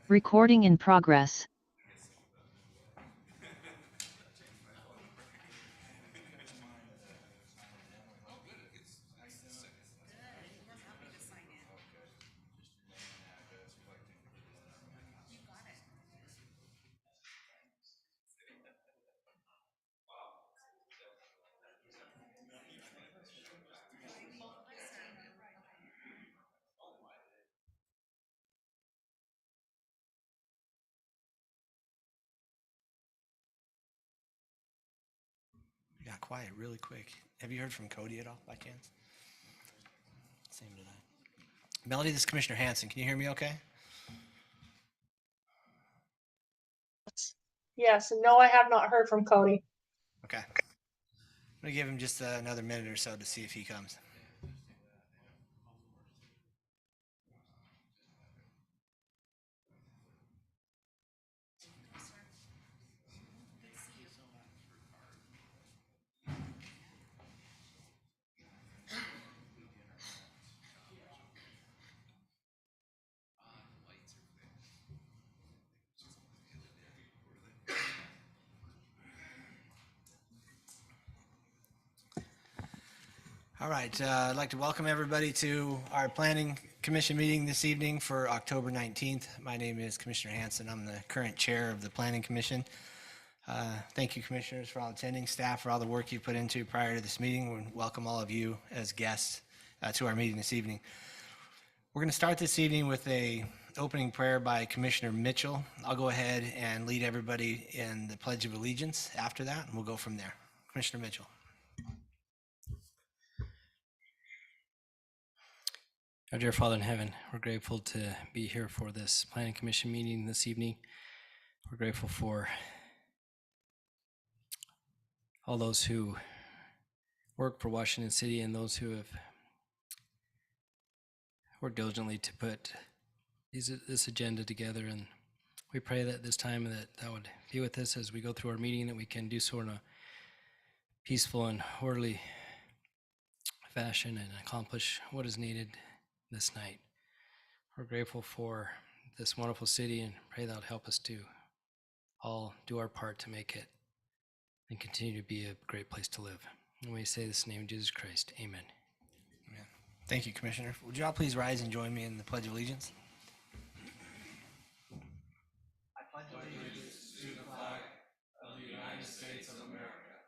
Recording in progress. Got quiet really quick. Have you heard from Cody at all, by chance? Same tonight. Melody, this is Commissioner Hansen. Can you hear me okay? Yes, no, I have not heard from Cody. Okay. I'm going to give him just another minute or so to see if he comes. All right. I'd like to welcome everybody to our Planning Commission meeting this evening for October 19th. My name is Commissioner Hansen. I'm the current chair of the Planning Commission. Thank you, commissioners, for all attending, staff for all the work you put into prior to this meeting. We welcome all of you as guests to our meeting this evening. We're going to start this evening with a opening prayer by Commissioner Mitchell. I'll go ahead and lead everybody in the Pledge of Allegiance after that, and we'll go from there. Commissioner Mitchell. Our dear Father in heaven, we're grateful to be here for this Planning Commission meeting this evening. We're grateful for all those who work for Washington City and those who have worked diligently to put this agenda together. And we pray that this time that would be with us as we go through our meeting, that we can do so in a peaceful and orderly fashion and accomplish what is needed this night. We're grateful for this wonderful city and pray that will help us to all do our part to make it and continue to be a great place to live. And we say this in the name of Jesus Christ. Amen. Amen. Thank you, Commissioner. Would you all please rise and join me in the Pledge of Allegiance? I pledge allegiance to the flag of the United States of America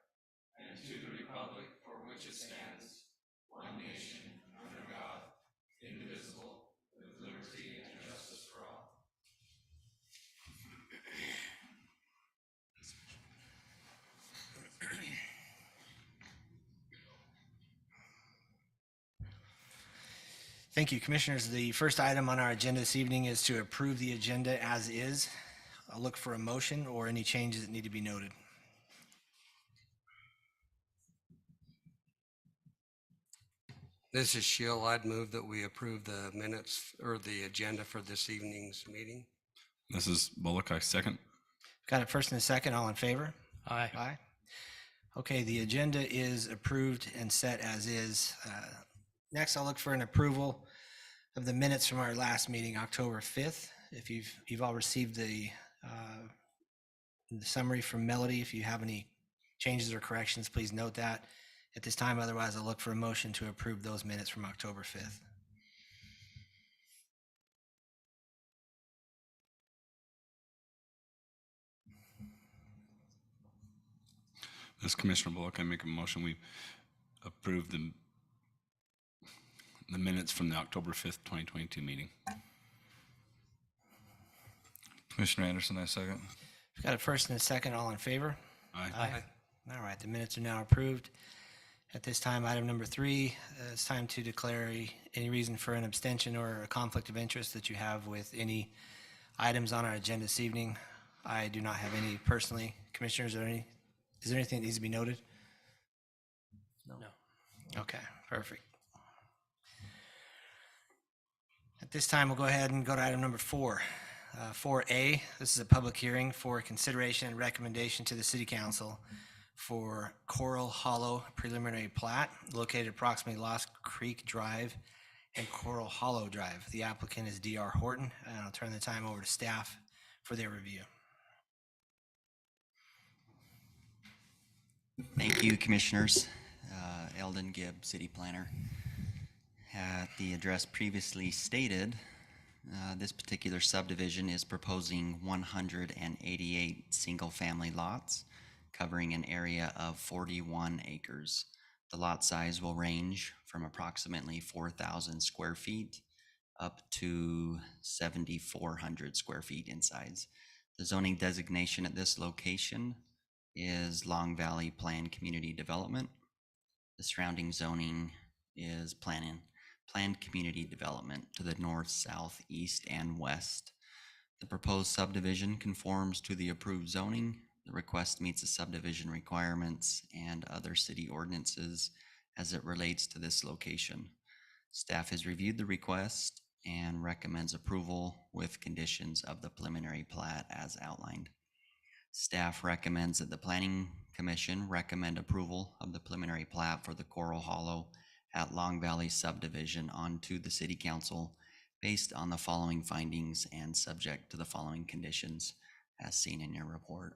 and to the republic for which it stands, one nation, under God, indivisible, with liberty and justice for all. Thank you, Commissioners. The first item on our agenda this evening is to approve the agenda as is. I'll look for a motion or any changes that need to be noted. This is Sheil. I'd move that we approve the minutes or the agenda for this evening's meeting. This is Bullock. I second. Got it first and a second. All in favor? Aye. Aye. Okay, the agenda is approved and set as is. Next, I'll look for an approval of the minutes from our last meeting, October 5th. If you've all received the summary from Melody, if you have any changes or corrections, please note that at this time. Otherwise, I'll look for a motion to approve those minutes from October 5th. This is Commissioner Bullock. I make a motion we approve the minutes from the October 5th, 2022 meeting. Commissioner Anderson, I second. We've got it first and a second. All in favor? Aye. Aye. All right, the minutes are now approved. At this time, item number 3, it's time to declare any reason for an abstention or a conflict of interest that you have with any items on our agenda this evening. I do not have any personally. Commissioners, is there anything that needs to be noted? No. Okay, perfect. At this time, we'll go ahead and go to item number 4. 4A, this is a public hearing for consideration and recommendation to the City Council for Coral Hollow preliminary plat located approximately Lost Creek Drive and Coral Hollow Drive. The applicant is D.R. Horton, and I'll turn the time over to staff for their review. Thank you, Commissioners. Eldon Gibb, City Planner. At the address previously stated, this particular subdivision is proposing 188 single-family lots covering an area of 41 acres. The lot size will range from approximately 4,000 square feet up to 7,400 square feet in size. The zoning designation at this location is Long Valley Planned Community Development. The surrounding zoning is planned community development to the north, south, east, and west. The proposed subdivision conforms to the approved zoning. The request meets the subdivision requirements and other city ordinances as it relates to this location. Staff has reviewed the request and recommends approval with conditions of the preliminary plat as outlined. Staff recommends that the Planning Commission recommend approval of the preliminary plat for the Coral Hollow at Long Valley Subdivision onto the City Council based on the following findings and subject to the following conditions as seen in your report.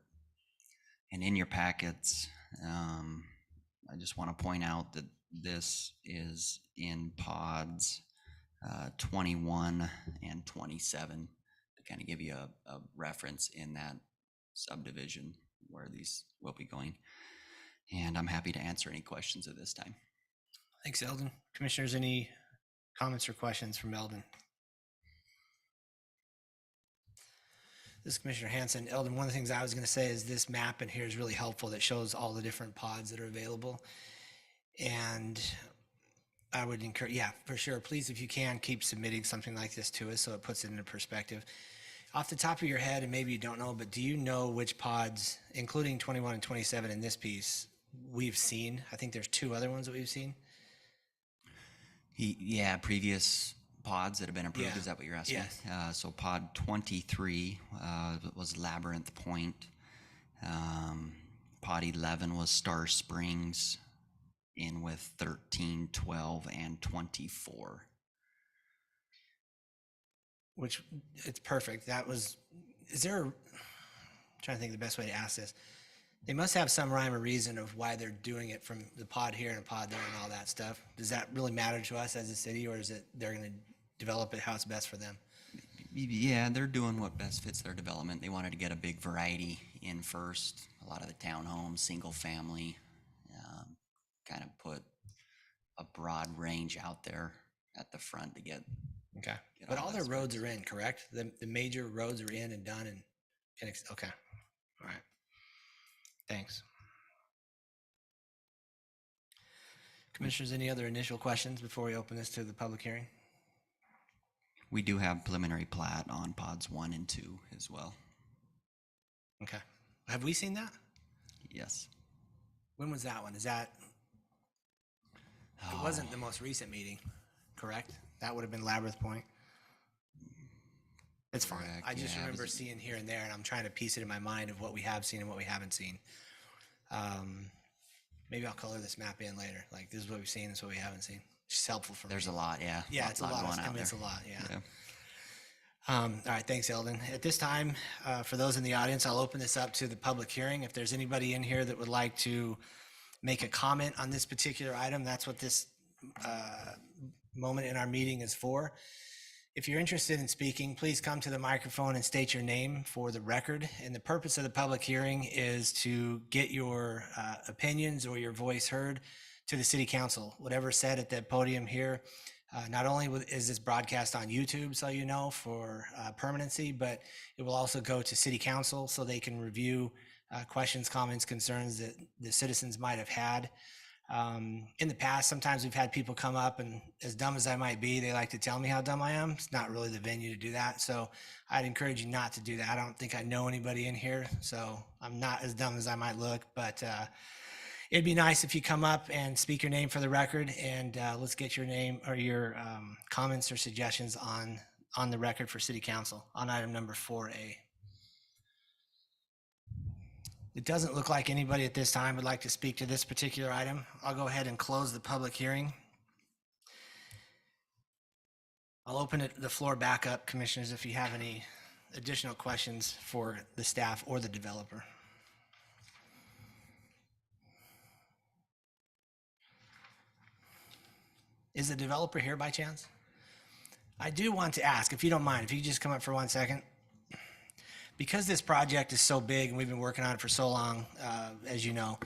And in your packets, I just want to point out that this is in pods 21 and 27 to kind of give you a reference in that subdivision where these will be going. And I'm happy to answer any questions at this time. Thanks, Eldon. Commissioners, any comments or questions from Eldon? This is Commissioner Hansen. Eldon, one of the things I was going to say is this map in here is really helpful that shows all the different pods that are available. And I would encourage, yeah, for sure. Please, if you can, keep submitting something like this to us so it puts it into perspective. Off the top of your head, and maybe you don't know, but do you know which pods, including 21 and 27 in this piece, we've seen? I think there's two other ones that we've seen. Yeah, previous pods that have been approved, Yeah. is that what you're asking? Yes. So pod 23 was Labyrinth Point. Pod 11 was Star Springs, in with 13, 12, and 24. Which, it's perfect. That was, is there, I'm trying to think of the best way to ask this. They must have some rhyme or reason of why they're doing it from the pod here and a pod there and all that stuff. Does that really matter to us as a city, or is it they're going to develop it how it's best for them? Yeah, they're doing what best fits their development. They wanted to get a big variety in first. A lot of the townhomes, single family, kind of put a broad range out there at the front to get. Okay. Get But all all that their roads space. are in, correct? The major roads are in and done and okay. All right. Thanks. Commissioners, any other initial questions before we open this to the public hearing? We do have preliminary plat on pods 1 and 2 as well. Okay. Have we seen that? Yes. When was that one? Is that, it wasn't the most recent meeting, correct? That would have been Labyrinth Point. It's fine. Correct, I just yeah, it remember was- seeing here and there, and I'm trying to piece it in my mind of what we have seen and what we haven't seen. Maybe I'll color this map in later. Like, this is what we've seen, this is what we haven't seen. It's just helpful for me. There's a lot, yeah. Yeah, it's a lot. going I out mean, it's a there. lot, yeah. Yeah. All right, thanks, Eldon. At this time, for those in the audience, I'll open this up to the public hearing. If there's anybody in here that would like to make a comment on this particular item, that's what this moment in our meeting is for. If you're interested in speaking, please come to the microphone and state your name for the record. And the purpose of the public hearing is to get your opinions or your voice heard to the city council. Whatever said at the podium here, not only is this broadcast on YouTube, so you know, for permanency, but it will also go to city council so they can review questions, comments, concerns that the citizens might have had. In the past, sometimes we've had people come up, and as dumb as I might be, they like to tell me how dumb I am. It's not really the venue to do that. So I'd encourage you not to do that. I don't think I know anybody in here, so I'm not as dumb as I might look, but it'd be nice if you come up and speak your name for the record, and let's get your name or your comments or suggestions on the record for city council on item number 4A. It doesn't look like anybody at this time would like to speak to this particular item. I'll go ahead and close the public hearing. I'll open the floor back up, commissioners, if you have any additional questions for the staff or the developer. Is the developer here by chance? I do want to ask, if you don't mind, if you could just come up for 1 second. Because this project is so big and we've been working on it for so long, as you know,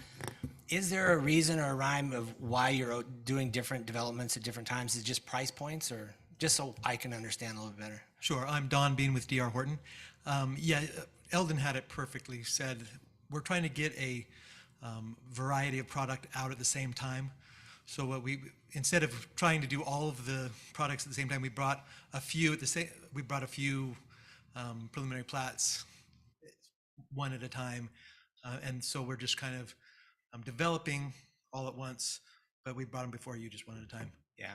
is there a reason or a rhyme of why you're doing different developments at different times? Is it just price points, or just so I can understand a little bit better? Sure. I'm Don Bean with D.R. Horton. Eldon had it perfectly said. We're trying to get a variety of product out at the same time. So what instead of trying to do all of the products at the same time, we brought a few preliminary plats one at a time. And so we're just kind of developing all at once, but we brought them before you just one at a time. Yeah.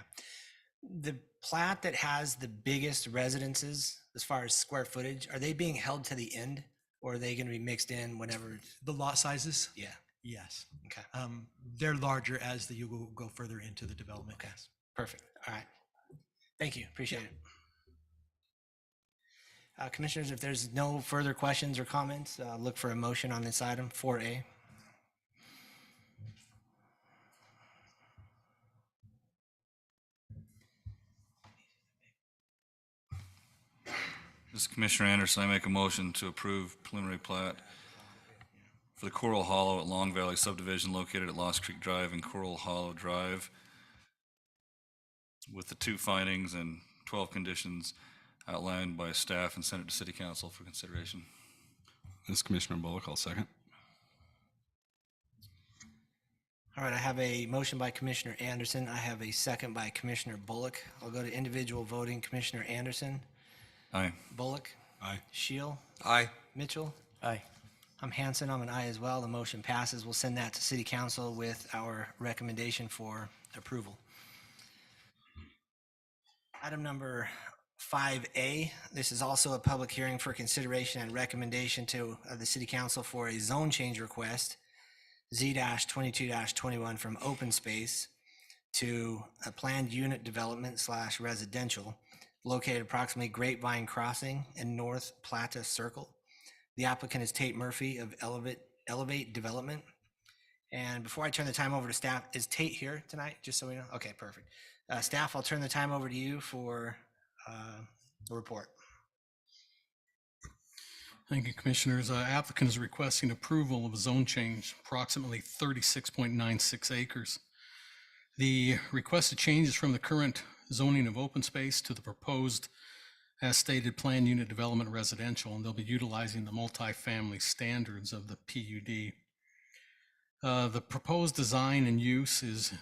The plat that has the biggest residences as far as square footage, are they being held to the end, or are they going to be mixed in whenever? The lot sizes? Yeah. Yes. Okay. They're larger as you go further into the development. Okay. Perfect. All right. Thank you. Appreciate it. Commissioners, if there's no further questions or comments, look for a motion on this item 4A. This is Commissioner Anderson. I make a motion to approve preliminary plat for the Coral Hollow at Long Valley Subdivision located at Lost Creek Drive and Coral Hollow Drive with the 2 findings and 12 conditions outlined by staff and sent it to City Council for consideration. This is Commissioner Bullock. I'll second. All right, I have a motion by Commissioner Anderson. I have a second by Commissioner Bullock. I'll go to individual voting. Commissioner Anderson, Aye. Bullock, Aye. Shield, Aye. Mitchell. Aye. I'm Hansen. I'm an aye as well. The motion passes. We'll send that to City Council with our recommendation for approval. Item number 5A. This is also a public hearing for consideration and recommendation to the City Council for a zone change request, Z-22-21 from open space to a planned unit development / residential located approximately Grapevine Crossing and North Plata Circle. The applicant is Tate Murphy of Elevate Development. And before I turn the time over to staff, is Tate here tonight? Just so we know. Okay, perfect. Staff, I'll turn the time over to you for the report. Thank you, Commissioners. Applicant is requesting approval of a zone change, approximately 36.96 acres. The requested change is from the current zoning of open space to the proposed, as stated, planned unit development residential, and they'll be utilizing the multifamily standards of the PUD. The proposed design and use is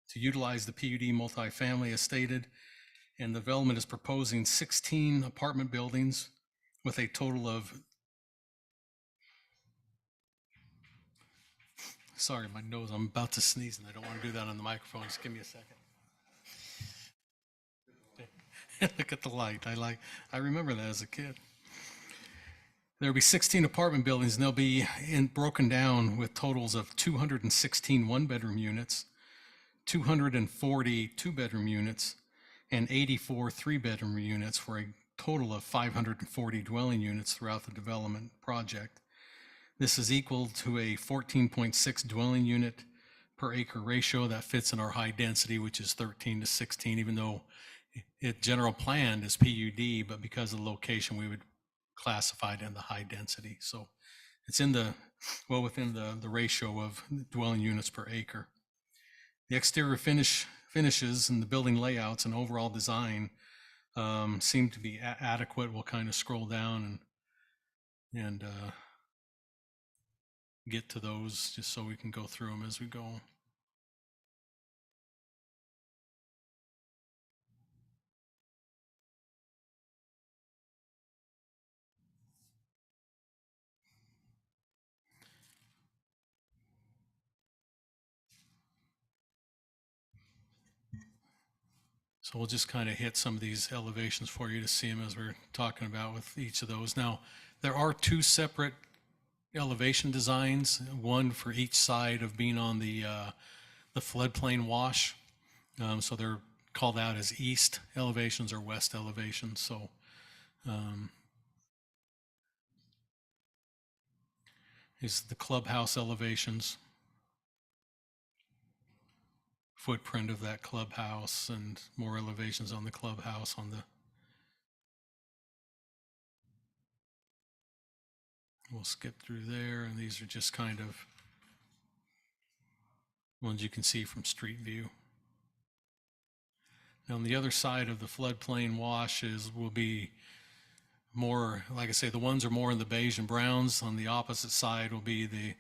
to utilize the PUD multifamily as stated, and the development is proposing 16 apartment buildings with a total of, sorry, my nose, I'm about to sneeze and I don't want to do that on the microphone. Just give me a second. Look at the light. I remember that as a kid. There'll be 16 apartment buildings, and they'll be broken down with totals of 216 one-bedroom units, 240 two-bedroom units, and 84 three-bedroom units for a total of 540 dwelling units throughout the development project. This is equal to a 14.6 dwelling unit per acre ratio that fits in our high density, which is 13 to 16, even though it general planned is PUD, but because of the location, we would classify it in the high density. So it's within the ratio of dwelling units per acre. The exterior finishes and the building layouts and overall design seem to be adequate. We'll kind of scroll down and get to those just so we can go through them as we go. So we'll just kind of hit some of these elevations for you to see them as we're talking about with each of those. Now, there are 2 separate elevation designs, one for each side of being on the floodplain wash. So they're called out as east elevations or west elevations. So is the clubhouse elevations, footprint of that clubhouse, and more elevations on the clubhouse on the. We'll skip through there, and these are just kind of ones you can see from street view. Now, on the other side of the floodplain washes will be more, like I say, the ones are more in the beige and browns. On the opposite side will be the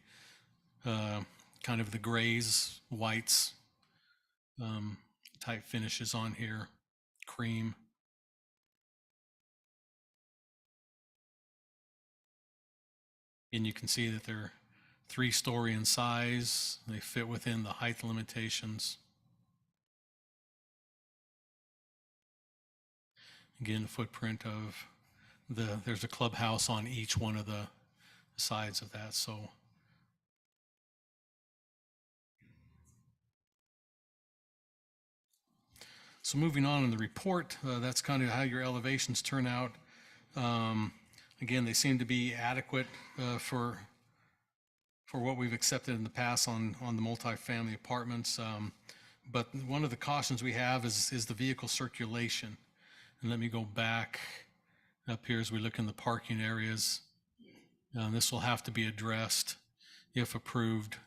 kind of the grays, whites type finishes on here, cream. And you can see that they're 3-story in size. They fit within the height limitations. Again, the footprint of there's a clubhouse on each one of the sides of that. So moving on in the report, that's kind of how your elevations turn out. Again, they seem to be adequate for what we've accepted in the past on the multifamily apartments. But one of the cautions we have is the vehicle circulation. And let me go back up here as we look in the parking areas. This will have to be addressed if approved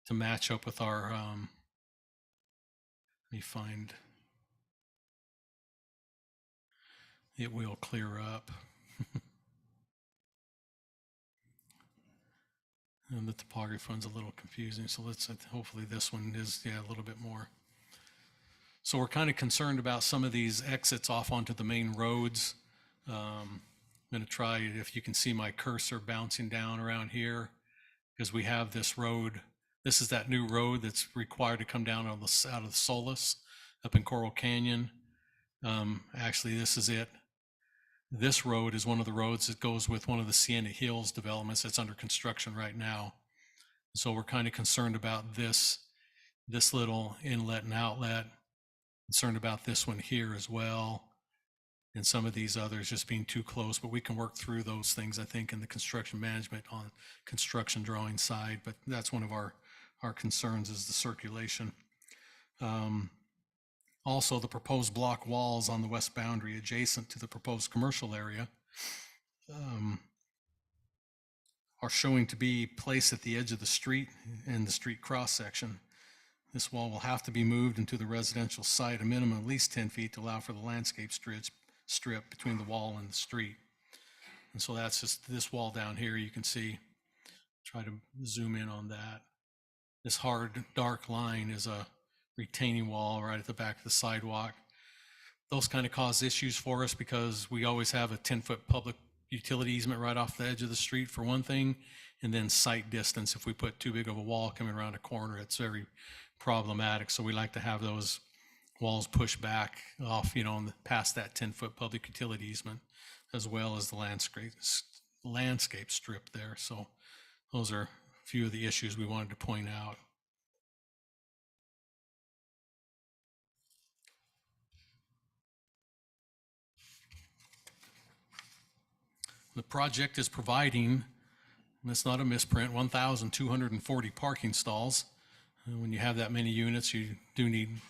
to match up with our, let me find, it will clear up. And the topography one's a little confusing, so hopefully this one is, a little bit more. So we're kind of concerned about some of these exits off onto the main roads. I'm going to try, if you can see my cursor bouncing down around here, because we have this road. This is that new road that's required to come down out of the Solus up in Coral Canyon. Actually, this is it. This road is one of the roads that goes with one of the Sienna Hills developments that's under construction right now. So we're kind of concerned about this little inlet and outlet, concerned about this one here as well, and some of these others just being too close, but we can work through those things, I think, in the construction management on construction drawing side, but that's one of our concerns is the circulation. Also, the proposed block walls on the west boundary adjacent to the proposed commercial area are showing to be placed at the edge of the street and the street cross section. This wall will have to be moved into the residential site a minimum of at least 10 feet to allow for the landscape strip between the wall and the street. And so that's just this wall down here. You can see, try to zoom in on that. This hard dark line is a retaining wall right at the back of the sidewalk. Those kind of cause issues for us because we always have a 10-foot public utility easement right off the edge of the street for one thing, and then sight distance. If we put too big of a wall coming around a corner, it's very problematic. So we like to have those walls pushed back off, past that 10-foot public utility easement, as well as the landscape strip there. So those are a few of the issues we wanted to point out. The project is providing, and it's not a misprint, 1,240 parking stalls. And when you have that many units, you do need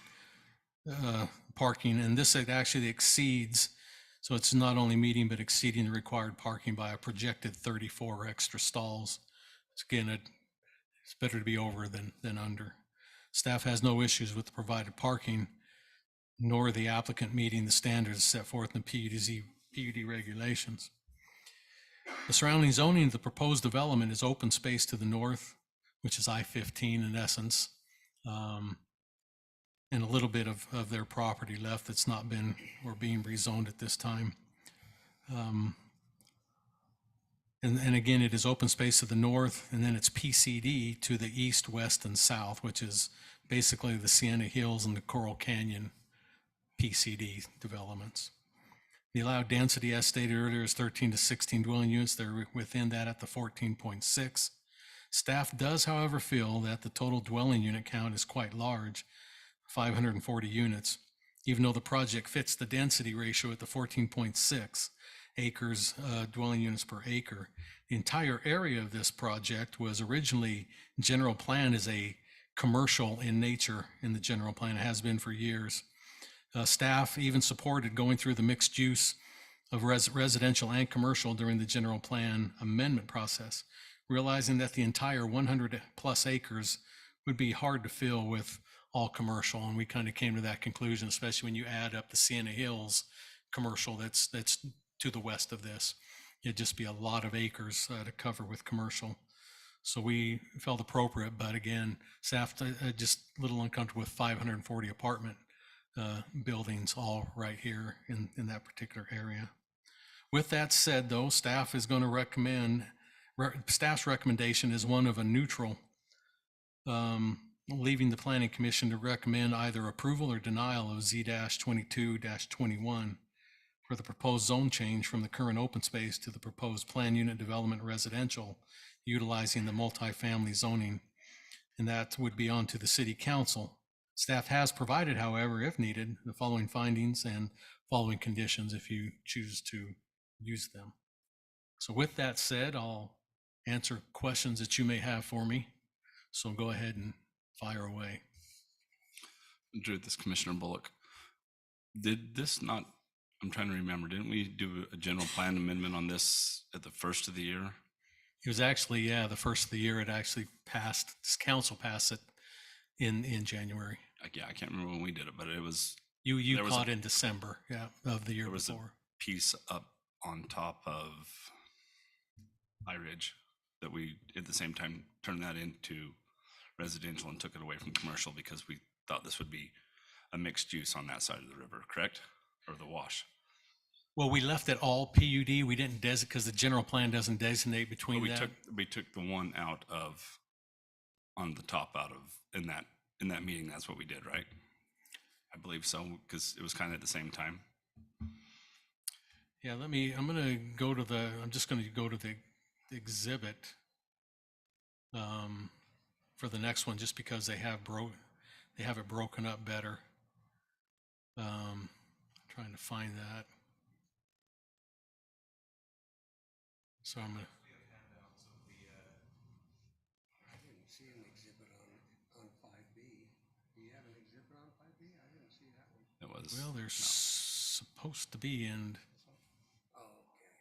parking, and this actually exceeds, so it's not only meeting but exceeding the required parking by a projected 34 extra stalls. Again, it's better to be over than under. Staff has no issues with the provided parking, nor the applicant meeting the standards set forth in PUD regulations. The surrounding zoning of the proposed development is open space to the north, which is I-15 in essence, and a little bit of their property left that's not been or being rezoned at this time. And again, it is open space to the north, and then it's PCD to the east, west, and south, which is basically the Sienna Hills and the Coral Canyon PCD developments. The allowed density, as stated earlier, is 13 to 16 dwelling units. They're within that at the 14.6. Staff does, however, feel that the total dwelling unit count is quite large, 540 units, even though the project fits the density ratio at the 14.6 acres dwelling units per acre. The entire area of this project was originally general planned as a commercial in nature in the general plan. It has been for years. Staff even supported going through the mixed use of residential and commercial during the general plan amendment process, realizing that the entire 100 plus acres would be hard to fill with all commercial. And we kind of came to that conclusion, especially when you add up the Sienna Hills commercial that's to the west of this. It'd just be a lot of acres to cover with commercial. So we felt appropriate, but again, staff just a little uncomfortable with 540 apartment buildings all right here in that particular area. With that said, though, staff is going to recommend, staff's recommendation is one of a neutral, leaving the Planning Commission to recommend either approval or denial of Z-22-21 for the proposed zone change from the current open space to the proposed plan unit development residential, utilizing the multifamily zoning, and that would be on to the City Council. Staff has provided, however, if needed, the following findings and following conditions if you choose to use them. So with that said, I'll answer questions that you may have for me. So go ahead and fire away. Drew, this Commissioner Bullock. Did this not, I'm trying to remember, didn't we do a general plan amendment on this at the first of the year? It was actually, yeah, the first of the year it actually passed, this council passed it in January. Yeah, I can't remember when we did it, but it was. You caught in December, yeah, of the year there was before. A piece up on top of High Ridge that we at the same time turned that into residential and took it away from commercial because we thought this would be a mixed use on that side of the river, correct? Or the wash. Well, we left it all PUD. We didn't designate because the general plan doesn't designate between that. We took the one out of on the top out of in that meeting. That's what we did, right? I believe so, because it was kind of at the same time. Yeah, I'm just going to go to the exhibit for the next one, just because they have it broken up better. Trying to find that. So I'm going to. I didn't see an exhibit on 5B. Do you have an exhibit on 5B? I didn't see that one. It was. Well, there's supposed to be, and. Oh, okay.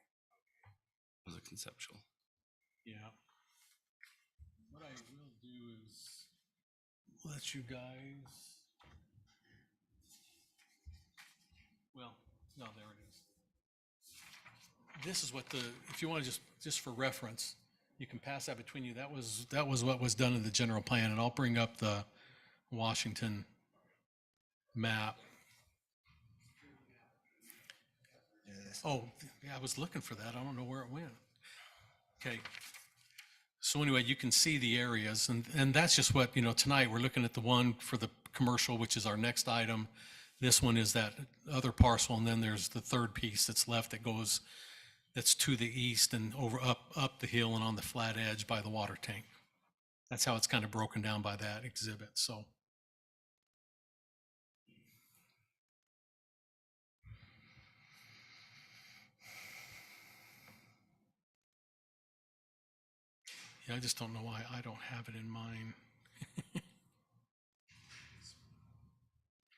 It was a conceptual. Yeah. What I will do is let you guys. Well, no, there it is. This is what if you want to just for reference, you can pass that between you. That was what was done in the general plan, and I'll bring up the Washington map. Oh, yeah, I was looking for that. I don't know where it went. Okay. So anyway, you can see the areas, and that's just what, tonight we're looking at the one for the commercial, which is our next item. This one is that other parcel, and then there's the third piece that's left that's to the east and over up the hill and on the flat edge by the water tank. That's how it's kind of broken down by that exhibit. So. Yeah, I just don't know why I don't have it in mine.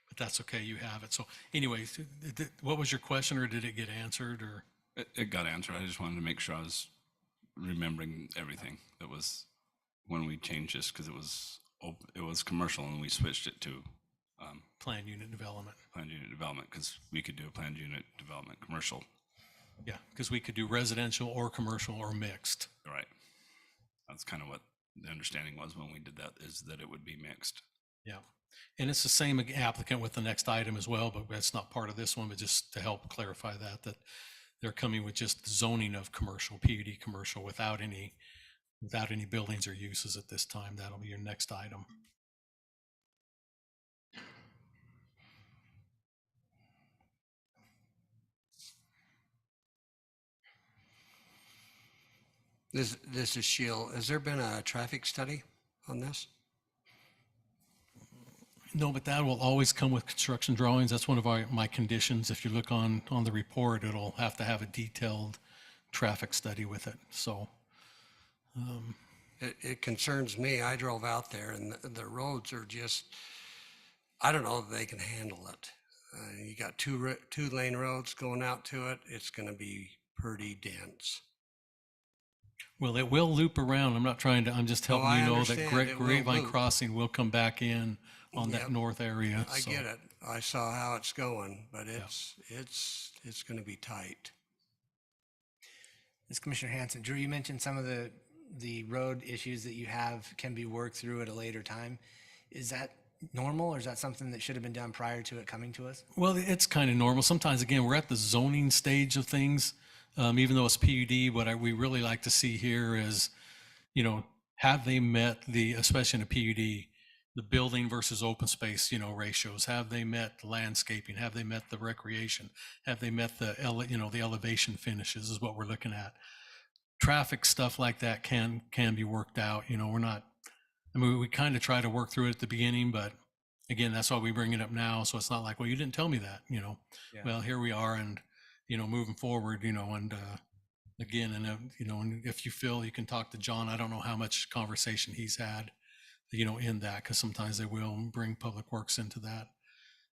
But that's okay, you have it. So anyway, what was your question, or did it get answered, or? It got answered. I just wanted to make sure I was remembering everything that was when we changed this, because it was commercial and we switched it to Planned unit development. Planned unit development, because we could do a planned unit development commercial. Yeah, because we could do residential or commercial or mixed. Right. That's kind of what the understanding was when we did that, is that it would be mixed. Yeah. And it's the same applicant with the next item as well, but that's not part of this one, but just to help clarify that they're coming with just zoning of commercial, PUD commercial, without any buildings or uses at this time. That'll be your next item. This is Sheil. Has there been a traffic study on this? No, but that will always come with construction drawings. That's one of my conditions. If you look on the report, it'll have to have a detailed traffic study with it. So, It concerns me. I drove out there and the roads are just, I don't know if they can handle it. You got two lane roads going out to it. It's going to be pretty dense. well, it will loop around. I'm just helping I you know that understand. It will Grapevine loop. Crossing will come back in on Yep. that north area. I so. get it. I saw how it's going, but it's going to be tight. This Commissioner Hansen, Drew, you mentioned some of the road issues that you have can be worked through at a later time. Is that normal, or is that something that should have been done prior to it coming to us? Well, it's kind of normal. Sometimes, again, we're at the zoning stage of things. Even though it's PUD, what we really like to see here is, have they met especially in a PUD, the building versus open space, ratios? Have they met the landscaping? Have they met the recreation? Have they met the elevation finishes is what we're looking at. Traffic stuff like that can be worked out. We're not, we kind of try to work through it at the beginning, but again, that's why we bring it up now. So it's not like, well, you didn't tell me that, Yeah. well, here we are. And, moving forward, and again, and if you feel you can talk to John, I don't know how much conversation he's had, in that, because sometimes they will bring Public Works into that.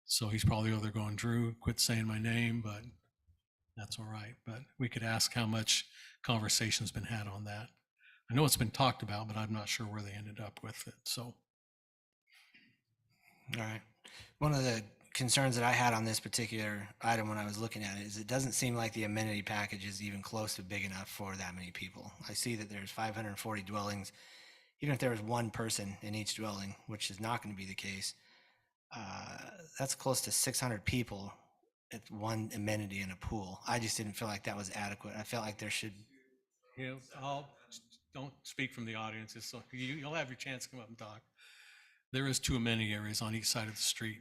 So he's probably over there going, Drew, quit saying my name, but that's all right. But we could ask how much conversation's been had on that. I know it's been talked about, but I'm not sure where they ended up with it. So. All right. One of the concerns that I had on this particular item when I was looking at it is it doesn't seem like the amenity package is even close to big enough for that many people. I see that there's 540 dwellings. Even if there was one person in each dwelling, which is not going to be the case, that's close to 600 people at one amenity in a pool. I just didn't feel like that was adequate. I felt like there should. Don't speak from the audience. So you'll have your chance to come up and talk. There is 2 amenity areas on each side of the street.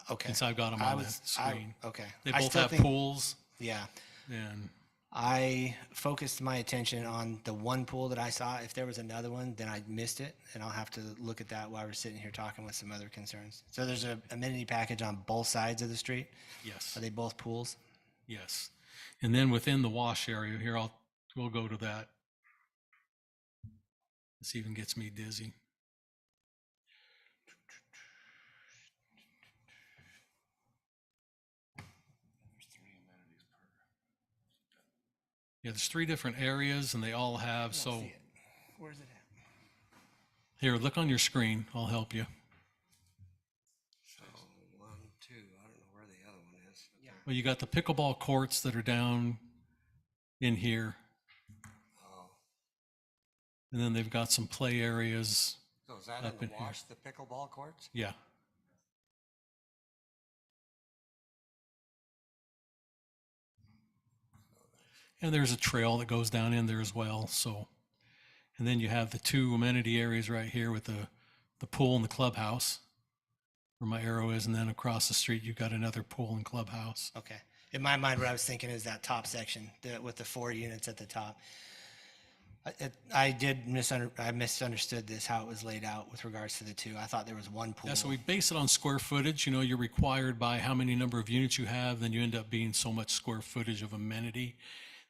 Okay. Since I've got them on the screen. Okay. They I both still have think- pools, Yeah. and I focused my attention on the one pool that I saw. If there was another one, then I missed it, and I'll have to look at that while we're sitting here talking with some other concerns. So there's a amenity package on both sides of the street. yes, Are they both pools? yes. And then within the wash area here, we'll go to that. This even gets me dizzy. Yeah, there's 3 different areas, and they all have, so Where's it at? here, look on your screen. I'll help you. So 1, 2, I don't know where the other one is. Yeah. Well, you got the pickleball courts that are down in here, Oh, and then they've got some play areas. so is that Up in in the here. wash, the pickleball courts? Yeah. And there's a trail that goes down in there as well. So, and then you have the 2 amenity areas right here with the pool and the clubhouse, where my arrow is, and then across the street you've got another pool and clubhouse. Okay. In my mind, what I was thinking is that top section with the 4 units at the top. I misunderstood this, how it was laid out with regards to the 2. I thought there was one pool. Yeah, so we base it on square footage. You're required by how many number of units you have, then you end up being so much square footage of amenity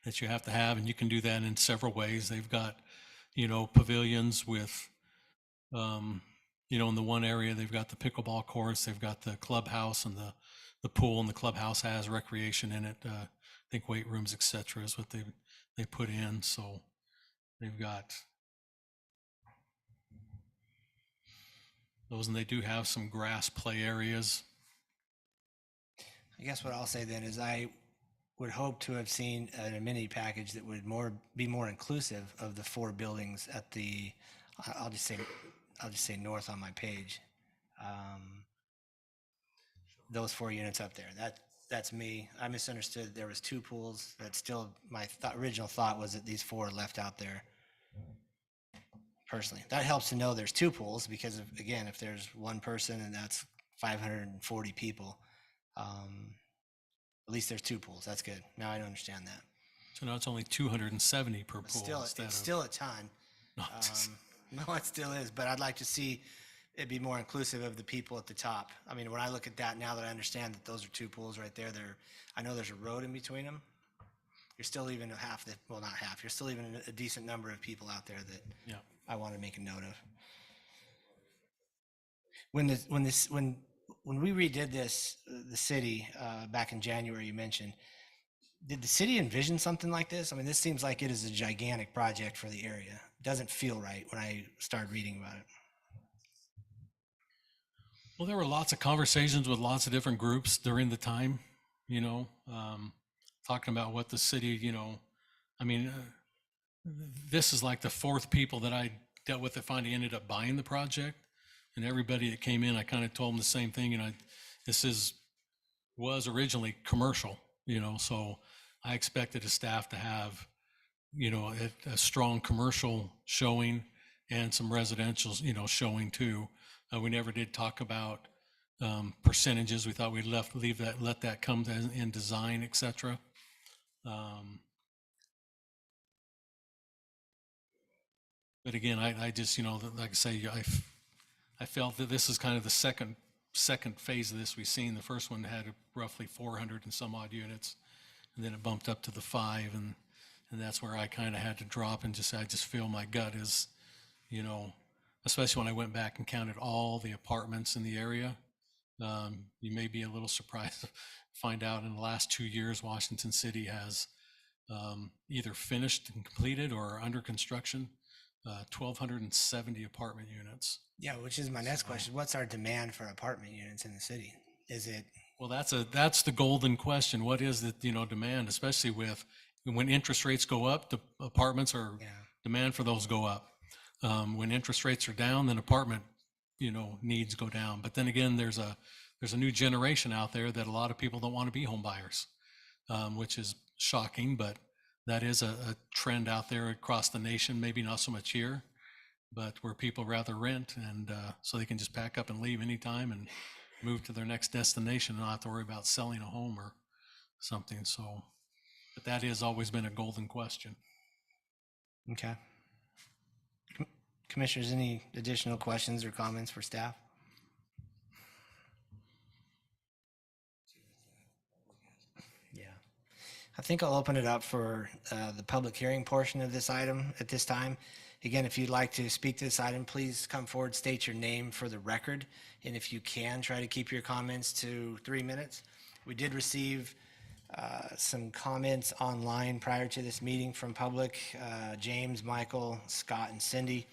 that you have to have, and you can do that in several ways. They've got, pavilions with, in the one area, they've got the pickleball courts, they've got the clubhouse and the pool, and the clubhouse has recreation in it. I think weight rooms, et cetera, is what they put in. So they've got those, and they do have some grass play areas. I guess what I'll say then is I would hope to have seen an amenity package that would be more inclusive of the 4 buildings at the, I'll just say north on my page. Those 4 units up there. That's me. I misunderstood. There was 2 pools. That's still my original thought was that these 4 are left out there. Personally, that helps to know there's 2 pools because again, if there's one person and that's 540 people, at least there's 2 pools. That's good. Now I understand that. So now it's only 270 per But pool. still, instead it's of- still a ton. No, No, it still is. But I'd like to see it'd be more inclusive of the people at the top. I mean, when I look at that now that I understand that those are two pools right there, I know there's a road in between them. You're still leaving half the, well, not half, you're still leaving a decent number of people out there that Yeah. I want to make a note of. When we redid this, the city, back in January, you mentioned, did the city envision something like this? I mean, this seems like it is a gigantic project for the area. It doesn't feel right when I started reading about it. Well, there were lots of conversations with lots of different groups during the time, you know, talking about what the city, you know, I mean, this is like the fourth people that I dealt with that finally ended up buying the project. And everybody that came in, I kind of told them the same thing, you know, this was originally commercial, you know, so I expected the staff to have, you know, a strong commercial showing and some residential, you know, showing too. We never did talk about percentages. We thought we'd let that come in design, et cetera. But again, I just, you know, like I say, I felt that this is kind of the second phase of this we've seen. The first one had roughly 400 and some odd units, and then it bumped up to the 5, and that's where I kind of had to drop and I just feel my gut is, you know, especially when I went back and counted all the apartments in the area. You may be a little surprised to find out in the last 2 years, Washington City has either finished and completed or are under construction 1,270 apartment units. Yeah, which is my next question. What's our demand for apartment units in the city? Is it? Well, that's the golden question. What is the, you know, demand, especially when interest rates go up, the apartments are, demand for those go up. When interest rates are down, then apartment, you know, needs go down. But then again, there's a new generation out there that a lot of people don't want to be home buyers, which is shocking, but that is a trend out there across the nation, maybe not so much here, but where people rather rent and so they can just pack up and leave anytime and move to their next destination and not have to worry about selling a home or something. So, but that has always been a golden question. Okay. Commissioners, any additional questions or comments for staff? Yeah. I think I'll open it up for the public hearing portion of this item at this time. Again, if you'd like to speak to this item, please come forward, state your name for the record. And if you can, try to keep your comments to 3 minutes. We did receive some comments online prior to this meeting from public, James, Michael, Scott, and Cindy.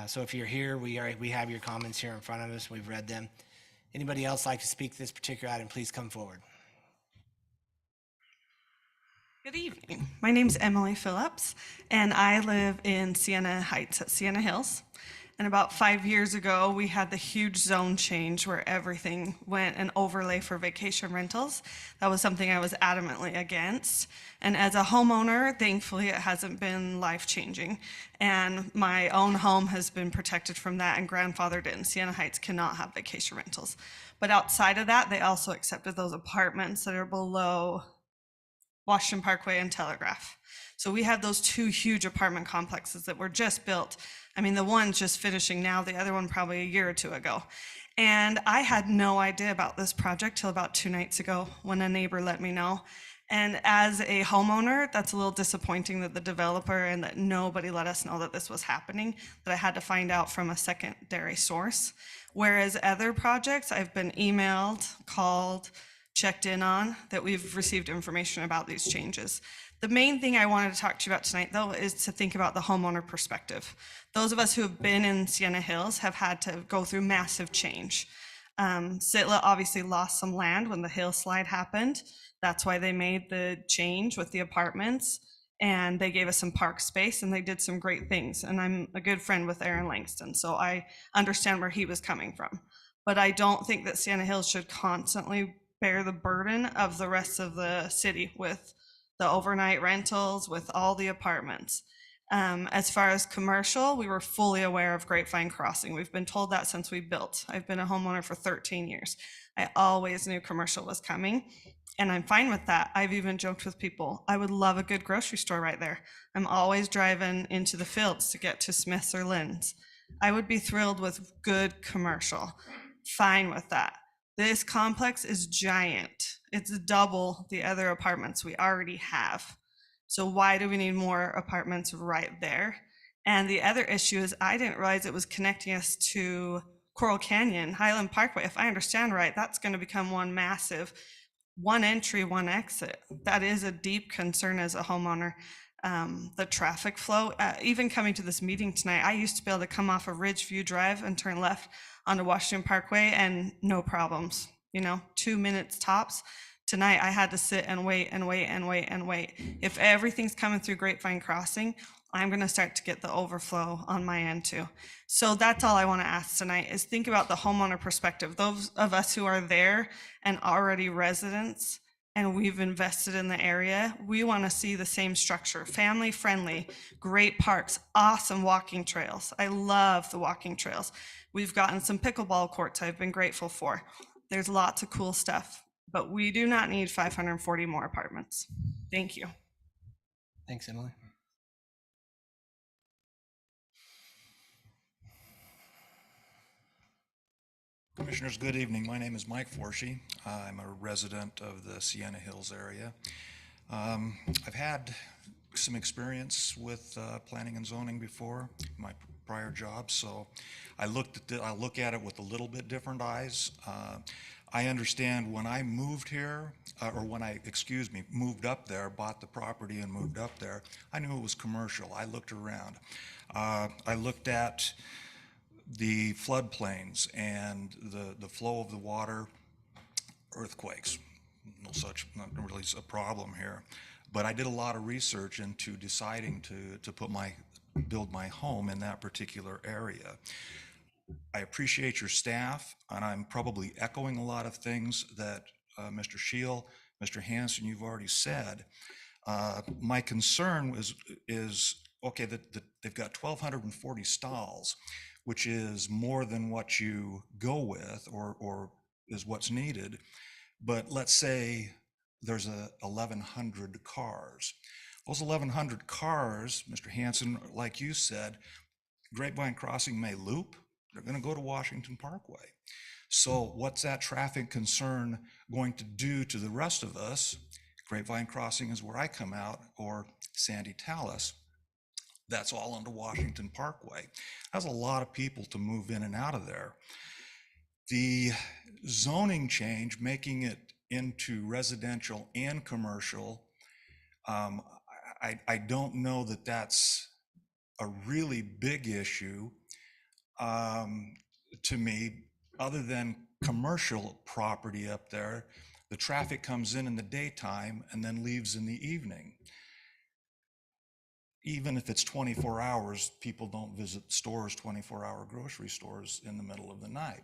So if you're here, we have your comments here in front of us. We've read them. Anybody else like to speak to this particular item, please come forward. Good evening. My name's Emily Phillips, and I live in Sienna Heights at Sienna Hills. And about 5 years ago, we had the huge zone change where everything went an overlay for vacation rentals. That was something I was adamantly against. And as a homeowner, thankfully, it hasn't been life-changing. And my own home has been protected from that and grandfathered in. Sienna Heights cannot have vacation rentals. But outside of that, they also accepted those apartments that are below Washington Parkway and Telegraph. So we have those two huge apartment complexes that were just built. I mean, the one's just finishing now, the other one probably a year or two ago. And I had no idea about this project till about 2 nights ago when a neighbor let me know. And as a homeowner, that's a little disappointing that the developer and that nobody let us know that this was happening, that I had to find out from a secondary source. Whereas other projects, I've been emailed, called, checked in on, that we've received information about these changes. The main thing I wanted to talk to you about tonight, though, is to think about the homeowner perspective. Those of us who have been in Sienna Hills have had to go through massive change. Sitla obviously lost some land when the hill slide happened. That's why they made the change with the apartments, and they gave us some park space, and they did some great things. And I'm a good friend with Aaron Langston, so I understand where he was coming from. But I don't think that Sienna Hills should constantly bear the burden of the rest of the city with the overnight rentals, with all the apartments. As far as commercial, we were fully aware of Grapevine Crossing. We've been told that since we built. I've been a homeowner for 13 years. I always knew commercial was coming, and I'm fine with that. I've even joked with people, I would love a good grocery store right there. I'm always driving into the fields to get to Smith's or Lynn's. I would be thrilled with good commercial. Fine with that. This complex is giant. It's double the other apartments we already have. So why do we need more apartments right there? And the other issue is I didn't realize it was connecting us to Coral Canyon, Highland Parkway. If I understand right, that's going to become one massive, one entry, one exit. That is a deep concern as a homeowner. The traffic flow, even coming to this meeting tonight, I used to be able to come off of Ridgeview Drive and turn left onto Washington Parkway and no problems, 2 minutes tops. Tonight, I had to sit and wait and wait and wait and wait. If everything's coming through Grapevine Crossing, I'm going to start to get the overflow on my end too. So that's all I want to ask tonight is think about the homeowner perspective. Those of us who are there and already residents and we've invested in the area, we want to see the same structure, family friendly, great parks, awesome walking trails. I love the walking trails. We've gotten some pickleball courts I've been grateful for. There's lots of cool stuff, but we do not need 540 more apartments. Thank you. Thanks, Emily. Commissioners, good evening. My name is Mike Forshey. I'm a resident of the Sienna Hills area. I've had some experience with planning and zoning before, my prior job, so I look at it with a little bit different eyes. I understand when I moved here, moved up there, bought the property and moved up there, I knew it was commercial. I looked around. I looked at the floodplains and the flow of the water, earthquakes, not really a problem here. But I did a lot of research into deciding to build my home in that particular area. I appreciate your staff, and I'm probably echoing a lot of things that Mr. Scheel, Mr. Hansen, you've already said. My concern is okay, that they've got 1,240 stalls, which is more than what you go with or is what's needed. But let's say there's 1,100 cars. Those 1,100 cars, Mr. Hansen, like you said, Grapevine Crossing may loop. They're going to go to Washington Parkway. So what's that traffic concern going to do to the rest of us? Grapevine Crossing is where I come out, or Sandy Talus. That's all onto Washington Parkway. That's a lot of people to move in and out of there. The zoning change, making it into residential and commercial, I don't know that that's a really big issue to me, other than commercial property up there. The traffic comes in the daytime and then leaves in the evening. Even if it's 24 hours, people don't visit stores, 24-hour grocery stores in the middle of the night.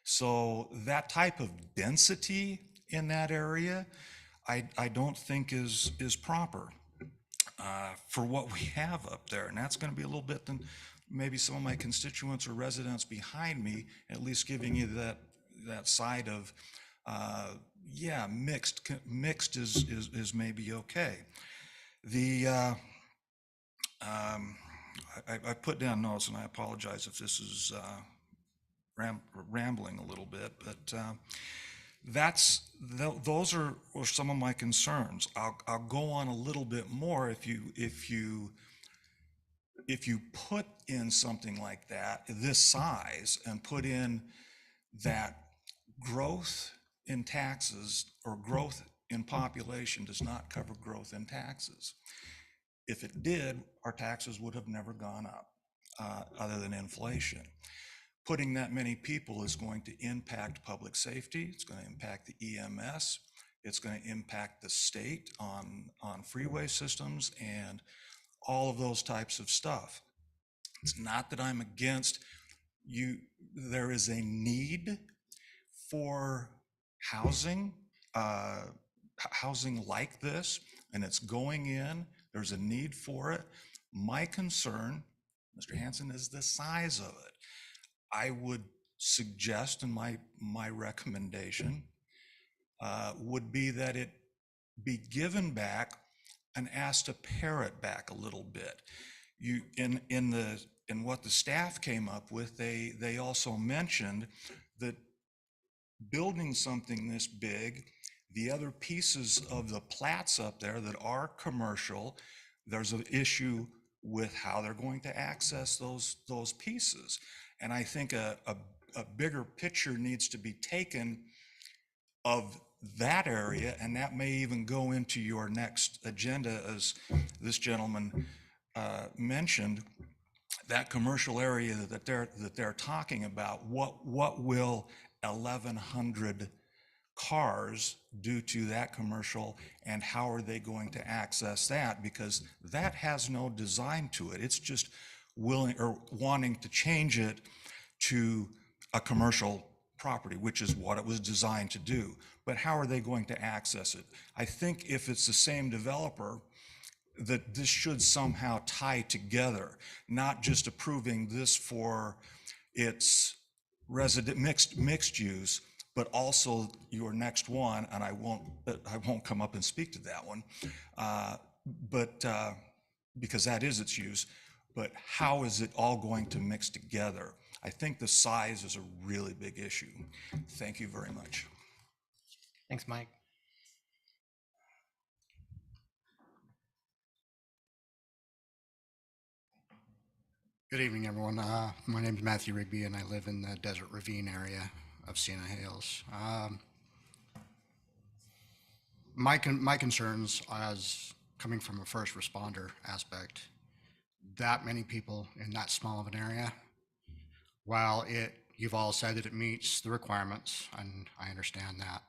So that type of density in that area, I don't think is proper for what we have up there. And that's going to be a little bit than maybe some of my constituents or residents behind me, at least giving you that side of, yeah, mixed is maybe okay. I put down notes, and I apologize if this is rambling a little bit, but those are some of my concerns. I'll go on a little bit more if you put in something like that, this size, and put in that growth in taxes or growth in population does not cover growth in taxes. If it did, our taxes would have never gone up, other than inflation. Putting that many people is going to impact public safety. It's going to impact the EMS. It's going to impact the state on freeway systems and all of those types of stuff. It's not that I'm against you. There is a need for housing, housing like this, and it's going in. There's a need for it. My concern, Mr. Hansen, is the size of it. I would suggest, and my recommendation would be that it be given back and asked to pare it back a little bit. In in what the staff came up with, they also mentioned that building something this big, the other pieces of the plats up there that are commercial, there's an issue with how they're going to access those pieces. And I think a bigger picture needs to be taken of that area, and that may even go into your next agenda, as this gentleman mentioned, that commercial area that they're talking about. What will 1,100 cars do to that commercial, and how are they going to access that? Because that has no design to it. It's just willing or wanting to change it to a commercial property, which is what it was designed to do. But how are they going to access it? I think if it's the same developer, that this should somehow tie together, not just approving this for its mixed use, but also your next one, and I won't come up and speak to that one, but because that is its use. But how is it all going to mix together? I think the size is a really big issue. Thank you very much. Thanks, Mike. Good evening, everyone. My name is Matthew Rigby, and I live in the Desert Ravine area of Sienna Hills. My concerns, as coming from a first responder aspect, that many people in that small of an area, while you've all said that it meets the requirements, and I understand that,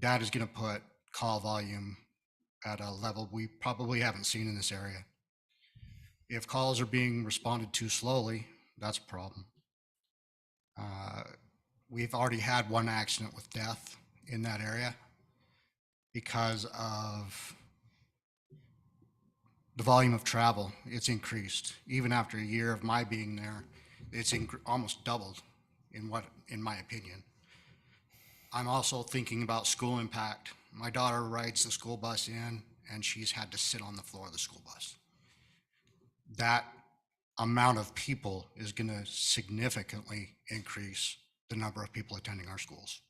that is going to put call volume at a level we probably haven't seen in this area. If calls are being responded to slowly, that's a problem. We've already had one accident with death in that area because of the volume of travel. It's increased. Even after a year of my being there, it's almost doubled in my opinion. I'm also thinking about school impact. My daughter rides the school bus in, and she's had to sit on the floor of the school bus. That amount of people is going to significantly increase the number of people attending our schools.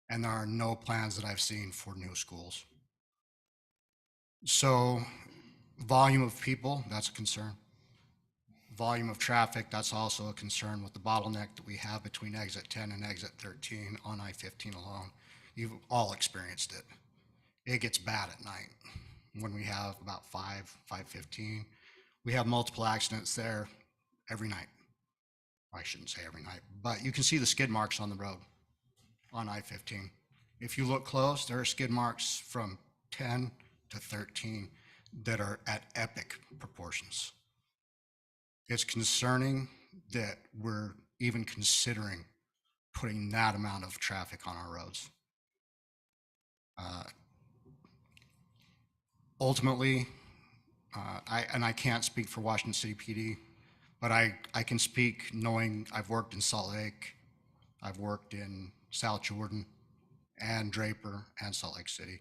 And there are no plans that I've seen for new schools. So volume of people, that's a concern. Volume of traffic, that's also a concern with the bottleneck that we have between exit 10 and exit 13 on I-15 alone. You've all experienced it. It gets bad at night when we have about 5:15. We have multiple accidents there every night. I shouldn't say every night, but you can see the skid marks on the road on I-15. If you look close, there are skid marks from 10 to 13 that are at epic proportions. It's concerning that we're even considering putting that amount of traffic on our roads. Ultimately, I can't speak for Washington City PD, but I can speak knowing I've worked in Salt Lake, I've worked in South Jordan and Draper and Salt Lake City.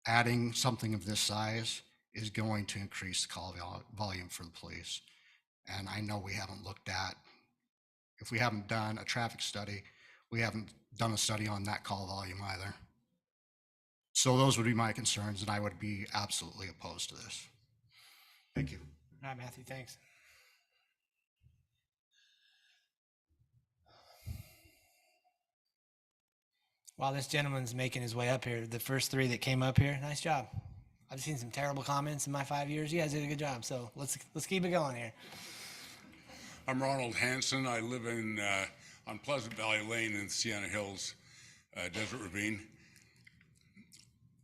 Adding something of this size is going to increase the call volume for the police. And I know we haven't looked at, if we haven't done a traffic study, we haven't done a study on that call volume either. So those would be my concerns, and I would be absolutely opposed to this. Thank you. All right, Matthew, thanks. While this gentleman's making his way up here, the first three that came up here, nice job. I've seen some terrible comments in my 5 years. You guys did a good job, so let's keep it going here. I'm Ronald Hansen. I live on Pleasant Valley Lane in Sienna Hills, Desert Ravine.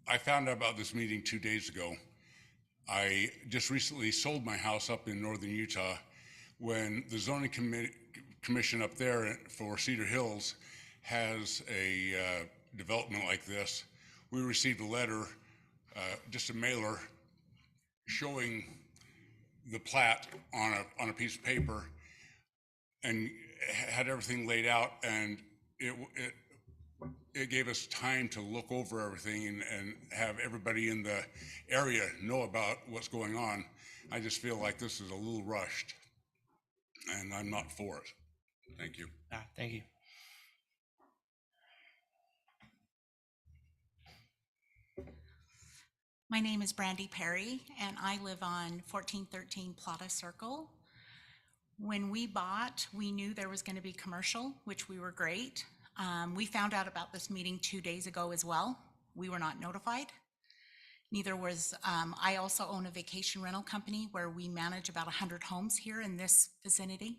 I found out about this meeting 2 days ago. I just recently sold my house up in northern Utah when the zoning commission up there for Cedar Hills has a development like this. We received a letter, just a mailer, showing the plat on a piece of paper, and had everything laid out, and it gave us time to look over everything and have everybody in the area know about what's going on. I just feel like this is a little rushed. and I'm not for it. Thank you. Thank you. My name is Brandy Perry, and I live on 1413 Plata Circle. When we bought, we knew there was going to be commercial, which we were great. We found out about this meeting 2 days ago as well. We were not notified. Neither was, I also own a vacation rental company where we manage about 100 homes here in this vicinity.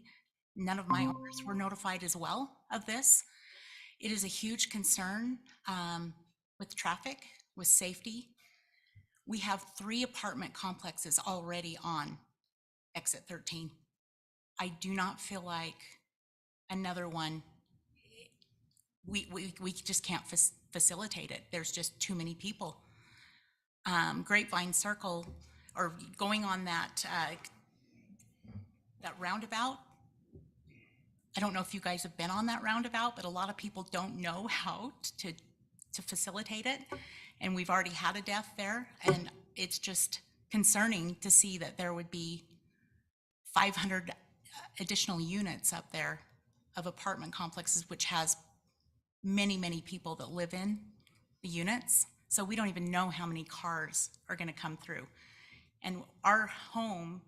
None of my owners were notified as well of this. It is a huge concern with traffic, with safety. We have 3 apartment complexes already on exit 13. I do not feel like another one, we just can't facilitate it. There's just too many people. Grapevine Circle, or going on that roundabout, I don't know if you guys have been on that roundabout, but a lot of people don't know how to facilitate it. And we've already had a death there, and it's just concerning to see that there would be 500 additional units up there of apartment complexes, which has many, many people that live in the units. So we don't even know how many cars are going to come through. And our home,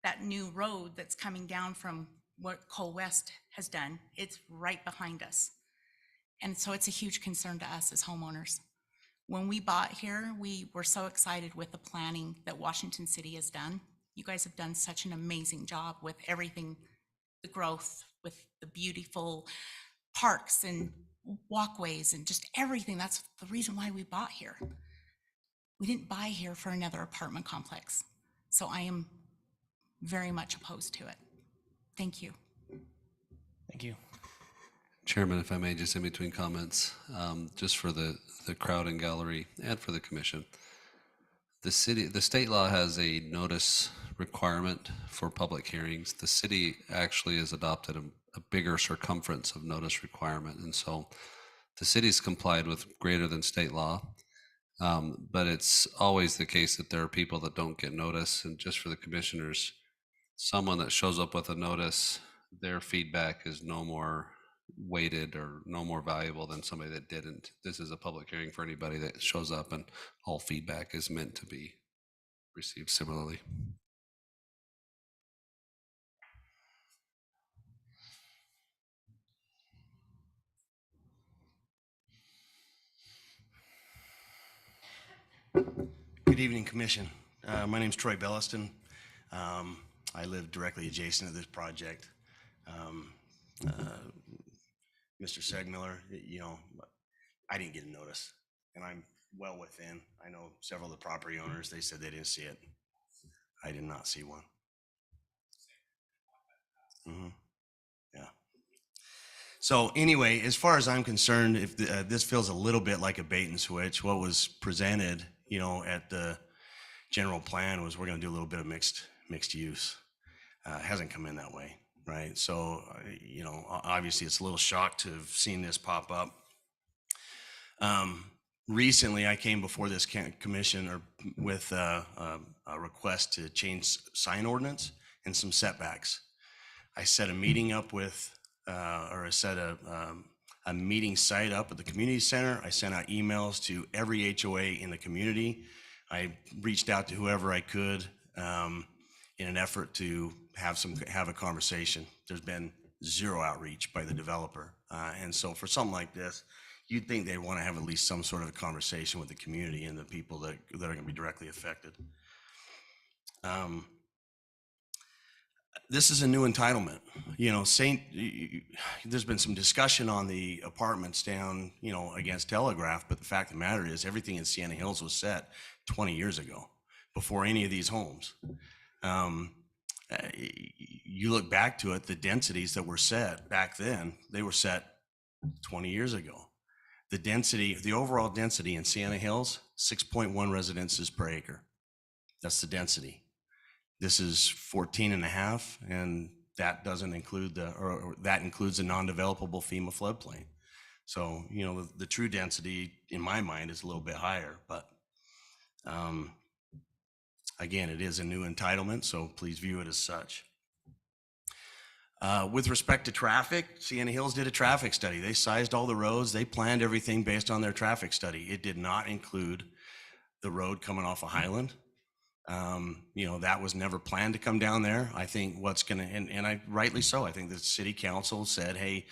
that new road that's coming down from what Cole West has done, it's right behind us. And so it's a huge concern to us as homeowners. When we bought here, we were so excited with the planning that Washington City has done. You guys have done such an amazing job with everything, the growth, with the beautiful parks and walkways and just everything. That's the reason why we bought here. We didn't buy here for another apartment complex. So I am very much opposed to it. Thank you. Thank you. Chairman, if I may, just in between comments, just for the crowd and gallery and for the commission. The state law has a notice requirement for public hearings. The city actually has adopted a bigger circumference of notice requirement. And so the city's complied with greater than state law. But it's always the case that there are people that don't get notice. And just for the commissioners, someone that shows up with a notice, their feedback is no more weighted or no more valuable than somebody that didn't. This is a public hearing for anybody that shows up, and all feedback is meant to be received similarly. Good evening, Commission. My name is Troy Belliston. I live directly adjacent to this project. Mr. Segmiller, you know, I didn't get a notice, and I'm well within. I know several of the property owners, they said they didn't see it. I did not see one. Yeah. So anyway, as far as I'm concerned, if this feels a little bit like a bait and switch, what was presented, you know, at the general plan was we're going to do a little bit of mixed use. It hasn't come in that way, right? So, you know, obviously it's a little shock to have seen this pop up. Recently, I came before this commission with a request to change sign ordinance and some setbacks. I set a meeting up with, or I set a meeting site up at the community center. I sent out emails to every HOA in the community. I reached out to whoever I could in an effort to have a conversation. There's been zero outreach by the developer. And so for something like this, you'd think they'd want to have at least some sort of a conversation with the community and the people that are going to be directly affected. This is a new entitlement. You know, there's been some discussion on the apartments down, you know, against Telegraph, but the fact of the matter is everything in Sienna Hills was set 20 years ago, before any of these homes. You look back to it, the densities that were set back then, they were set 20 years ago. The overall density in Sienna Hills, 6.1 residences per acre. That's the density. This is 14 and a half, and that doesn't include or that includes the non-developable FEMA floodplain. So, you know, the true density in my mind is a little bit higher, but again, it is a new entitlement, so please view it as such. With respect to traffic, Sienna Hills did a traffic study. They sized all the roads. They planned everything based on their traffic study. It did not include the road coming off of Highland. That was never planned to come down there. I think what's gonna, and I rightly so, I think the city council said, hey,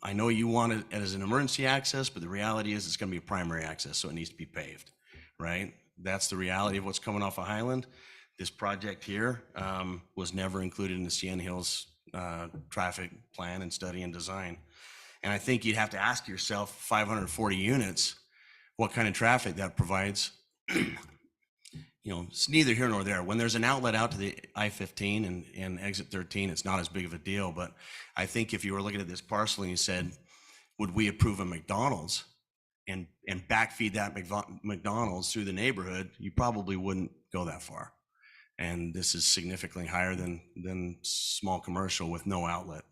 I know you want it as an emergency access, but the reality is it's gonna be a primary access, so it needs to be paved, right? That's the reality of what's coming off of Highland. This project here was never included in the Sienna Hills traffic plan and study and design. And I think you'd have to ask yourself, 540 units, what kind of traffic that provides. It's neither here nor there. When there's an outlet out to the I-15 and exit 13, it's not as big of a deal. But I think if you were looking at this parcel and you said, would we approve a McDonald's and backfeed that McDonald's through the neighborhood, you probably wouldn't go that far. And this is significantly higher than small commercial with no outlet.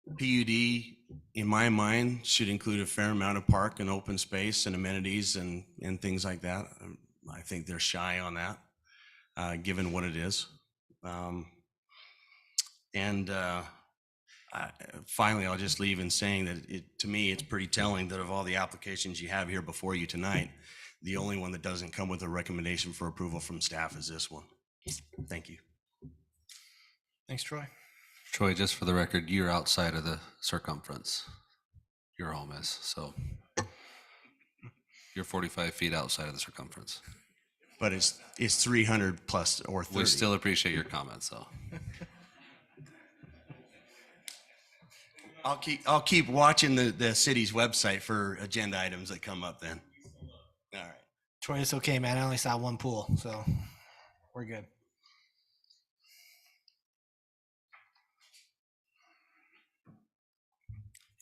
PUD, in my mind, should include a fair amount of park and open space and amenities and things like that. I think they're shy on that, given what it is. Finally, I'll just leave in saying that to me, it's pretty telling that of all the applications you have here before you tonight, the only one that doesn't come with a recommendation for approval from staff is this one. Thank you. Thanks, Troy. Troy, just for the record, you're outside of the circumference. Your home is, so you're 45 feet outside of the circumference. But it's 300 plus or 30. We still appreciate your comments, though. I'll keep watching the city's website for agenda items that come up then. All right. Troy, it's okay, man. I only saw one pool, so we're good.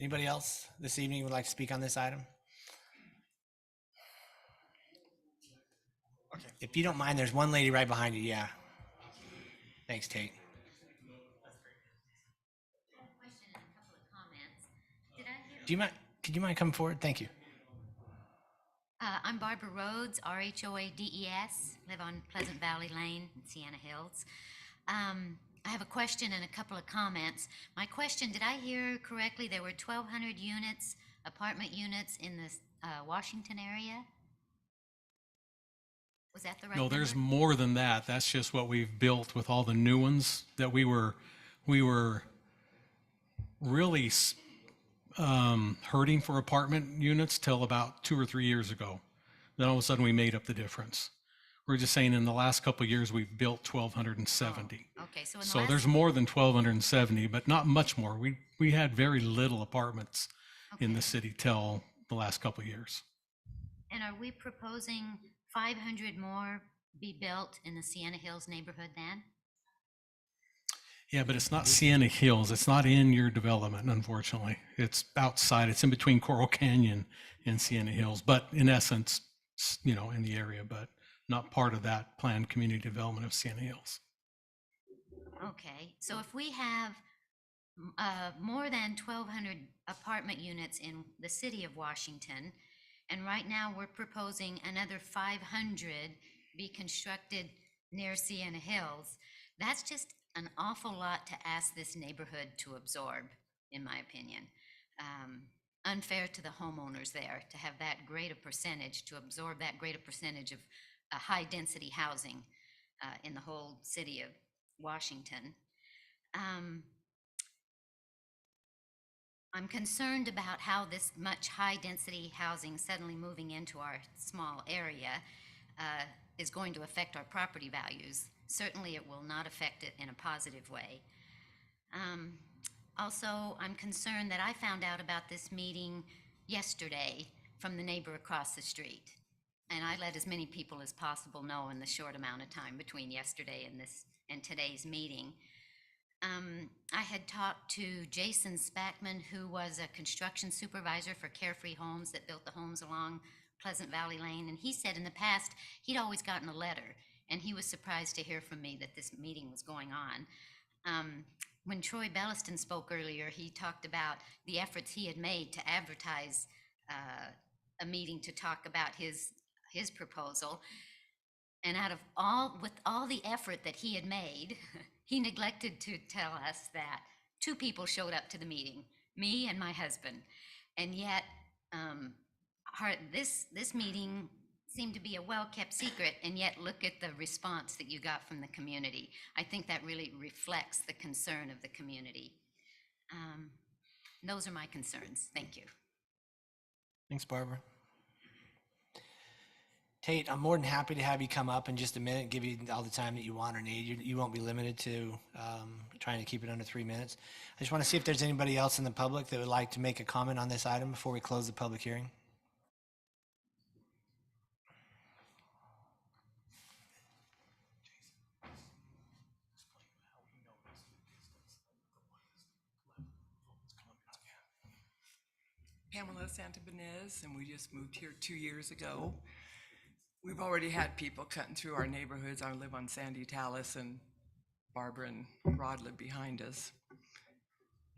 Anybody else this evening would like to speak on this item? Okay. If you don't mind, there's one lady right behind you. Yeah. Thanks, Tate. Could you mind coming forward? Thank you. I'm Barbara Rhodes, RHOADES, live on Pleasant Valley Lane in Sienna Hills. I have a question and a couple of comments. My question, did I hear correctly there were 1,200 units, apartment units in the Washington area? Was that the right No, there's number? more than that. That's just what we've built with all the new ones that we were really hurting for apartment units till about 2 or 3 years ago. Then all of a sudden we made up the difference. We're just saying in the last couple of years we've built 1,270. Oh, okay, So there's more than 1,270, but not much more. We had very little apartments in the city till the last couple of years. And are we proposing 500 more be built in the Sienna Hills neighborhood then? Yeah, but it's not Sienna Hills. It's not in your development, unfortunately. It's outside. It's in between Coral Canyon and Sienna Hills, but in essence, in the area, but not part of that planned community development of Sienna Hills. Okay, so if we have more than 1,200 apartment units in the city of Washington, and right now we're proposing another 500 be constructed near Sienna Hills, that's just an awful lot to ask this neighborhood to absorb, in my opinion. Unfair to the homeowners there to have that great a percentage, to absorb that great a percentage of high density housing in the whole city of Washington. I'm concerned about how this much high density housing suddenly moving into our small area is going to affect our property values. Certainly it will not affect it in a positive way. Also, I'm concerned that I found out about this meeting yesterday from the neighbor across the street. And I let as many people as possible know in the short amount of time between yesterday and today's meeting. I had talked to Jason Spackman, who was a construction supervisor for Carefree Homes that built the homes along Pleasant Valley Lane. And he said in the past, he'd always gotten a letter. And he was surprised to hear from me that this meeting was going on. When Troy Belliston spoke earlier, he talked about the efforts he had made to advertise a meeting to talk about his proposal. And with all the effort that he had made, he neglected to tell us that 2 people showed up to the meeting, me and my husband. And yet, this meeting seemed to be a well-kept secret, and yet look at the response that you got from the community. I think that really reflects the concern of the community. Those are my concerns. Thank you. Thanks, Barbara. Tate, I'm more than happy to have you come up in just a minute and give you all the time that you want or need. You won't be limited to trying to keep it under 3 minutes. I just want to see if there's anybody else in the public that would like to make a comment on this item before we close the public hearing. Pamela Santabanez, and we just moved here 2 years ago. We've already had people cutting through our neighborhoods. I live on Sandy Tallis, and Barbara and Rod live behind us.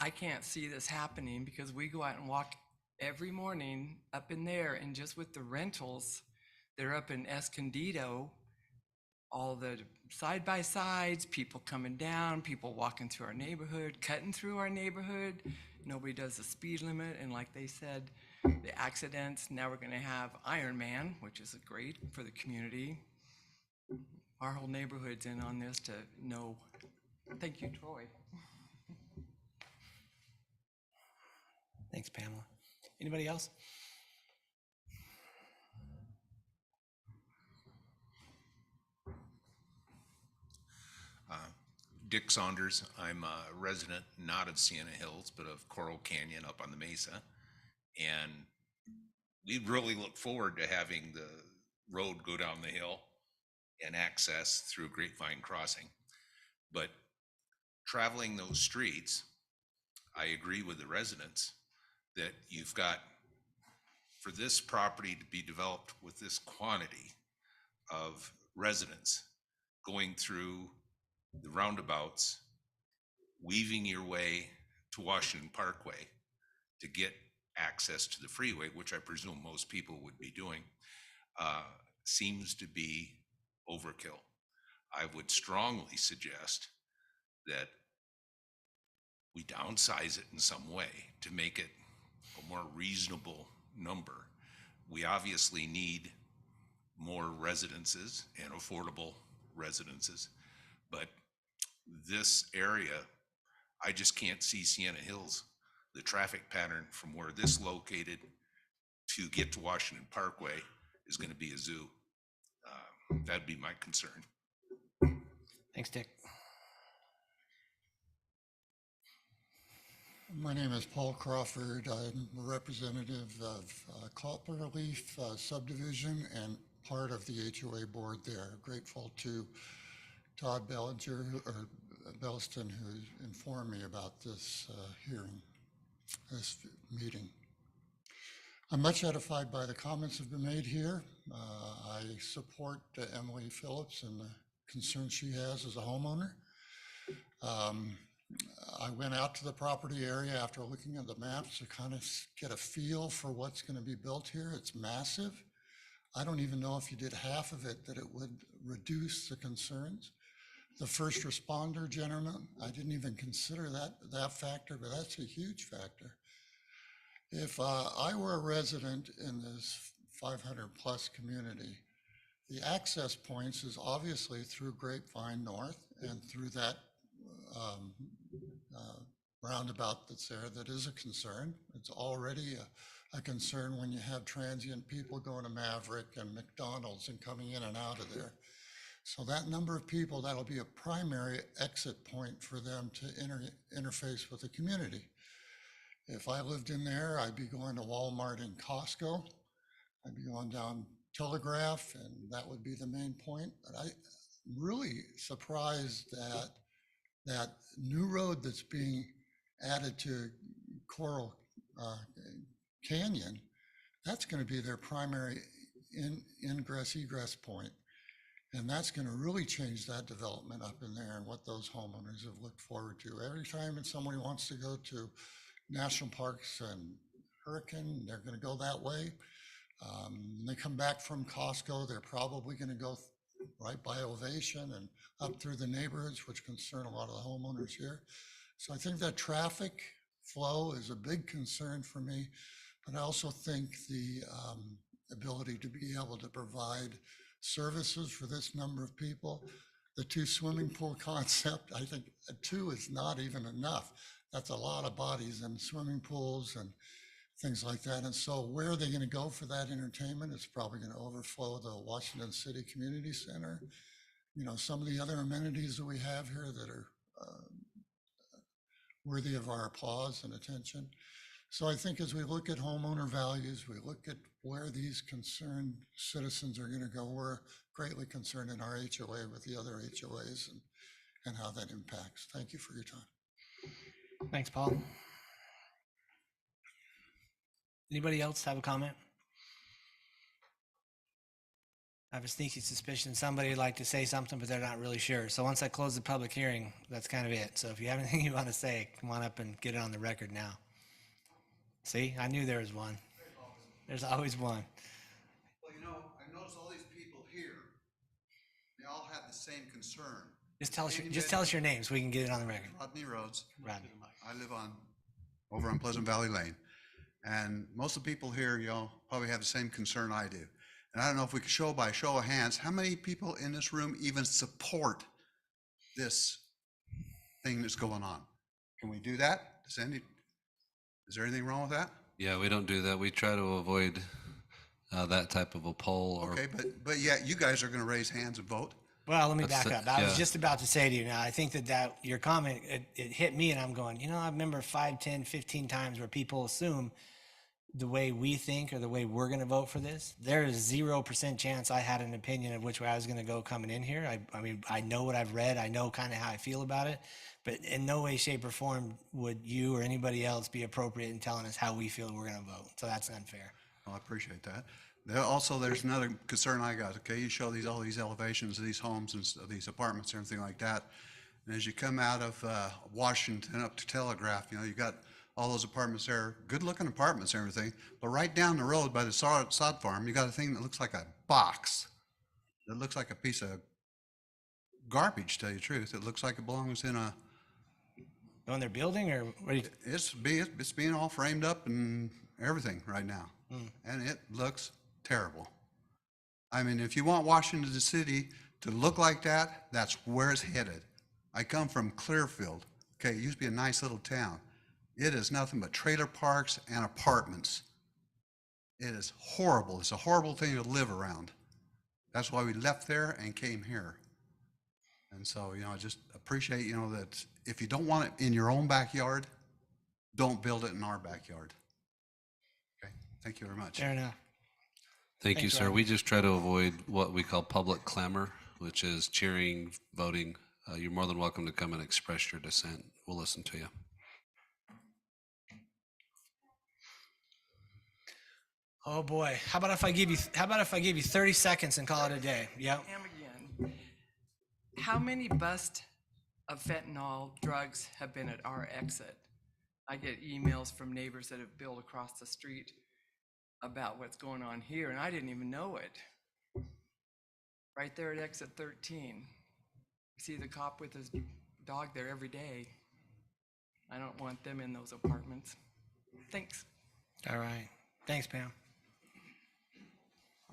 I can't see this happening because we go out and walk every morning up in there, and just with the rentals, they're up in Escondido, all the side-by-sides, people coming down, people walking through our neighborhood, cutting through our neighborhood. Nobody does the speed limit, and like they said, the accidents. Now we're going to have Iron Man, which is great for the community. Our whole neighborhood's in on this to know. Thank you, Troy. Thanks, Pamela. Anybody else? Dick Saunders. I'm a resident not of Sienna Hills, but of Coral Canyon up on the Mesa. And we really look forward to having the road go down the hill and access through Grapevine Crossing. But traveling those streets, I agree with the residents that you've got, for this property to be developed with this quantity of residents going through the roundabouts, weaving your way to Washington Parkway to get access to the freeway, which I presume most people would be doing, seems to be overkill. I would strongly suggest that we downsize it in some way to make it a more reasonable number. We obviously need more residences and affordable residences, but this area, I just can't see Sienna Hills, the traffic pattern from where this located to get to Washington Parkway is going to be a zoo. That'd be my concern. Thanks, Dick. My name is Paul Crawford. I'm a representative of Copperleaf Subdivision and part of the HOA board there. Grateful to Todd Bellinger, or Belliston, who informed me about this hearing, this meeting. I'm much edified by the comments that have been made here. I support Emily Phillips and the concerns she has as a homeowner. I went out to the property area after looking at the maps to kind of get a feel for what's going to be built here. It's massive. I don't even know if you did half of it that it would reduce the concerns. The first responder gentleman, I didn't even consider that factor, but that's a huge factor. If I were a resident in this 500 plus community, the access points is obviously through Grapevine North and through that roundabout that's there. That is a concern. It's already a concern when you have transient people going to Maverick and McDonald's and coming in and out of there. So that number of people, that'll be a primary exit point for them to interface with the community. If I lived in there, I'd be going to Walmart and Costco. I'd be going down Telegraph, and that would be the main point. But I'm really surprised that that new road that's being added to Coral Canyon, that's going to be their primary ingress egress point. And that's going to really change that development up in there and what those homeowners have looked forward to. Every time somebody wants to go to national parks and Hurricane, they're going to go that way. When they come back from Costco, they're probably going to go right by Ovation and up through the neighborhoods, which concern a lot of the homeowners here. So I think that traffic flow is a big concern for me, but I also think the ability to be able to provide services for this number of people. The 2 swimming pool concept, I think 2 is not even enough. That's a lot of bodies in swimming pools and things like that. And so where are they going to go for that entertainment? It's probably going to overflow the Washington City Community Center. You know, some of the other amenities that we have here that are worthy of our applause and attention. So I think as we look at homeowner values, we look at where these concerned citizens are going to go, we're greatly concerned in our HOA with the other HOAs and how that impacts. Thank you for your time. Thanks, Paul. Anybody else have a comment? I have a sneaky suspicion somebody would like to say something, but they're not really sure. So once I close the public hearing, that's kind of it. So if you have anything you want to say, come on up and get it on the record now. See, I knew there was one. There's always one. Well, you know, I noticed all these people here, they all have the same concern. Just tell us your name so we can get it on the record. Rodney Rhodes. Rodney. I live over on Pleasant Valley Lane. And most of the people here, you know, probably have the same concern I do. And I don't know if we could show by show of hands, how many people in this room even support this thing that's going on? Can we do that? Is there anything wrong with that? Yeah, we don't do that. We try to avoid that type of a poll. Or, Okay, but yet you guys are going to raise hands and vote? Well, let me back up. I was yeah. just about to say to you now, I think that your comment, it hit me and I'm going, you know, I remember 5, 10, 15 times where people assume the way we think or the way we're going to vote for this. There is 0% chance I had an opinion of which way I was going to go coming in here. I mean, I know what I've read. I know kind of how I feel about it, but in no way, shape or form would you or anybody else be appropriate in telling us how we feel we're going to vote. So that's unfair. Well, I appreciate that. Also, there's another concern I got, okay? You show all these elevations of these homes and these apartments and everything like that. And as you come out of Washington up to Telegraph, you know, you got all those apartments there, good-looking apartments and everything. But right down the road by the sod farm, you got a thing that looks like a box. It looks like a piece of garbage, to tell you the truth. It looks like it belongs in a... On their building or what? It's being all framed up and everything right now. And it looks terrible. I mean, if you want Washington City to look like that, that's where it's headed. I come from Clearfield. Okay, it used to be a nice little town. It is nothing but trailer parks and apartments. It is horrible. It's a horrible thing to live around. That's why we left there and came here. And so, you know, I just appreciate, you know, that if you don't want it in your own backyard, don't build it in our backyard. Okay, thank you very much. Fair enough. Thank you, Thanks, sir. Robert. We just try to avoid what we call public clamor, which is cheering, voting. You're more than welcome to come and express your dissent. We'll listen to you. Oh boy. How about if I give you 30 seconds and call it a day? Yep. And again, how many busts of fentanyl drugs have been at our exit? I get emails from neighbors that have built across the street about what's going on here, and I didn't even know it. Right there at exit 13. You see the cop with his dog there every day. I don't want them in those apartments. Thanks. All right. Thanks, Pam.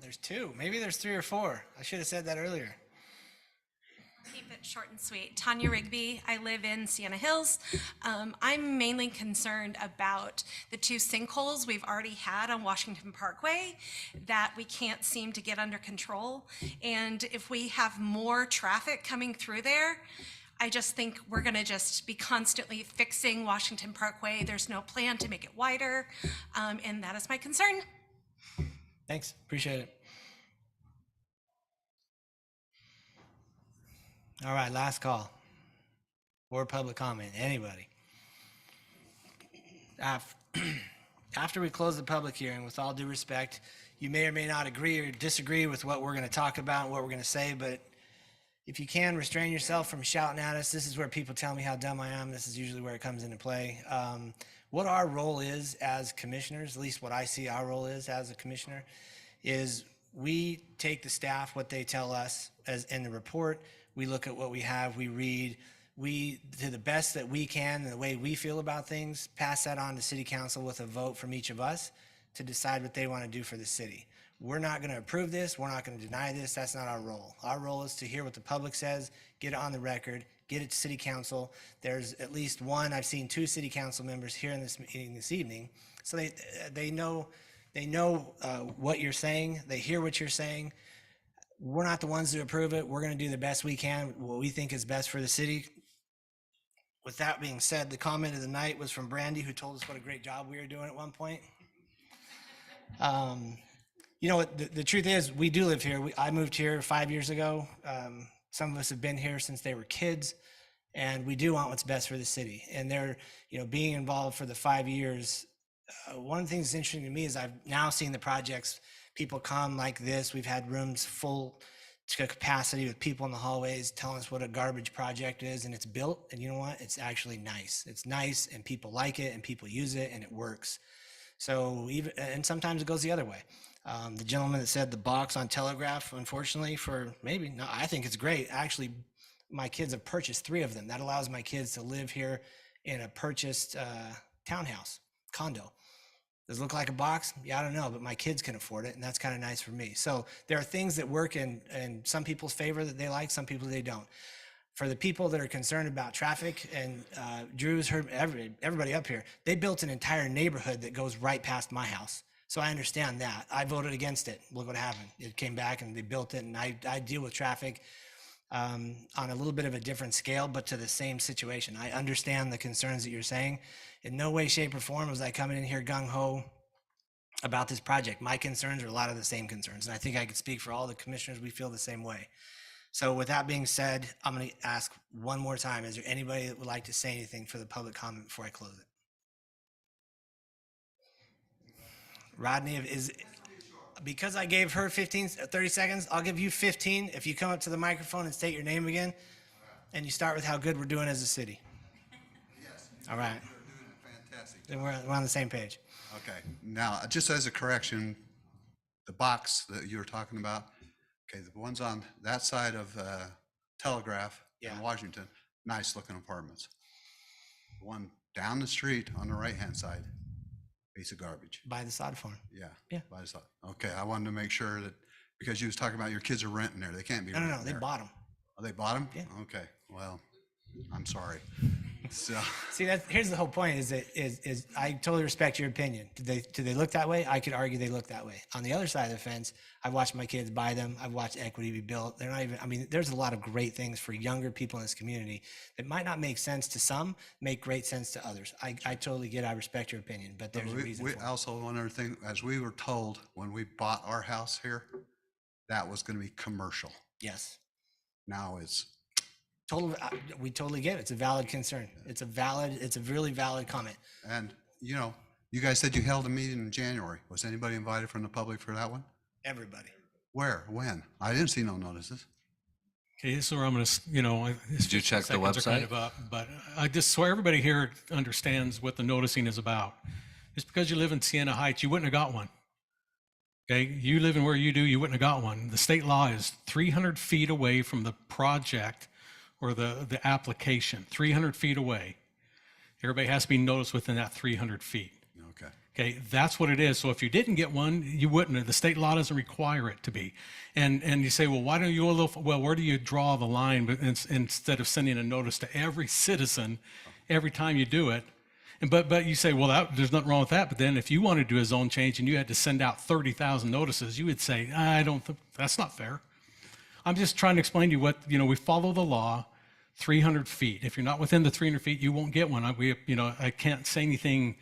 There's 2. Maybe there's 3 or 4. I should have said that earlier. Keep it short and sweet. Tanya Rigby. I live in Sienna Hills. I'm mainly concerned about the 2 sinkholes we've already had on Washington Parkway that we can't seem to get under control. And if we have more traffic coming through there, I just think we're going to just be constantly fixing Washington Parkway. There's no plan to make it wider, and that is my concern. Thanks. Appreciate it. All right, last call. Or public comment. Anybody? After we close the public hearing, with all due respect, you may or may not agree or disagree with what we're going to talk about and what we're going to say, but if you can, restrain yourself from shouting at us. This is where people tell me how dumb I am. This is usually where it comes into play. What our role is as commissioners, at least what I see our role is as a commissioner, is we take the staff, what they tell us as in the report. We look at what we have, we read, we do the best that we can and the way we feel about things, pass that on to city council with a vote from each of us to decide what they want to do for the city. We're not going to approve this. We're not going to deny this. That's not our role. Our role is to hear what the public says, get it on the record, get it to city council. There's at least one, I've seen 2 city council members here in this meeting this evening. So they know what you're saying. They hear what you're saying. We're not the ones to approve it. We're going to do the best we can, what we think is best for the city. With that being said, the comment of the night was from Brandy, who told us what a great job we were doing at one point. You know what, the truth is, we do live here. I moved here 5 years ago. Some of us have been here since they were kids, and we do want what's best for the city. And they're, being involved for the 5 years, one of the things that's interesting to me is I've now seen the projects, people come like this. We've had rooms full to capacity with people in the hallways telling us what a garbage project is, and it's built, and you know what? It's actually nice. It's nice, and people like it, and people use it, and it works. So and sometimes it goes the other way. The gentleman that said the box on Telegraph, unfortunately, I think it's great. Actually, my kids have purchased 3 of them. That allows my kids to live here in a purchased townhouse, condo. Does it look like a box? Yeah, I don't know, but my kids can afford it, and that's kind of nice for me. So there are things that work in some people's favor that they like, some people they don't. For the people that are concerned about traffic, and Drew's heard everybody up here, they built an entire neighborhood that goes right past my house. So I understand that. I voted against it. Look what happened. It came back and they built it, and I deal with traffic on a little bit of a different scale, but to the same situation. I understand the concerns that you're saying. In no way, shape, or form was I coming in here gung-ho about this project. My concerns are a lot of the same concerns, and I think I could speak for all the commissioners. We feel the same way. So with that being said, I'm going to ask one more time, is there anybody that would like to say anything for the public comment before I close it? Rodney, because I gave her 30 seconds, I'll give you 15 if you come up to the microphone and state your name again, and you start with how good we're doing as a city. Yes. All right. You're doing fantastic. Then we're on the same page. Okay. Now, just as a correction, the box that you were talking about, okay, the ones on that side of Telegraph in Washington, nice looking apartments. The one down the street on the right-hand side, piece of garbage. By the sod farm. Yeah. By the sod. Okay, I wanted to make sure that, because you was talking about your kids are renting there. They can't be renting No, they there. bought them. Oh, they bought them? Yeah. Okay, well, I'm sorry. So, See, here's the whole point is I totally respect your opinion. Do they look that way? I could argue they look that way. On the other side of the fence, I've watched my kids buy them. I've watched equity be built. They're not even, there's a lot of great things for younger people in this community that might not make sense to some, make great sense to others. I totally get, I respect your opinion, but there's a reason for it. Also, one other thing, as we were told when we bought our house here, that was going to be commercial. Yes. Now it's we totally get it. It's a valid concern. It's a really valid comment. And, you guys said you held a meeting in January. Was anybody invited from the public for that one? Everybody. Where? When? I didn't see no notices. Okay, this is where I'm going to, Did you check the seconds are kind website? of up, but I just, so everybody here understands what the noticing is about. Just because you live in Siena Heights, you wouldn't have got one. Okay, you live in where you do, you wouldn't have got one. The state law is 300 feet away from the project or the application, 300 feet away. Everybody has to be noticed within that 300 feet. Okay. Okay, that's what it is. So if you didn't get one, you wouldn't. The state law doesn't require it to be. And you say, well, why don't you go a little, well, where do you draw the line? But instead of sending a notice to every citizen every time you do it, but you say, well, there's nothing wrong with that. But then if you wanted to do a zone change and you had to send out 30,000 notices, you would say, I don't think that's not fair. I'm just trying to explain to you what, we follow the law 300 feet. If you're not within the 300 feet, you won't get one. I can't say anything.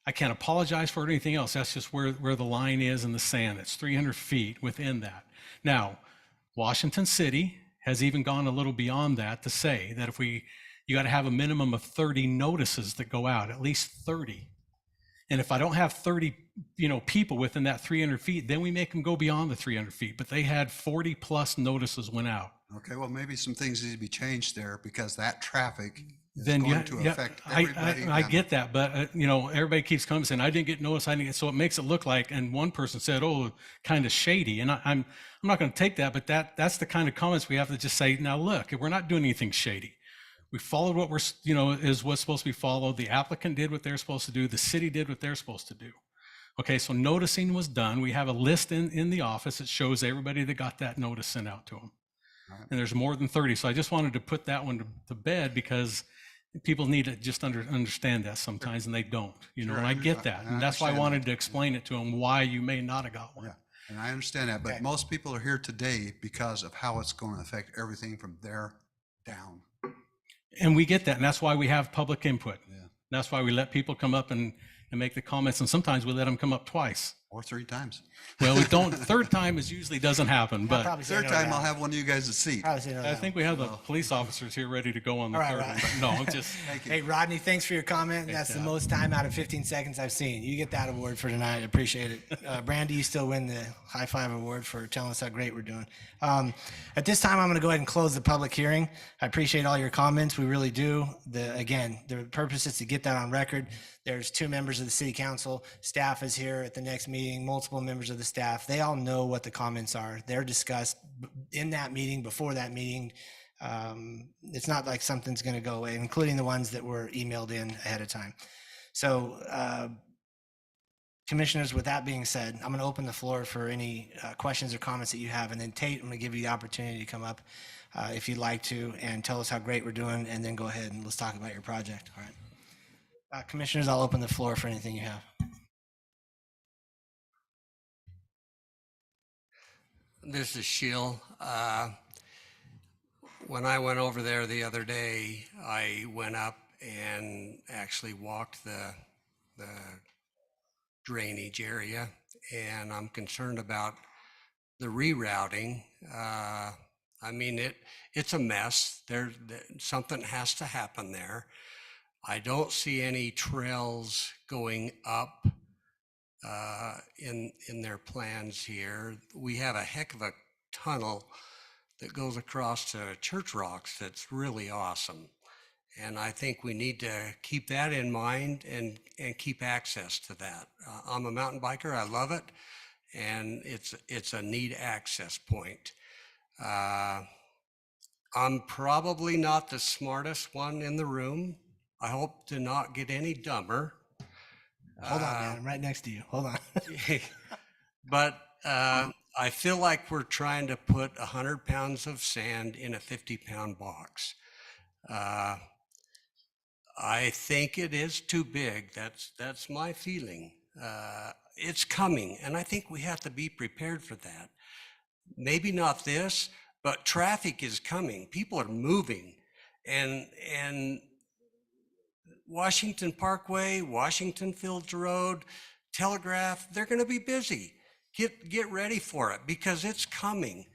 I can't apologize for it or anything else. That's just where the line is in the sand. It's 300 feet within that. Now, Washington City has even gone a little beyond that to say that you got to have a minimum of 30 notices that go out, at least 30. And if I don't have 30, people within that 300 feet, then we make them go beyond the 300 feet. But they had 40 plus notices went out. Okay, well, maybe some things need to be changed there because that traffic It's then going to affect everybody. I down get that, but everybody keeps coming saying I didn't get noticed. I didn't get, so it makes it look like. And one person said, "Oh, kind of shady," and I'm not going to take that, but that's the kind of comments we have to just say. Now, look, we're not doing anything shady. We followed what is what's supposed to be followed. The applicant did what they're supposed to do. The city did what they're supposed to do. Okay, so noticing was done. We have a list in the office that shows everybody that got that notice sent out to them. Right. And there's more than 30. So I just wanted to put that one to bed because people need to just understand that sometimes, and they don't, Sure, and I get that. And that's why I understand wanted that. to explain it to them why you may not have got one. Yeah, and I understand that, but most people are here today because of how it's going to affect everything from there down. And we get that. And that's why we have public input. Yeah. That's why we let people come up and make the comments. And sometimes we let them come up twice. Or 3 times. Well, we don't. Third time is usually doesn't happen. But Third time I'll have one of you guys a seat. I think we have the police officers here ready to go on the All right, third right. one. But no, I'm just. Hey, Rodney, thanks for your comment. That's the most time out of 15 seconds I've seen. You get that award for tonight. I appreciate it. Brandy, you still win the high five award for telling us how great we're doing. At this time, I'm going to go ahead and close the public hearing. I appreciate all your comments. We really do. Again, the purpose is to get that on record. There's 2 members of the city council. Staff is here at the next meeting, multiple members of the staff. They all know what the comments are. They're discussed in that meeting, before that meeting. It's not like something's going to go away, including the ones that were emailed in ahead of time. So, commissioners, with that being said, I'm going to open the floor for any questions or comments that you have. And then Tate, I'm going to give you the opportunity to come up if you'd like to and tell us how great we're doing, and then go ahead and let's talk about your project. All right. Commissioners, I'll open the floor for anything you have. This is Sheil. When I went over there the other day, I went up and actually walked the drainage area, and I'm concerned about the rerouting. I mean, it's a mess. Something has to happen there. I don't see any trails going up in their plans here. We have a heck of a tunnel that goes across to Church Rocks that's really awesome. And I think we need to keep that in mind and keep access to that. I'm a mountain biker. I love it. And it's a neat access point. I'm probably not the smartest one in the room. I hope to not get any dumber. Hold on, man. I'm right next to you. Hold on. But I feel like we're trying to put 100 pounds of sand in a 50-pound box. I think it is too big. That's my feeling. It's coming, and I think we have to be prepared for that. Maybe not this, but traffic is coming. People are moving, and Washington Parkway, Washington Fields Road, Telegraph, they're going to be busy. Get ready for it because it's coming.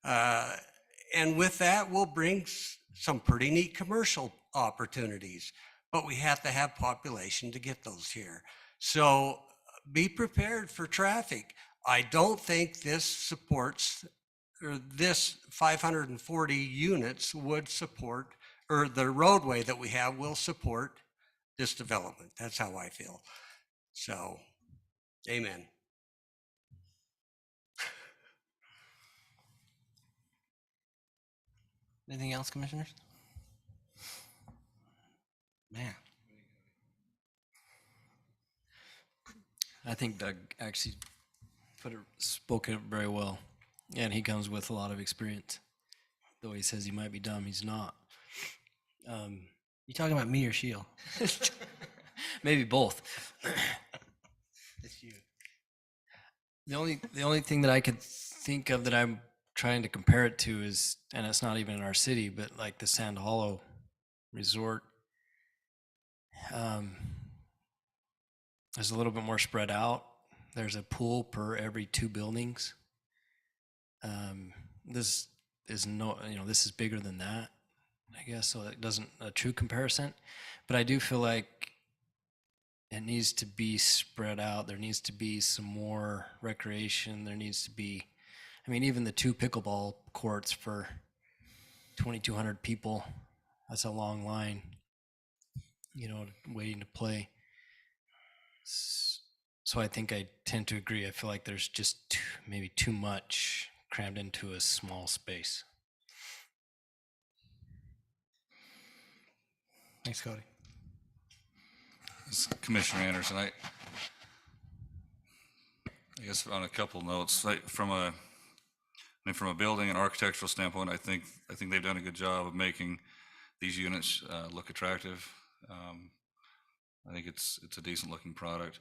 And with that, we'll bring some pretty neat commercial opportunities, but we have to have population to get those here. So be prepared for traffic. I don't think this supports, or this 540 units would support, or the roadway that we have will support this development. That's how I feel. So, amen. Anything else, commissioners? Man. I think Doug actually spoke it very well, and he comes with a lot of experience. Though he says he might be dumb, he's not. You talking about me or Sheil? Maybe both. It's you. The only thing that I could think of that I'm trying to compare it to is, and it's not even in our city, but like the Sand Hollow Resort. It's a little bit more spread out. There's a pool per every 2 buildings. This is this is bigger than that, I guess, so it doesn't a true comparison. But I do feel like it needs to be spread out. There needs to be some more recreation. There needs to be, I mean, even the 2 pickleball courts for 2,200 people, that's a long line. waiting to play. So I think I tend to agree. I feel like there's just maybe too much crammed into a small space. Thanks, Cody. Commissioner Anderson, I guess on a couple notes, like from a building and architectural standpoint, I think they've done a good job of making these units look attractive. I think it's a decent looking product.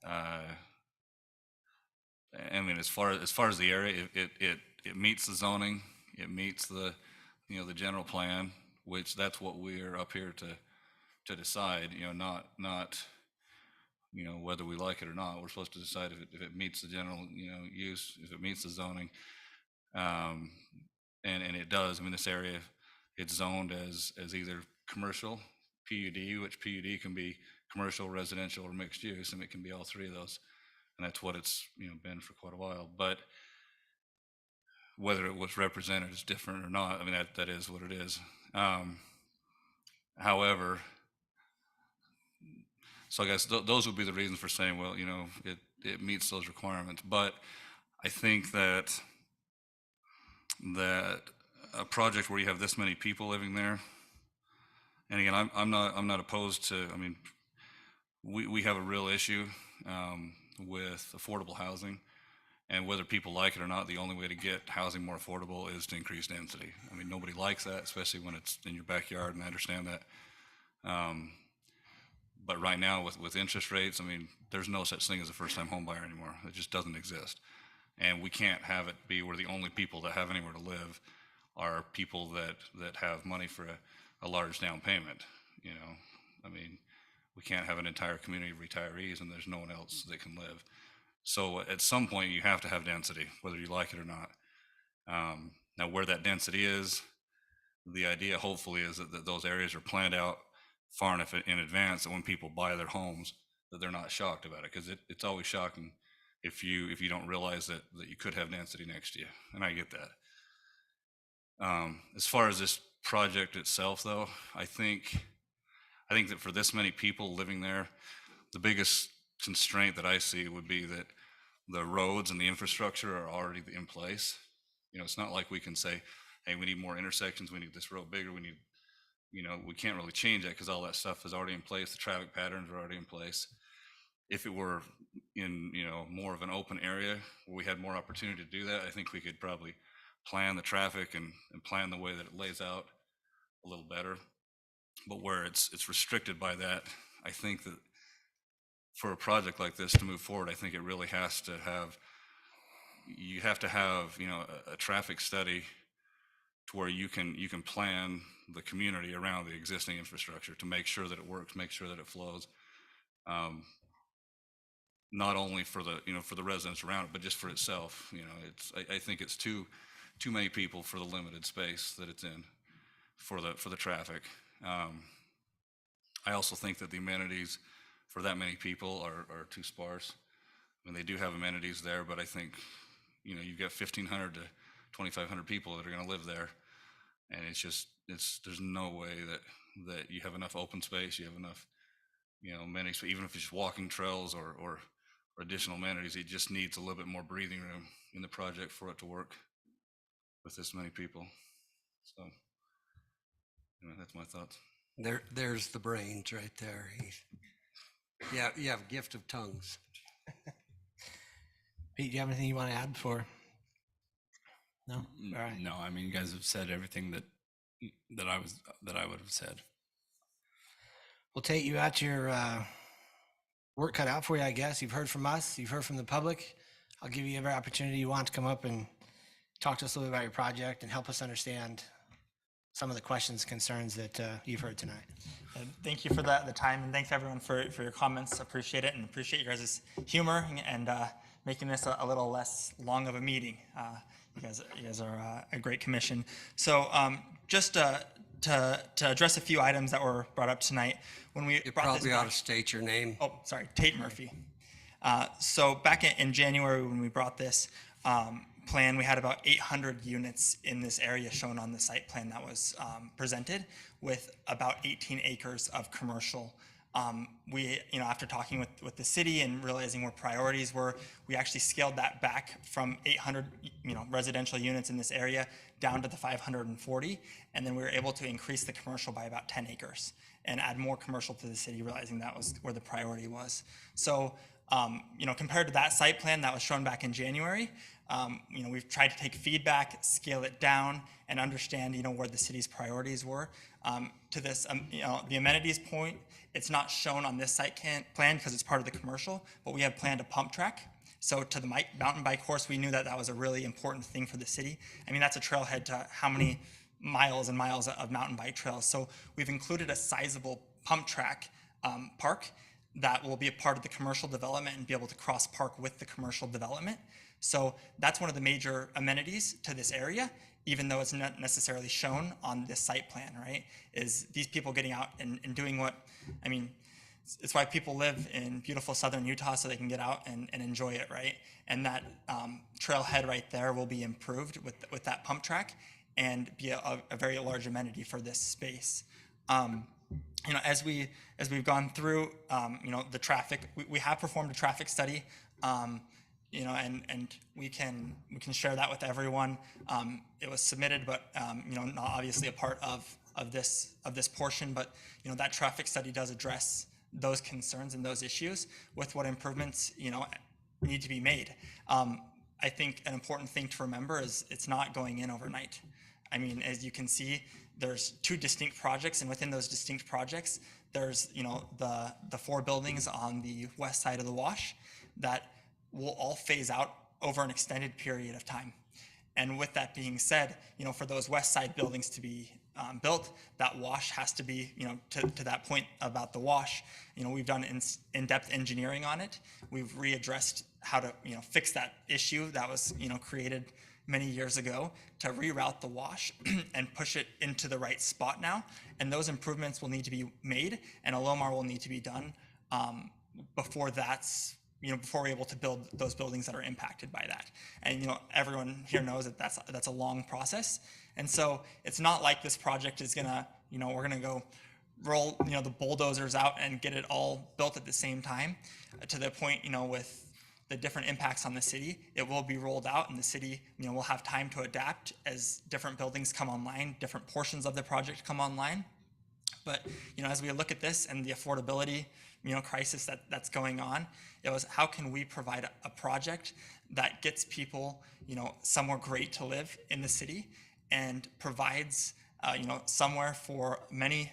I mean, as far as the area, it meets the zoning, it meets the general plan, which that's what we're up here to decide. Not whether we like it or not. We're supposed to decide if it meets the general use, if it meets the zoning, and it does. I mean, this area, it's zoned as either commercial, PUD, which PUD can be commercial, residential, or mixed use, and it can be all three of those. And that's what it's been for quite a while. But whether it was represented as different or not, I mean, that is what it is. However, so I guess those would be the reasons for saying, well, it meets those requirements. But I think that a project where you have this many people living there, and again, I'm not opposed to. I mean, we have a real issue with affordable housing, and whether people like it or not, the only way to get housing more affordable is to increase density. I mean, nobody likes that, especially when it's in your backyard, and I understand that. But right now, with interest rates, I mean, there's no such thing as a first-time home buyer anymore. It just doesn't exist. And we can't have it be where the only people that have anywhere to live are people that have money for a large down payment. I mean, we can't have an entire community of retirees and there's no one else that can live. So at some point, you have to have density, whether you like it or not. Now, where that density is, the idea hopefully is that those areas are planned out far enough in advance that when people buy their homes, that they're not shocked about it, because it's always shocking if you don't realize that you could have density next to you, and I get that. As far as this project itself, though, I think that for this many people living there, the biggest constraint that I see would be that the roads and the infrastructure are already in place. It's not like we can say, hey, we need more intersections, we need this road bigger, we need, we can't really change that because all that stuff is already in place, the traffic patterns are already in place. If it were in, more of an open area where we had more opportunity to do that, I think we could probably plan the traffic and plan the way that it lays out a little better. But where it's restricted by that, I think that for a project like this to move forward, I think it really has to have, you have to have, a traffic study to where you can plan the community around the existing infrastructure to make sure that it works, make sure that it flows. Not only for the residents around it, but just for itself. I think it's too many people for the limited space that it's in for the traffic. I also think that the amenities for that many people are too sparse. I mean, they do have amenities there, but I think, you've got 1,500 to 2,500 people that are going to live there, and there's no way that you have enough open space, you have enough, amenities, even if it's just walking trails or additional amenities. It just needs a little bit more breathing room in the project for it to work with this many people. So, that's my thoughts. There's the brains right there. Yeah, you have a gift of tongues. Pete, do you have anything you want to add before? No? All right. No, I mean, you guys have said everything that I would have said. Well, Tate, you got your work cut out for you, I guess. You've heard from us. You've heard from the public. I'll give you every opportunity you want to come up and talk to us a little bit about your project and help us understand some of the questions, concerns that you've heard tonight. Thank you for the time, and thanks everyone for your comments. Appreciate it, and appreciate you guys' humor and making this a little less long of a meeting. You guys are a great commission. So just to address a few items that were brought up tonight, when we You brought probably this ought back, to state your name. Oh, sorry, Tate Murphy. So back in January when we brought this, plan, we had about 800 units in this area shown on the site plan that was presented, with about 18 acres of commercial. We, after talking with the city and realizing where priorities were, we actually scaled that back from 800, residential units in this area down to the 540, and then we were able to increase the commercial by about 10 acres and add more commercial to the city, realizing that was where the priority was. So, compared to that site plan that was shown back in January, we've tried to take feedback, scale it down, and understand, where the city's priorities were. To this, the amenities point, it's not shown on this site plan because it's part of the commercial, but we have planned a pump track. So to the mountain bike course, we knew that that was a really important thing for the city. I mean, that's a trailhead to how many miles and miles of mountain bike trails. So we've included a sizable pump track park that will be a part of the commercial development and be able to cross park with the commercial development. So that's one of the major amenities to this area, even though it's not necessarily shown on this site plan, right? Is these people getting out and doing what, I mean, it's why people live in beautiful southern Utah, so they can get out and enjoy it, right? And that trailhead right there will be improved with that pump track and be a very large amenity for this space. As we've gone through, the traffic, we have performed a traffic study, and we can share that with everyone. It was submitted, but not obviously a part of this portion. But that traffic study does address those concerns and those issues with what improvements need to be made. I think an important thing to remember is it's not going in overnight. I mean, as you can see, there's two distinct projects, and within those distinct projects, there's the 4 buildings on the west side of the wash that will all phase out over an extended period of time. And with that being said, for those west side buildings to be built, that wash has to be, to that point about the wash, we've done in-depth engineering on it. We've readdressed how to, fix that issue that was, created many years ago to reroute the wash and push it into the right spot now. And those improvements will need to be made, and a LOMAR will need to be done before before we're able to build those buildings that are impacted by that. And everyone here knows that that's a long process. And so it's not like this project is gonna, we're gonna go roll, the bulldozers out and get it all built at the same time. To the point, with the different impacts on the city, it will be rolled out, and the city, will have time to adapt as different buildings come online, different portions of the project come online. But as we look at this and the affordability, crisis that's going on, it was how can we provide a project that gets people, somewhere great to live in the city and provides, somewhere for many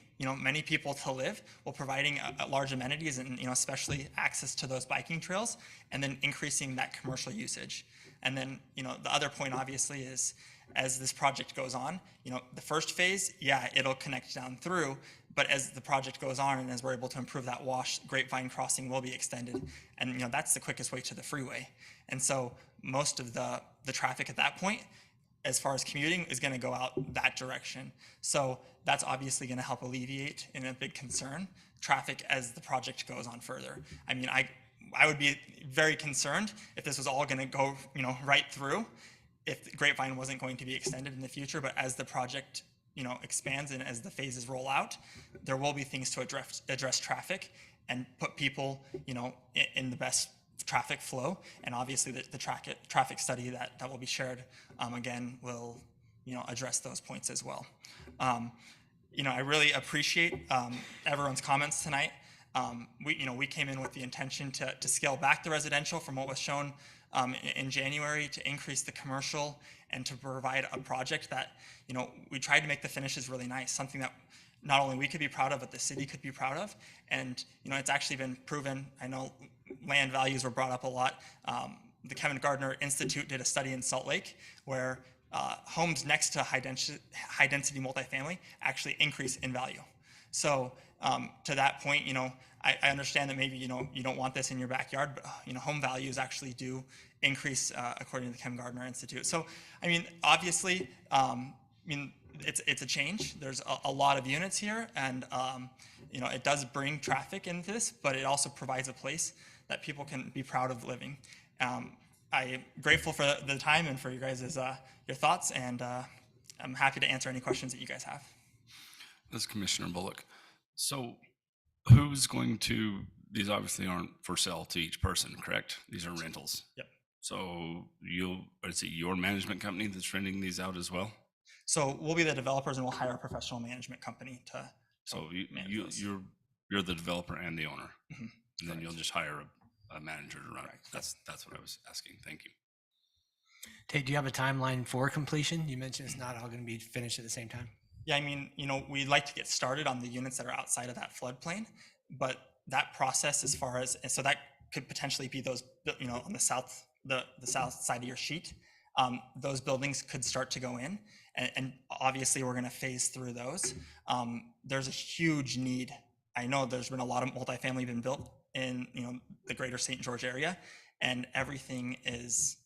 people to live, while providing large amenities and, especially access to those biking trails, and then increasing that commercial usage. And then, the other point obviously is, as this project goes on, the first phase, yeah, it'll connect down through, but as the project goes on and as we're able to improve that wash, Grapevine Crossing will be extended. And, that's the quickest way to the freeway. And so most of the traffic at that point, as far as commuting, is going to go out that direction. So that's obviously going to help alleviate, in a big concern, traffic as the project goes on further. I mean, I would be very concerned if this was all going to go, right through, if Grapevine wasn't going to be extended in the future. But as the project, expands and as the phases roll out, there will be things to address traffic and put people, in the best traffic flow. And obviously the traffic study that will be shared, again, will, address those points as well. I really appreciate everyone's comments tonight. We came in with the intention to scale back the residential from what was shown in January, to increase the commercial, and to provide a project that, we tried to make the finishes really nice, something that not only we could be proud of, but the city could be proud of. And, it's actually been proven. I know land values were brought up a lot. The Kevin Gardner Institute did a study in Salt Lake where homes next to high density multifamily actually increase in value. So to that point, I understand that maybe, you don't want this in your backyard, but, home values actually do increase according to the Kevin Gardner Institute. So, I mean, obviously, it's a change. There's a lot of units here, and, it does bring traffic into this, but it also provides a place that people can be proud of living. I'm grateful for the time and for you guys' your thoughts, and I'm happy to answer any questions that you guys have. This is Commissioner Bullock. So who's going to, these obviously aren't for sale to each person, correct? These are rentals. Yep. So is it your management company that's renting these out as well? So we'll be the developers, and we'll hire a professional management company to. So manage those. you're the developer and the owner, Mhm. and then you'll just hire a manager to run it. That's what I was asking. Thank you. Tate, do you have a timeline for completion? You mentioned it's not all going to be finished at the same time. Yeah, I mean, we'd like to get started on the units that are outside of that floodplain, but that process, as far as, and so that could potentially be those, on the south side of your sheet. Those buildings could start to go in, and obviously we're going to phase through those. There's a huge need. I know there's been a lot of multifamily been built in the greater St. George area, and everything is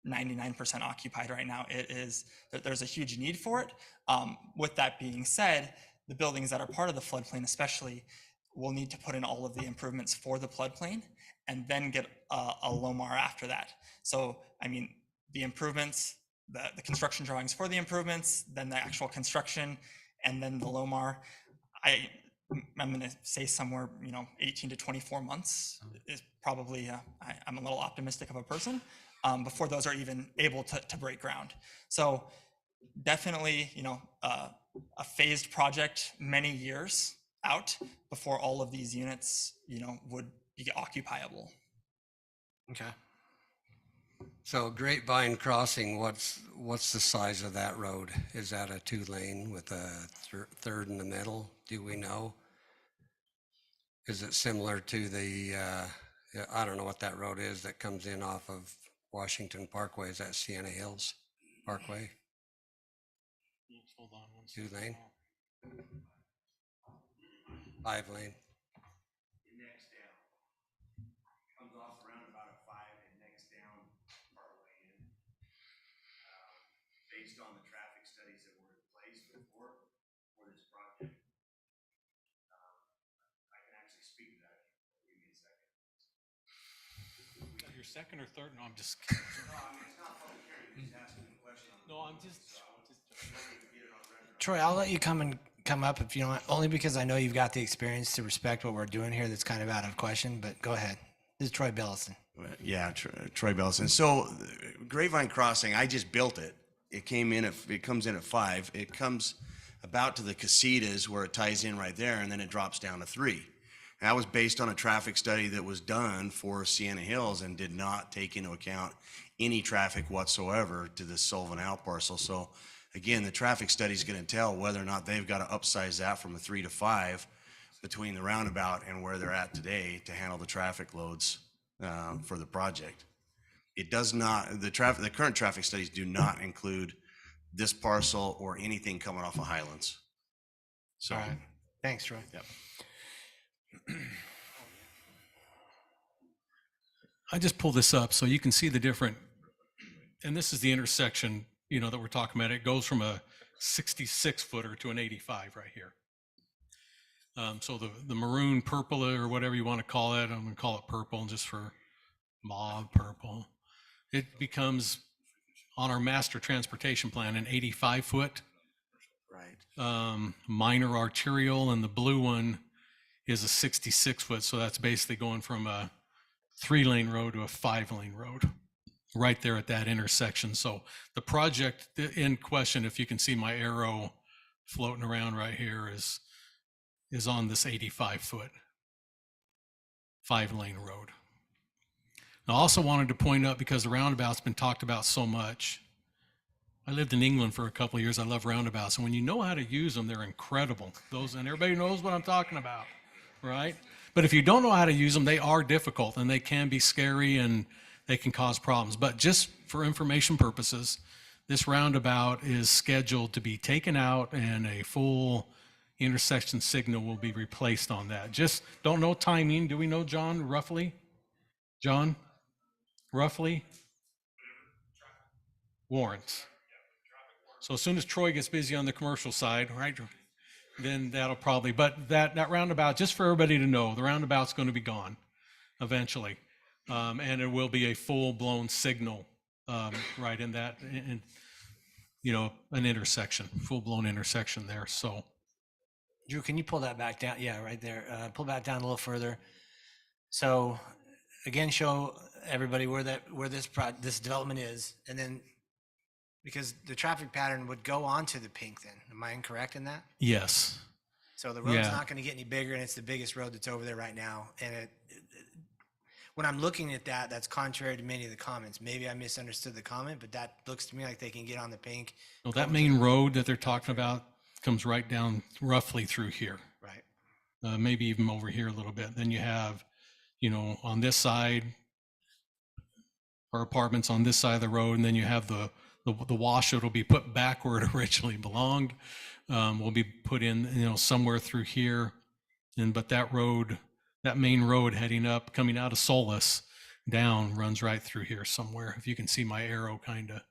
99% occupied right now. There's a huge need for it. With that being said, the buildings that are part of the floodplain especially will need to put in all of the improvements for the floodplain and then get a LOMAR after that. So, I mean, the improvements, the construction drawings for the improvements, then the actual construction, and then the LOMAR. I'm going to say somewhere, 18 to 24 months is probably, I'm a little optimistic of a person, before those are even able to break ground. So definitely, a phased project many years out before all of these units, would be occupiable. Okay. So Grapevine Crossing, what's the size of that road? Is that a 2-lane with a third in the middle? Do we know? Is it similar to the, I don't know what that road is that comes in off of Washington Parkway? Is that Sienna Hills Parkway? Hold on one 2-lane? 5-lane? Next down. Comes off around about a 5 and next down partway in. Based on the traffic studies that were in place for this project. I can actually speak to that. Give me a second. Your second or third? No, I'm just. No, I mean, it's not public hearing. You're just asking a question. No, I'm just. Troy, I'll let you come up if you don't, only because I know you've got the experience to respect what we're doing here. That's kind of out of question, but go ahead. This is Troy Bellison. Yeah, Troy Bellison. So Grapevine Crossing, I just built it. It comes in at 5. It comes about to the casitas where it ties in right there, and then it drops down to 3. And that was based on a traffic study that was done for Sienna Hills and did not take into account any traffic whatsoever to the Sullivan out parcel. So again, the traffic study is going to tell whether or not they've got to upsize that from a 3 to 5 between the roundabout and where they're at today to handle the traffic loads for the project. It does not, the current traffic studies do not include this parcel or anything coming off of Highlands. So, all right. Thanks, Troy. Yep. I just pulled this up so you can see the different, and this is the intersection, that we're talking about. It goes from a 66-footer to an 85 right here. So the maroon purple or whatever you want to call it, I'm going to call it purple just for mauve purple. It becomes on our master transportation plan an 85-foot. Right. Minor arterial, and the blue one is a 66-foot. So that's basically going from a 3-lane road to a 5-lane road right there at that intersection. So the project in question, if you can see my arrow floating around right here, is on this 85-foot 5-lane road. Now, I also wanted to point out, because the roundabout's been talked about so much, I lived in England for a couple of years. I love roundabouts. And when you know how to use them, they're incredible. And everybody knows what I'm talking about, right? But if you don't know how to use them, they are difficult and they can be scary and they can cause problems. But just for information purposes, this roundabout is scheduled to be taken out and a full intersection signal will be replaced on that. Just don't know timing. Do we know, John, roughly? John, roughly? Warrants. So as soon as Troy gets busy on the commercial side, right, then that'll probably, but that roundabout, just for everybody to know, the roundabout's going to be gone eventually. And it will be a full-blown signal right in that, an intersection, full-blown intersection there. So Drew, can you pull that back down? Yeah, right there. Pull back down a little further. So again, show everybody where this development is, and then because the traffic pattern would go onto the pink then. Am I incorrect in that? yes. So the road's Yeah. not going to get any bigger, and it's the biggest road that's over there right now. And when I'm looking at that, that's contrary to many of the comments. Maybe I misunderstood the comment, but that looks to me like they can get on the pink. Well, that main road that they're talking about comes right down roughly through here. Right. Maybe even over here a little bit. Then you have, on this side, our apartments on this side of the road, and then you have the wash that'll be put back where it originally belonged. Will be put in, somewhere through here. But that road, that main road heading up, coming out of Solus down, runs right through here somewhere. If you can see my arrow, kind of,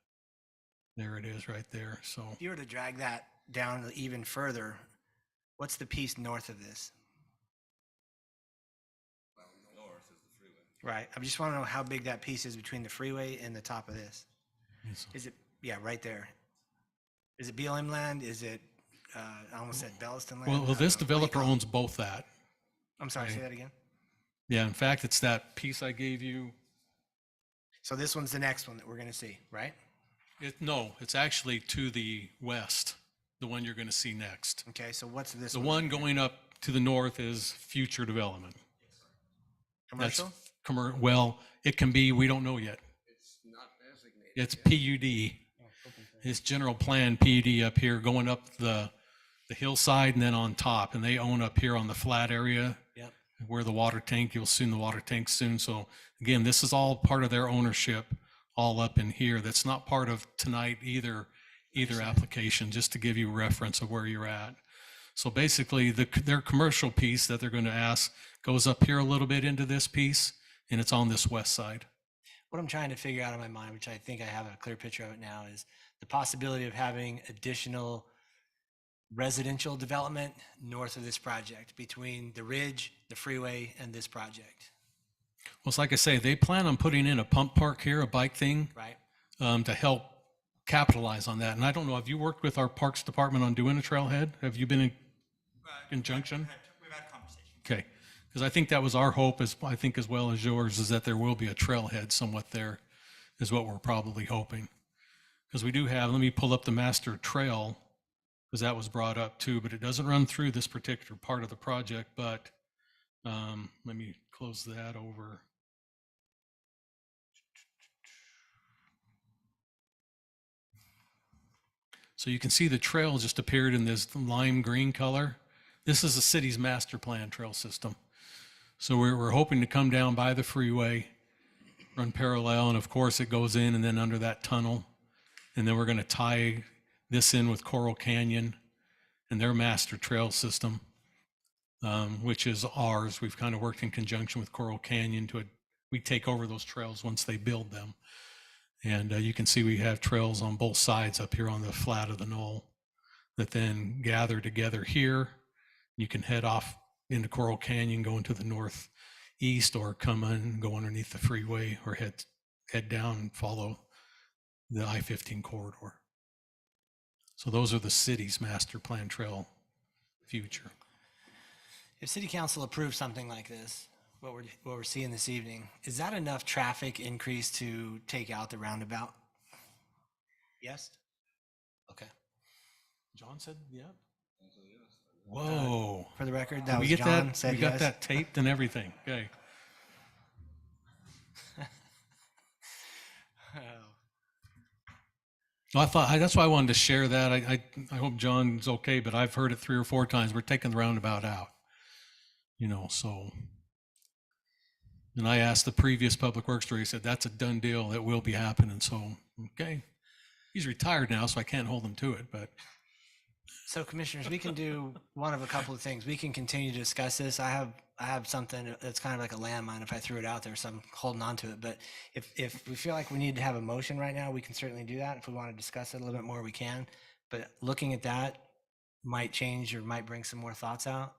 there it is right there. So If you were to drag that down even further, what's the piece north of this? North is the freeway. Right. I just want to know how big that piece is between the freeway and the top of this. Is it, yeah, right there. Is it BLM land? Is it, I almost said Belliston land? well, this What do you developer call it? owns both that. I'm sorry, Okay. say that again. Yeah, in fact, it's that piece I gave you. So this one's the next one that we're going to see, right? No, it's actually to the west, the one you're going to see next. Okay, so what's this The one? one going up to the north is future development. Commercial? Well, it can be, we don't know yet. It's not designated. It's PUD. It's general plan PUD up here, going up the hillside and then on top. And they own up here on the flat area. Yep. Where the water tank, you'll see the water tank soon. So again, this is all part of their ownership, all up in here. That's not part of tonight either application, just to give you reference of where you're at. So basically, their commercial piece that they're going to ask goes up here a little bit into this piece, and it's on this west side. What I'm trying to figure out in my mind, which I think I have a clear picture of it now, is the possibility of having additional residential development north of this project between the ridge, the freeway, and this project. Well, it's like I say, they plan on putting in a pump park here, a bike thing, Right. to help capitalize on that. And I don't know, have you worked with our Parks Department on doing a trailhead? Have you been in conjunction? We've had conversations. Okay, because I think that was our hope, I think as well as yours, is that there will be a trailhead somewhat there, is what we're probably hoping. Because we do have, let me pull up the master trail, because that was brought up too, but it doesn't run through this particular part of the project, but let me close that over. So you can see the trail just appeared in this lime green color. This is the city's master plan trail system. So we're hoping to come down by the freeway, run parallel, and of course it goes in and then under that tunnel. And then we're going to tie this in with Coral Canyon and their master trail system, which is ours. We've kind of worked in conjunction with Coral Canyon we take over those trails once they build them. And you can see we have trails on both sides up here on the flat of the knoll that then gather together here. You can head off into Coral Canyon, going to the northeast, or come in, go underneath the freeway, or head down and follow the I-15 corridor. So those are the city's master plan trail future. If city council approves something like this, what we're seeing this evening, is that enough traffic increase to take out the roundabout? Yes? Okay. John said, yeah. Whoa. For the record, Did that we was get John that? said We got yes. that taped and everything. Okay. Well, that's why I wanted to share that. I hope John's okay, but I've heard it 3 or 4 times. We're taking the roundabout out, so. And I asked the previous public works director, he said, that's a done deal. That will be happening. So, okay. He's retired now, so I can't hold him to it, but. So commissioners, we can do one of a couple of things. We can continue to discuss this. I have something that's kind of like a landmine if I threw it out there, so I'm holding on to it. But if we feel like we need to have a motion right now, we can certainly do that. If we want to discuss it a little bit more, we can. But looking at that might change or might bring some more thoughts out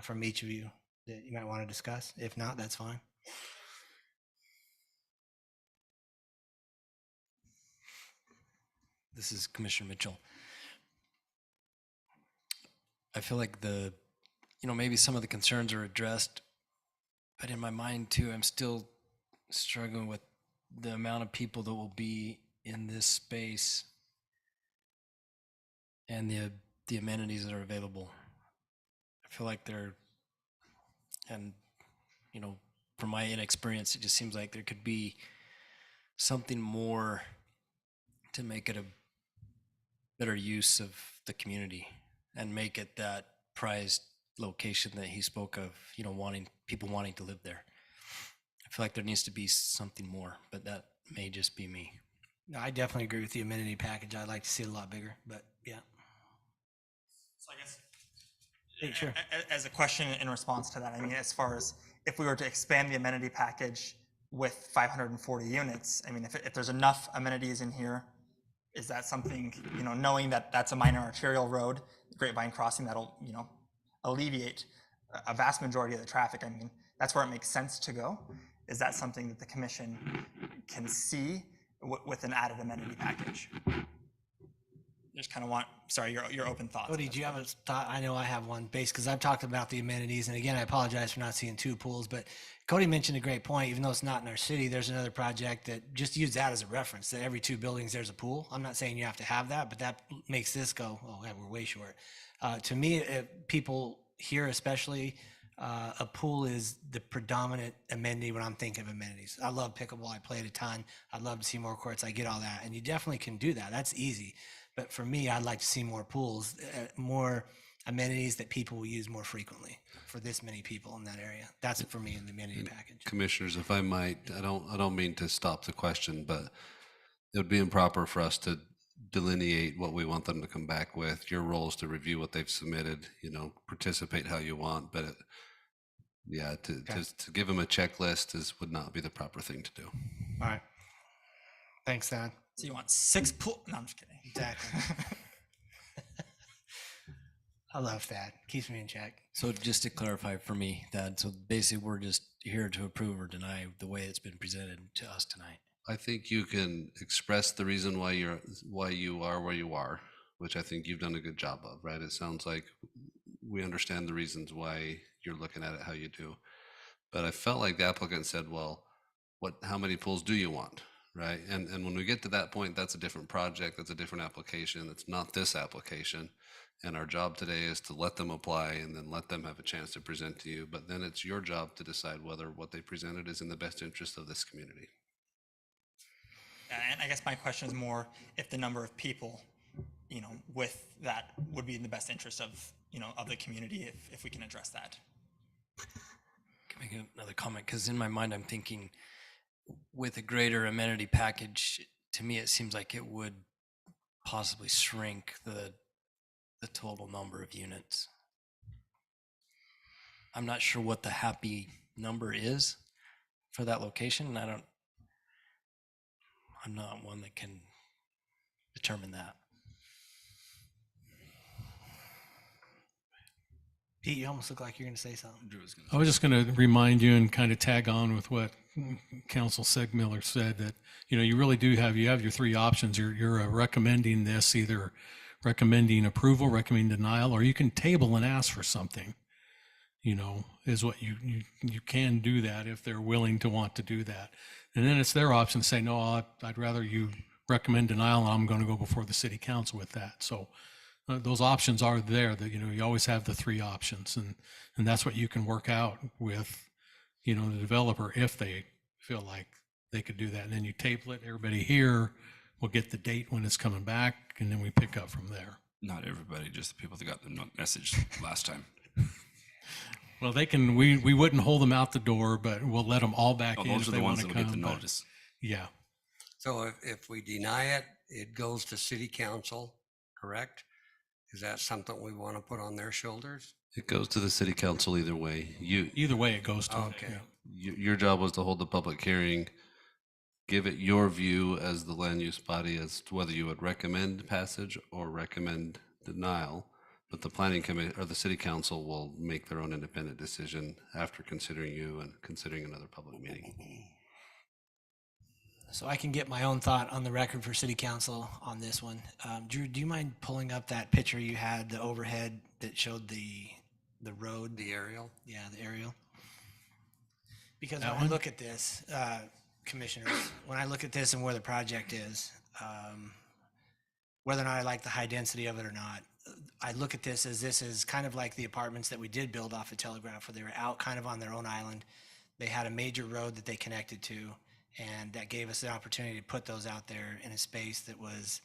from each of you that you might want to discuss. If not, that's fine. This is Commissioner Mitchell. I feel like maybe some of the concerns are addressed, but in my mind too, I'm still struggling with the amount of people that will be in this space and the amenities that are available. I feel like from my inexperience, it just seems like there could be something more to make it a better use of the community and make it that prized location that he spoke of, people wanting to live there. I feel like there needs to be something more, but that may just be me. No, I definitely agree with the amenity package. I'd like to see it a lot bigger, but yeah. So I guess Hey, sure. as a question in response to that, I mean, as far as if we were to expand the amenity package with 540 units, I mean, if there's enough amenities in here, is that something, knowing that that's a minor arterial road, Grapevine Crossing, that'll, alleviate a vast majority of the traffic. I mean, that's where it makes sense to go. Is that something that the commission can see with an added amenity package? Just kind of want, your open thoughts. Cody, do you have a thought? I know I have one base because I've talked about the amenities, and again, I apologize for not seeing two pools, but Cody mentioned a great point. Even though it's not in our city, there's another project that just use that as a reference, that every 2 buildings there's a pool. I'm not saying you have to have that, but that makes this go, oh, yeah, we're way short. To me, people here especially, a pool is the predominant amenity when I'm thinking of amenities. I love pickleball. I play it a ton. I'd love to see more courts. I get all that, and you definitely can do that. That's easy. But for me, I'd like to see more pools, more amenities that people will use more frequently for this many people in that area. That's for me in the amenity package. Commissioners, if I might, I don't mean to stop the question, but it would be improper for us to delineate what we want them to come back with. Your role is to review what they've submitted, participate how you want, but to give them a checklist would not be the proper thing to do. All right. Thanks, Don. So you want 6 pool? No, I'm just kidding. Exactly. I love that. Keeps me in check. So just to clarify for me, Thad, so basically we're just here to approve or deny the way it's been presented to us tonight. I think you can express the reason why you are where you are, which I think you've done a good job of, right? It sounds like we understand the reasons why you're looking at it how you do. But I felt like the applicant said, well, how many pools do you want, right? And when we get to that point, that's a different project, that's a different application. It's not this application. And our job today is to let them apply and then let them have a chance to present to you. But then it's your job to decide whether what they presented is in the best interest of this community. And I guess my question is more if the number of people, with that would be in the best interest of, of the community, if we can address that. Can I make another comment? Because in my mind, I'm thinking with a greater amenity package, to me, it seems like it would possibly shrink the total number of units. I'm not sure what the happy number is for that location. I'm not one that can determine that. Pete, you almost look like you're going to say something. I was just going to remind you and kind of tag on with what Council Segmiller said, that, you really do have your 3 options. You're recommending this, either recommending approval, recommending denial, or you can table and ask for something, is what you can do that if they're willing to want to do that. And then it's their option to say, no, I'd rather you recommend denial, and I'm going to go before the city council with that. So those options are there, that, you always have the 3 options, and that's what you can work out with, the developer, if they feel like they could do that. And then you table it, everybody here will get the date when it's coming back, and then we pick up from there. Not everybody, just the people that got the message last time. Well, they can, we wouldn't hold them out the door, but we'll let them all back in those if are they the want ones to that come. will get the notice. Yeah. So if we deny it, it goes to city council, correct? Is that something we want to put on their shoulders? It goes to the city council either way. Either way it goes to. Okay. Your job was to hold the public hearing, give it your view as the land use body as to whether you would recommend passage or recommend denial. But the planning committee or the city council will make their own independent decision after considering you and considering another public meeting. So I can get my own thought on the record for city council on this one. Drew, do you mind pulling up that picture you had, the overhead that showed the road? The aerial? Yeah, the aerial. Because That when I one? look at this, commissioners, when I look at this and where the project is, whether or not I like the high density of it or not, I look at this is kind of like the apartments that we did build off of Telegraph, where they were out kind of on their own island. They had a major road that they connected to, and that gave us the opportunity to put those out there in a space that was,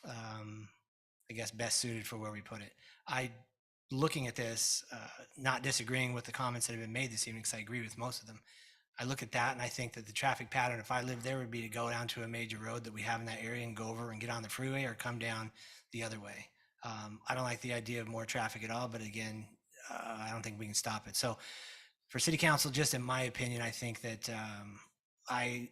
I guess, best suited for where we put it. Looking at this, not disagreeing with the comments that have been made this evening, because I agree with most of them. I look at that and I think that the traffic pattern, if I lived there, would be to go down to a major road that we have in that area and go over and get on the freeway or come down the other way. I don't like the idea of more traffic at all, but again, I don't think we can stop it. So for city council, just in my opinion, I think that I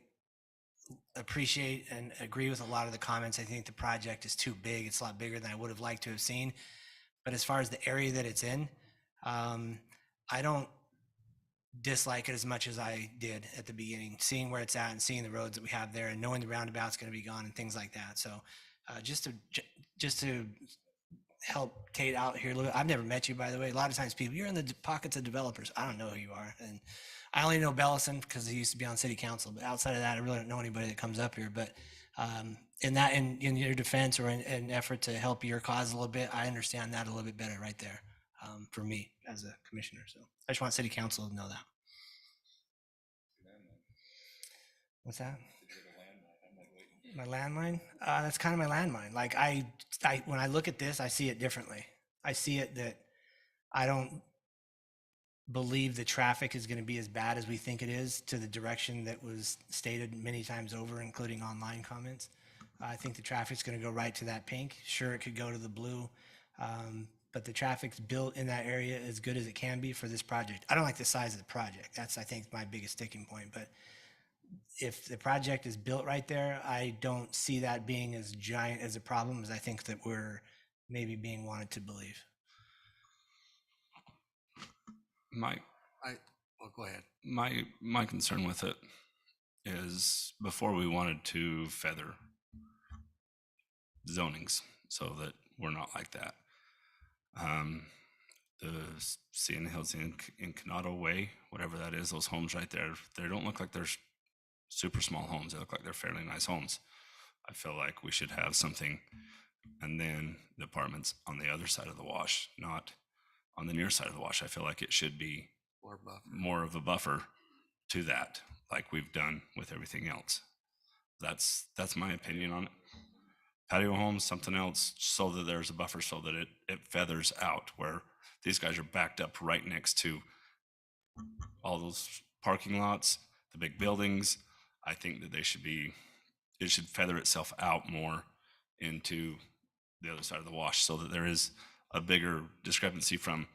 appreciate and agree with a lot of the comments. I think the project is too big. It's a lot bigger than I would have liked to have seen. But as far as the area that it's in, I don't dislike it as much as I did at the beginning, seeing where it's at and seeing the roads that we have there and knowing the roundabout's going to be gone and things like that. So just to help Tate out here a little bit. I've never met you, by the way. A lot of times you're in the pockets of developers. I don't know who you are. And I only know Bellison because he used to be on city council. But outside of that, I really don't know anybody that comes up here. But in your defense or in effort to help your cause a little bit, I understand that a little bit better right there for me as a commissioner. So I just want city council to know that. What's that? My landmine? That's kind of my landmine. Like when I look at this, I see it differently. I see it that I don't believe the traffic is going to be as bad as we think it is to the direction that was stated many times over, including online comments. I think the traffic's going to go right to that pink. Sure, it could go to the blue, but the traffic's built in that area as good as it can be for this project. I don't like the size of the project. That's, I think, my biggest sticking point. But if the project is built right there, I don't see that being as giant as a problem as I think that we're maybe being wanted to believe. Go ahead. My concern with it is before we wanted to feather zonings so that we're not like that. The Sienna Hills in Canado Way, whatever that is, those homes right there, they don't look like they're super small homes. They look like they're fairly nice homes. I feel like we should have something, and then the apartments on the other side of the wash, not on the near side of the wash. I feel like it should be more of a buffer to that, like we've done with everything else. That's my opinion on it. Patio homes, something else, so that there's a buffer, so that it feathers out, where these guys are backed up right next to all those parking lots, the big buildings. I think that it should feather itself out more into the other side of the wash, so that there is a bigger discrepancy from,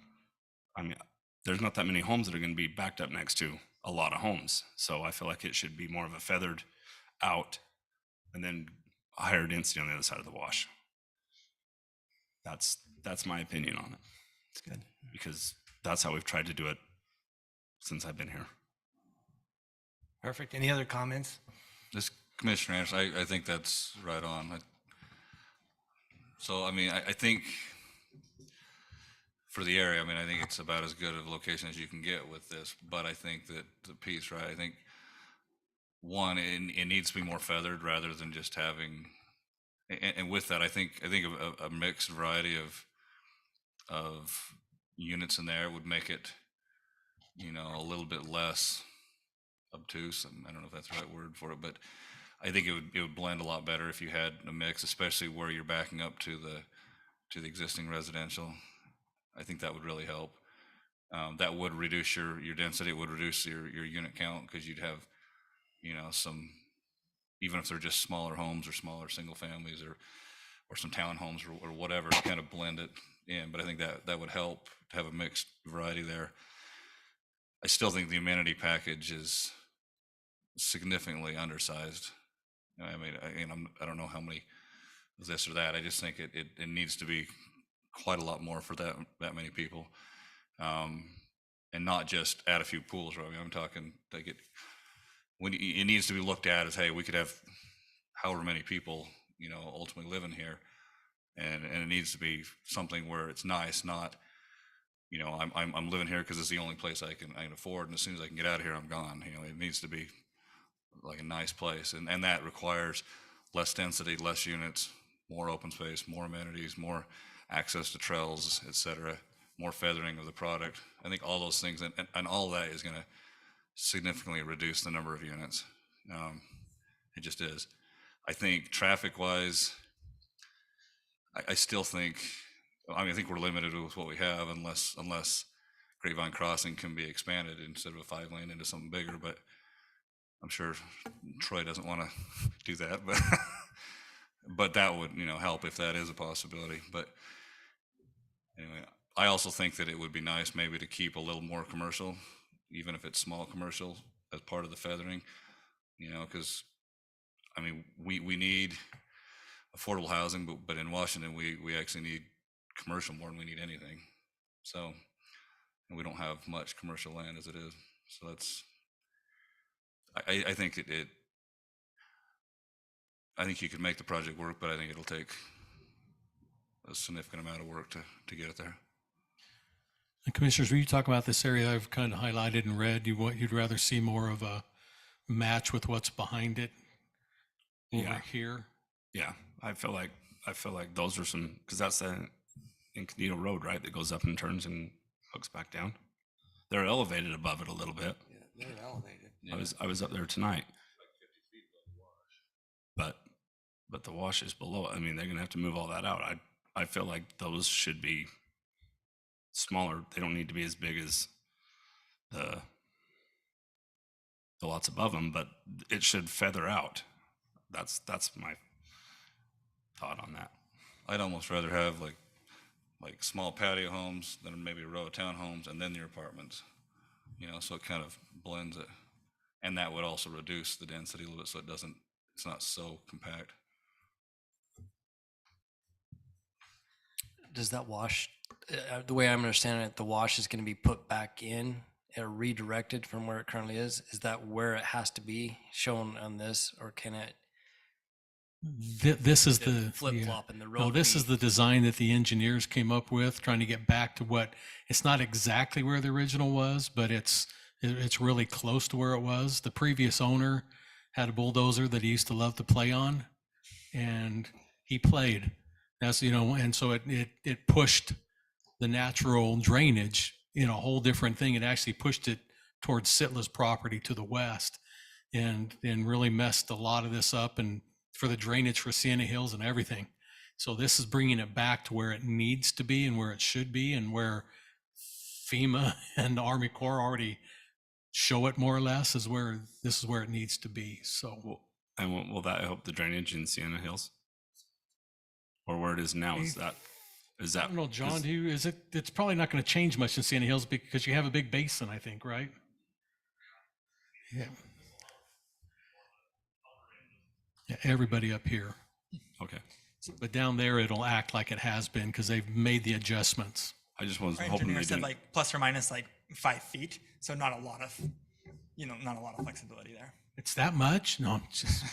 there's not that many homes that are going to be backed up next to a lot of homes. So I feel like it should be more of a feathered out and then higher density on the other side of the wash. That's my opinion on it. It's good. Because that's how we've tried to do it since I've been here. Perfect. Any other comments? This Commissioner Anderson, I think that's right on. I think for the area, I think it's about as good of a location as you can get with this, but I think that the piece, right, I think one, it needs to be more feathered rather than just having, and with that, I think a mixed variety of units in there would make it, a little bit less obtuse. I don't know if that's the right word for it, but I think it would blend a lot better if you had a mix, especially where you're backing up to the existing residential. I think that would really help. That would reduce your density. It would reduce your unit count, because you'd have, some, even if they're just smaller homes or smaller single families or some townhomes or whatever, to kind of blend it in. But I think that would help to have a mixed variety there. I still think the amenity package is significantly undersized. I don't know how many of this or that. I just think it needs to be quite a lot more for that many people, and not just add a few pools. Right? I'm talking it needs to be looked at as, hey, we could have however many people, ultimately living here. And it needs to be something where it's nice, not, I'm living here because it's the only place I can afford, and as soon as I can get out of here, I'm gone. It needs to be like a nice place, and that requires less density, less units, more open space, more amenities, more access to trails, et cetera, more feathering of the product. I think all those things, and all of that is going to significantly reduce the number of units. It just is. I think traffic-wise, I still think, I think we're limited with what we have unless Grapevine Crossing can be expanded instead of a 5-lane into something bigger, but I'm sure Troy doesn't want to do that, but that would, help if that is a possibility. But anyway, I also think that it would be nice maybe to keep a little more commercial, even if it's small commercial, as part of the feathering, because, we need affordable housing, but in Washington, we actually need commercial more than we need anything. So, and we don't have much commercial land as it is. So that's, I think I think you could make the project work, but I think it'll take a significant amount of work to get it there. And Commissioners, when you talk about this area I've kind of highlighted in red, you'd rather see more of a match with what's behind it over here? Yeah, I feel like those are some, because that's the Incognito Road, right, that goes up and turns and hooks back down. They're elevated above it a little bit. Yeah, they're elevated. I was up there tonight. But the wash is below it. They're gonna have to move all that out. I feel like those should be smaller. They don't need to be as big as the lots above them, but it should feather out. That's my thought on that. I'd almost rather have like small patio homes, then maybe a row of townhomes, and then your apartments. So it kind of blends it, and that would also reduce the density a little bit, so it's not so compact. Does that wash, the way I'm understanding it, the wash is going to be put back in or redirected from where it currently is? Is that where it has to be shown on this, or can it? This is the flip-flop in the road. No, this is the design that the engineers came up with, trying to get back to what, it's not exactly where the original was, but it's really close to where it was. The previous owner had a bulldozer that he used to love to play on, and he played. That's, and so it pushed the natural drainage in a whole different thing. It actually pushed it towards Sitla's property to the west, and really messed a lot of this up, and for the drainage for Sienna Hills and everything. So this is bringing it back to where it needs to be and where it should be, and where FEMA and the Army Corps already show it more or less this is where it needs to be. So, and will that help the drainage in Sienna Hills, or where it is now? Is that? I don't know, John. It's probably not going to change much in Sienna Hills because you have a big basin, I think, right? Yeah. Yeah, everybody up here. Okay. But down there, it'll act like it has been because they've made the adjustments. I just was Our hoping engineer they said didn't. plus or minus 5 feet, so not a lot of, not a lot of flexibility there. It's that much? No, just.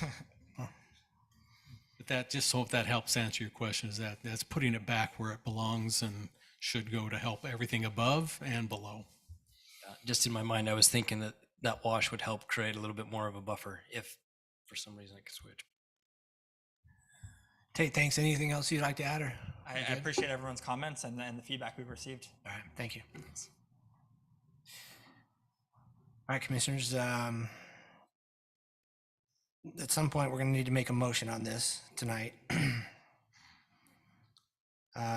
But that, just hope that helps answer your question, is that's putting it back where it belongs and should go to help everything above and below. Just in my mind, I was thinking that wash would help create a little bit more of a buffer if for some reason I could switch. Tate, thanks. Anything else you'd like to add? I appreciate everyone's comments and the feedback we've received. All right, thank you. All right, commissioners. At some point, we're going to need to make a motion on this tonight.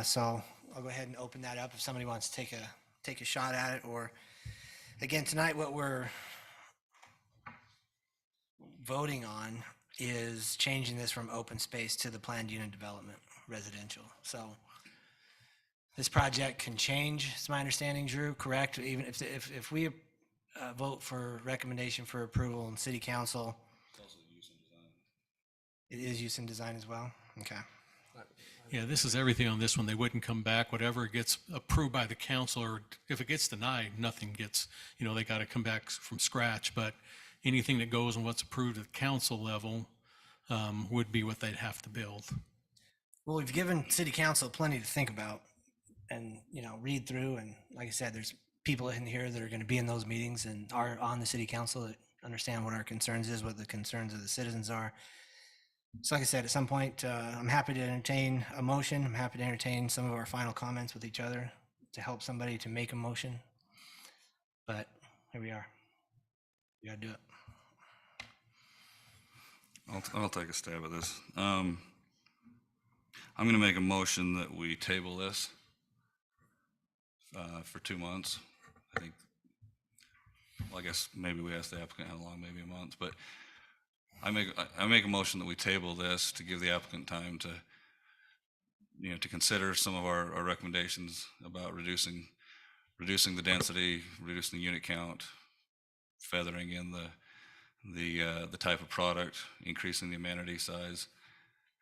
So I'll go ahead and open that up if somebody wants to take a shot at it. Or again, tonight, what we're voting on is changing this from open space to the planned unit development residential. So this project can change, it's my understanding, Drew, correct? Even if we vote for recommendation for approval in city council. It's also use and design. It is use and design as well? Okay. Yeah, this is everything on this one. They wouldn't come back. Whatever gets approved by the council, or if it gets denied, nothing gets, they got to come back from scratch. But anything that goes and what's approved at council level would be what they'd have to build. Well, we've given city council plenty to think about and, read through. And like I said, there's people in here that are going to be in those meetings and are on the city council that understand what our concerns is, what the concerns of the citizens are. So like I said, at some point, I'm happy to entertain a motion. I'm happy to entertain some of our final comments with each other to help somebody to make a motion. But here we are. You gotta do it. I'll take a stab at this. I'm going to make a motion that we table this for 2 months. I think, well, I guess maybe we ask the applicant how long, maybe a month, but I make a motion that we table this to give the applicant time to, to consider some of our recommendations about reducing the density, reducing the unit count, feathering in the type of product, increasing the amenity size,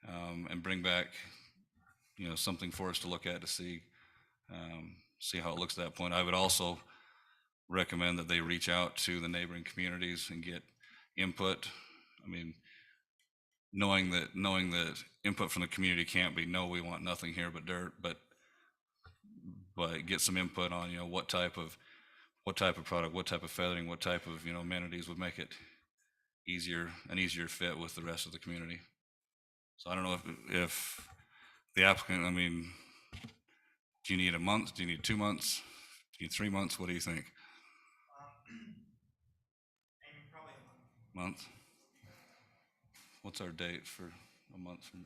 and bring back, something for us to look at to see how it looks at that point. I would also recommend that they reach out to the neighboring communities and get input. I mean, knowing that input from the community can't be, no, we want nothing here but dirt, but get some input on, what type of product, what type of feathering, what type of, amenities would make it an easier fit with the rest of the community. So I don't know if the applicant, do you need a month? Do you need 2 months? Do you need 3 months? What do you think? Probably a Month? What's our date for a month from?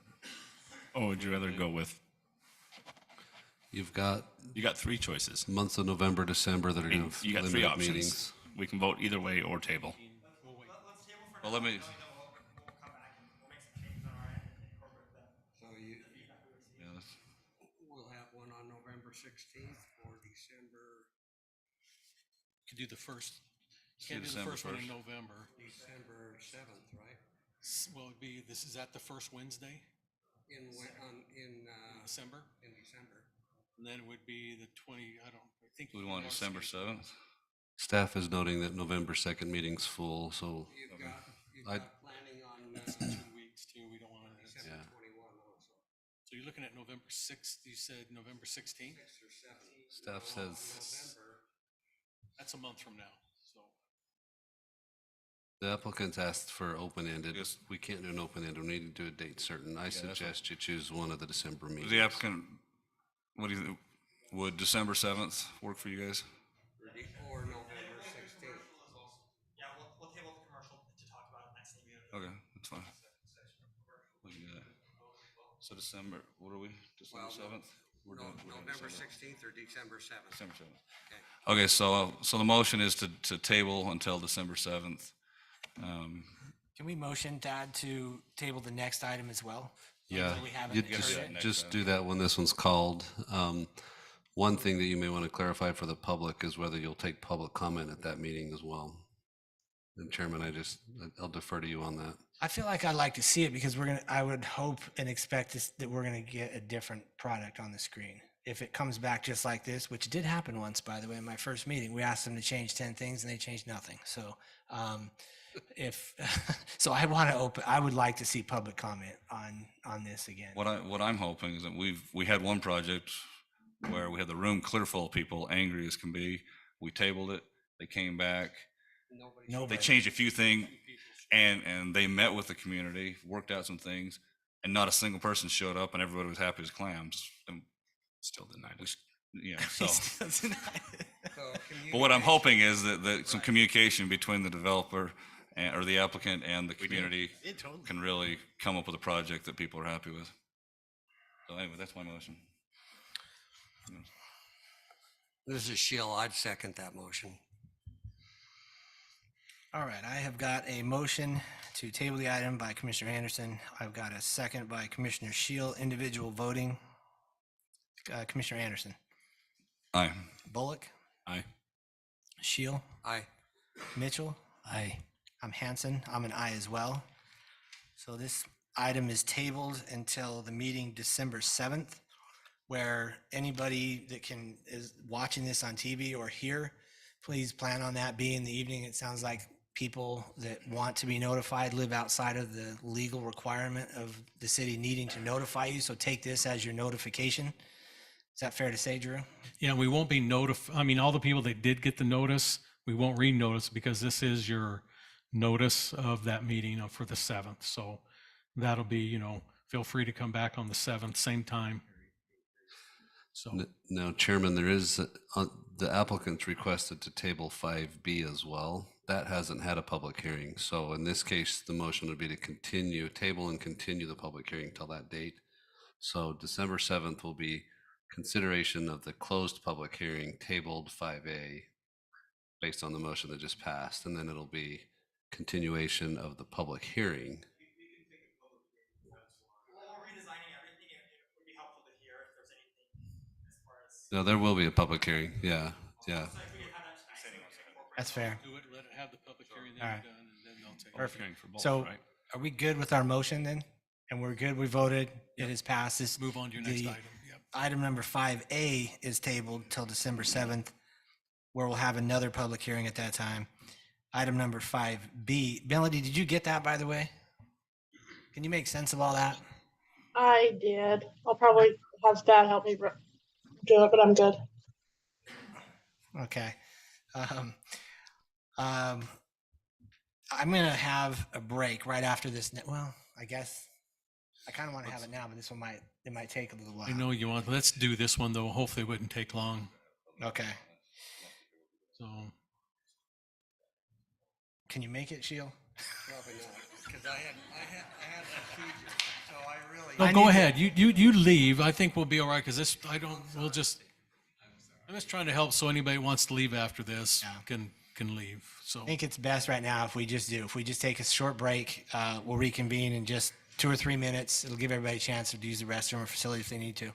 Oh, would you rather go with? You got 3 choices. months of November, December that are going to You got 3 limit options. meetings. We can vote either way or table. Let's table for Well, now, let me- and then we'll come back and we'll make some changes on our end and incorporate the So you, feedback we receive. Yeah, that's- we'll have one on November 16th or December Could do the first, do can't do the December first one in first. November. 7th, right? Well, it'd be, is that the first Wednesday In in December? in December. And then it would be the 20, I think. We want December 7th? Staff is noting that November 2nd meeting's full, so You've got I'd- planning on 2 weeks too, we don't want to. December Yeah. 21 also. So you're looking at November 6th, you said November 16th? 6th or 7th. staff says November. That's a month from now, so. the applicant asked for open-ended. We can't do an open-ended, we need to do a date certain. I that's suggest you choose one of the December meetings. The applicant, what do you think? Would December 7th work for you guys? Or November 16th. Yeah, we'll table the commercial to talk about it next meeting. Okay, that's fine. We can do that. So December, what are we? December 7th? We're doing November December. 16th or December 7th. December 7th. Okay, so the motion is to table until December 7th. Can we motion, Dad, to table the next item as well? Yeah, Until we haven't you heard it? just do that when this one's called. One thing that you may want to clarify for the public is whether you'll take public comment at that meeting as well. And Chairman, I'll defer to you on that. I feel like I'd like to see it because I would hope and expect that we're gonna get a different product on the screen. If it comes back just like this, which did happen once, by the way, in my first meeting, we asked them to change 10 things and they changed nothing. So, so I would like to see public comment on this again. What I'm hoping is that we had one project where we had the room clear full of people, angry as can be. We tabled it. They came back. They changed a few things, and they met with the community, worked out some things, and not a single person showed up, and everybody was happy as clams. And Still denied it. so. So But what I'm hoping is that some communication between the developer or the applicant and the community can really come up with a project that people are happy with. So anyway, that's my motion. This is Shill. I'd second that motion. All right, I have got a motion to table the item by Commissioner Anderson. I've got a second by Commissioner Shield, individual voting. Commissioner Anderson. Aye. Bullock. Aye. Shield. Aye. Mitchell. Aye. I'm Hanson. I'm an aye as well. So this item is tabled until the meeting December 7th, where anybody that is watching this on TV or here, please plan on that being the evening. It sounds like people that want to be notified live outside of the legal requirement of the city needing to notify you. So take this as your notification. Is that fair to say, Drew? Yeah, we won't be I mean, all the people that did get the notice, we won't re-notice because this is your notice of that meeting for the 7th. So that'll be, feel free to come back on the 7th, same time. So Now, Chairman, there is, the applicants requested to table 5B as well. That hasn't had a public hearing. So in this case, the motion would be to table and continue the public hearing till that date. So December 7th will be consideration of the closed public hearing, tabled 5A, based on the motion that just passed, and then it'll be continuation of the public hearing. No, there will be a public hearing. Yeah, yeah. That's fair. do it, let it have the public hearing, All then right. we're done, and then they'll take. Perfect. Hearing for both, So right? are we good with our motion then? And we're good, we voted, it has passed. This- Move on to your next the item. Yep. Item number 5A is tabled till December 7th, where we'll have another public hearing at that time. Item number 5B. Melody, did you get that, by the way? Can you make sense of all that? I did. I'll probably have Stat help me do it, but I'm good. Okay. I'm going to have a break right after this. Well, I guess I kind of want to have it now, but this one might take a little while. I know you want, let's do this one though. Hopefully it wouldn't take long. Okay. So Can you make it, Sheila? Probably not, because I had procedure, so I really. no, go ahead. You leave. I think we'll be all right because I'm just trying to help so anybody who wants to leave after this can leave. So I think it's best right now if we just take a short break. We'll reconvene in just 2 or 3 minutes. It'll give everybody a chance to use the restroom or facility if they need to.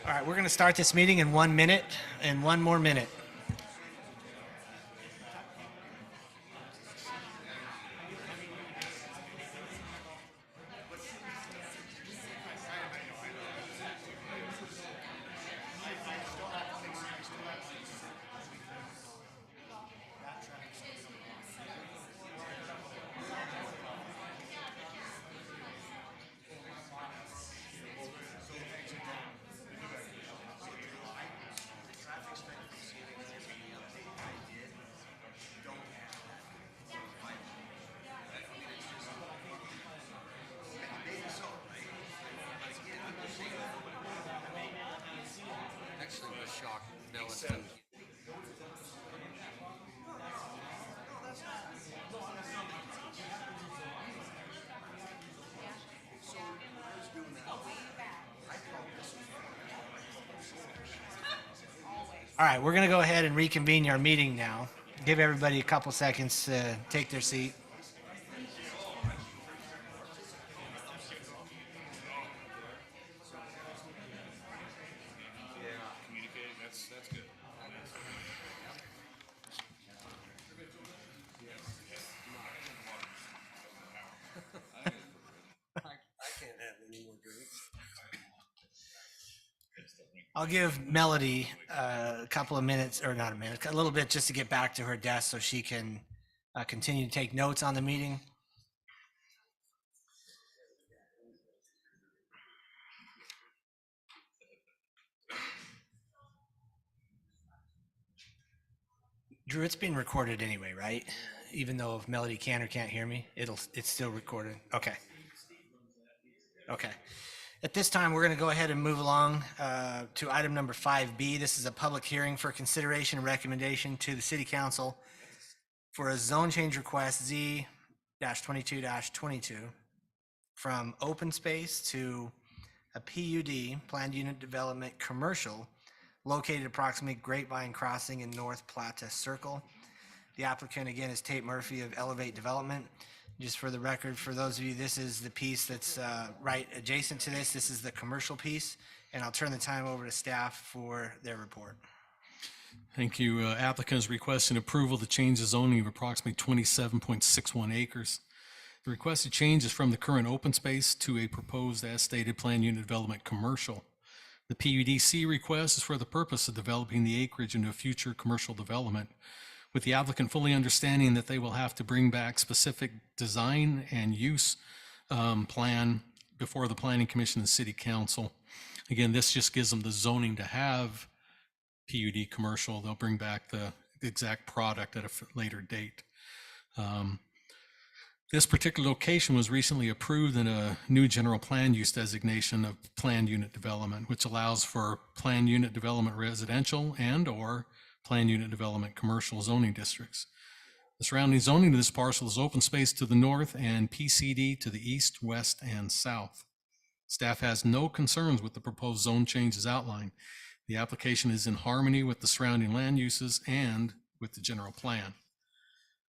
All right, we're going to start this meeting in 1 minute and 1 more minute. Actually, was shocked. No, it's done. All right, we're going to go ahead and reconvene our meeting now. Give everybody a couple seconds to take their seat. Communicating, that's good. I can't have any more drinks. I'll give Melody a couple of minutes, or not a minute, a little bit just to get back to her desk so she can continue to take notes on the meeting. Drew, it's being recorded anyway, right? Even though if Melody can or can't hear me, it's still recorded. Okay. Okay. At this time, we're going to go ahead and move along to item number 5B. This is a public hearing for consideration and recommendation to the City Council for a zone change request Z-22-22 from open space to a PUD, planned unit development commercial, located approximately Grapevine Crossing in North Plat Circle. The applicant, again, is Tate Murphy of Elevate Development. Just for the record, for those of you, this is the piece that's right adjacent to this. This is the commercial piece, and I'll turn the time over to staff for their report. Thank you. Applicant is requesting approval to change the zoning of approximately 27.61 acres. The requested change is from the current open space to a proposed as stated planned unit development commercial. The PUDC request is for the purpose of developing the acreage into a future commercial development, with the applicant fully understanding that they will have to bring back specific design and use plan before the Planning Commission and City Council. Again, this just gives them the zoning to have PUD commercial. They'll bring back the exact product at a later date. This particular location was recently approved in a new general plan use designation of planned unit development, which allows for planned unit development residential and or planned unit development commercial zoning districts. The surrounding zoning to this parcel is open space to the north and PCD to the east, west, and south. Staff has no concerns with the proposed zone changes outlined. The application is in harmony with the surrounding land uses and with the general plan.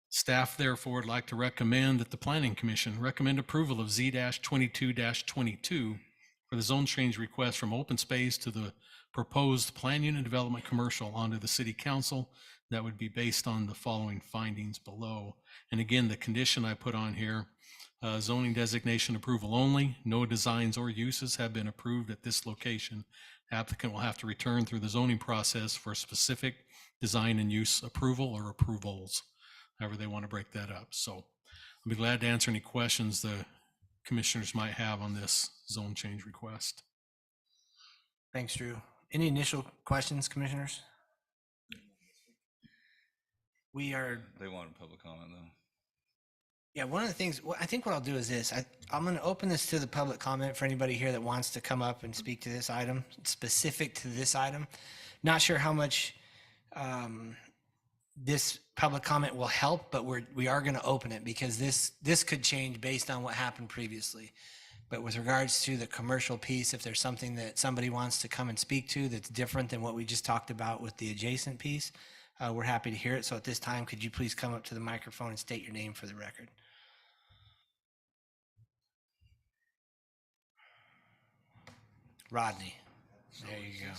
Staff therefore would like to recommend that the Planning Commission recommend approval of Z-22-22 for the zone change request from open space to the proposed planned unit development commercial onto the City Council. That would be based on the following findings below. And again, the condition I put on here, zoning designation approval only, no designs or uses have been approved at this location. Applicant will have to return through the zoning process for specific design and use approval or approvals, however they want to break that up. So I'll be glad to answer any questions the commissioners might have on this zone change request. Thanks, Drew. Any initial questions, commissioners? They wanted public comment though. Yeah, one of the things, I think what I'll do is this. I'm going to open this to the public comment for anybody here that wants to come up and speak to this item, specific to this item. Not sure how much this public comment will help, but we are going to open it because this could change based on what happened previously. But with regards to the commercial piece, if there's something that somebody wants to come and speak to that's different than what we just talked about with the adjacent piece, we're happy to hear it. So at this time, could you please come up to the microphone and state your name for the record? Rodney. There you go.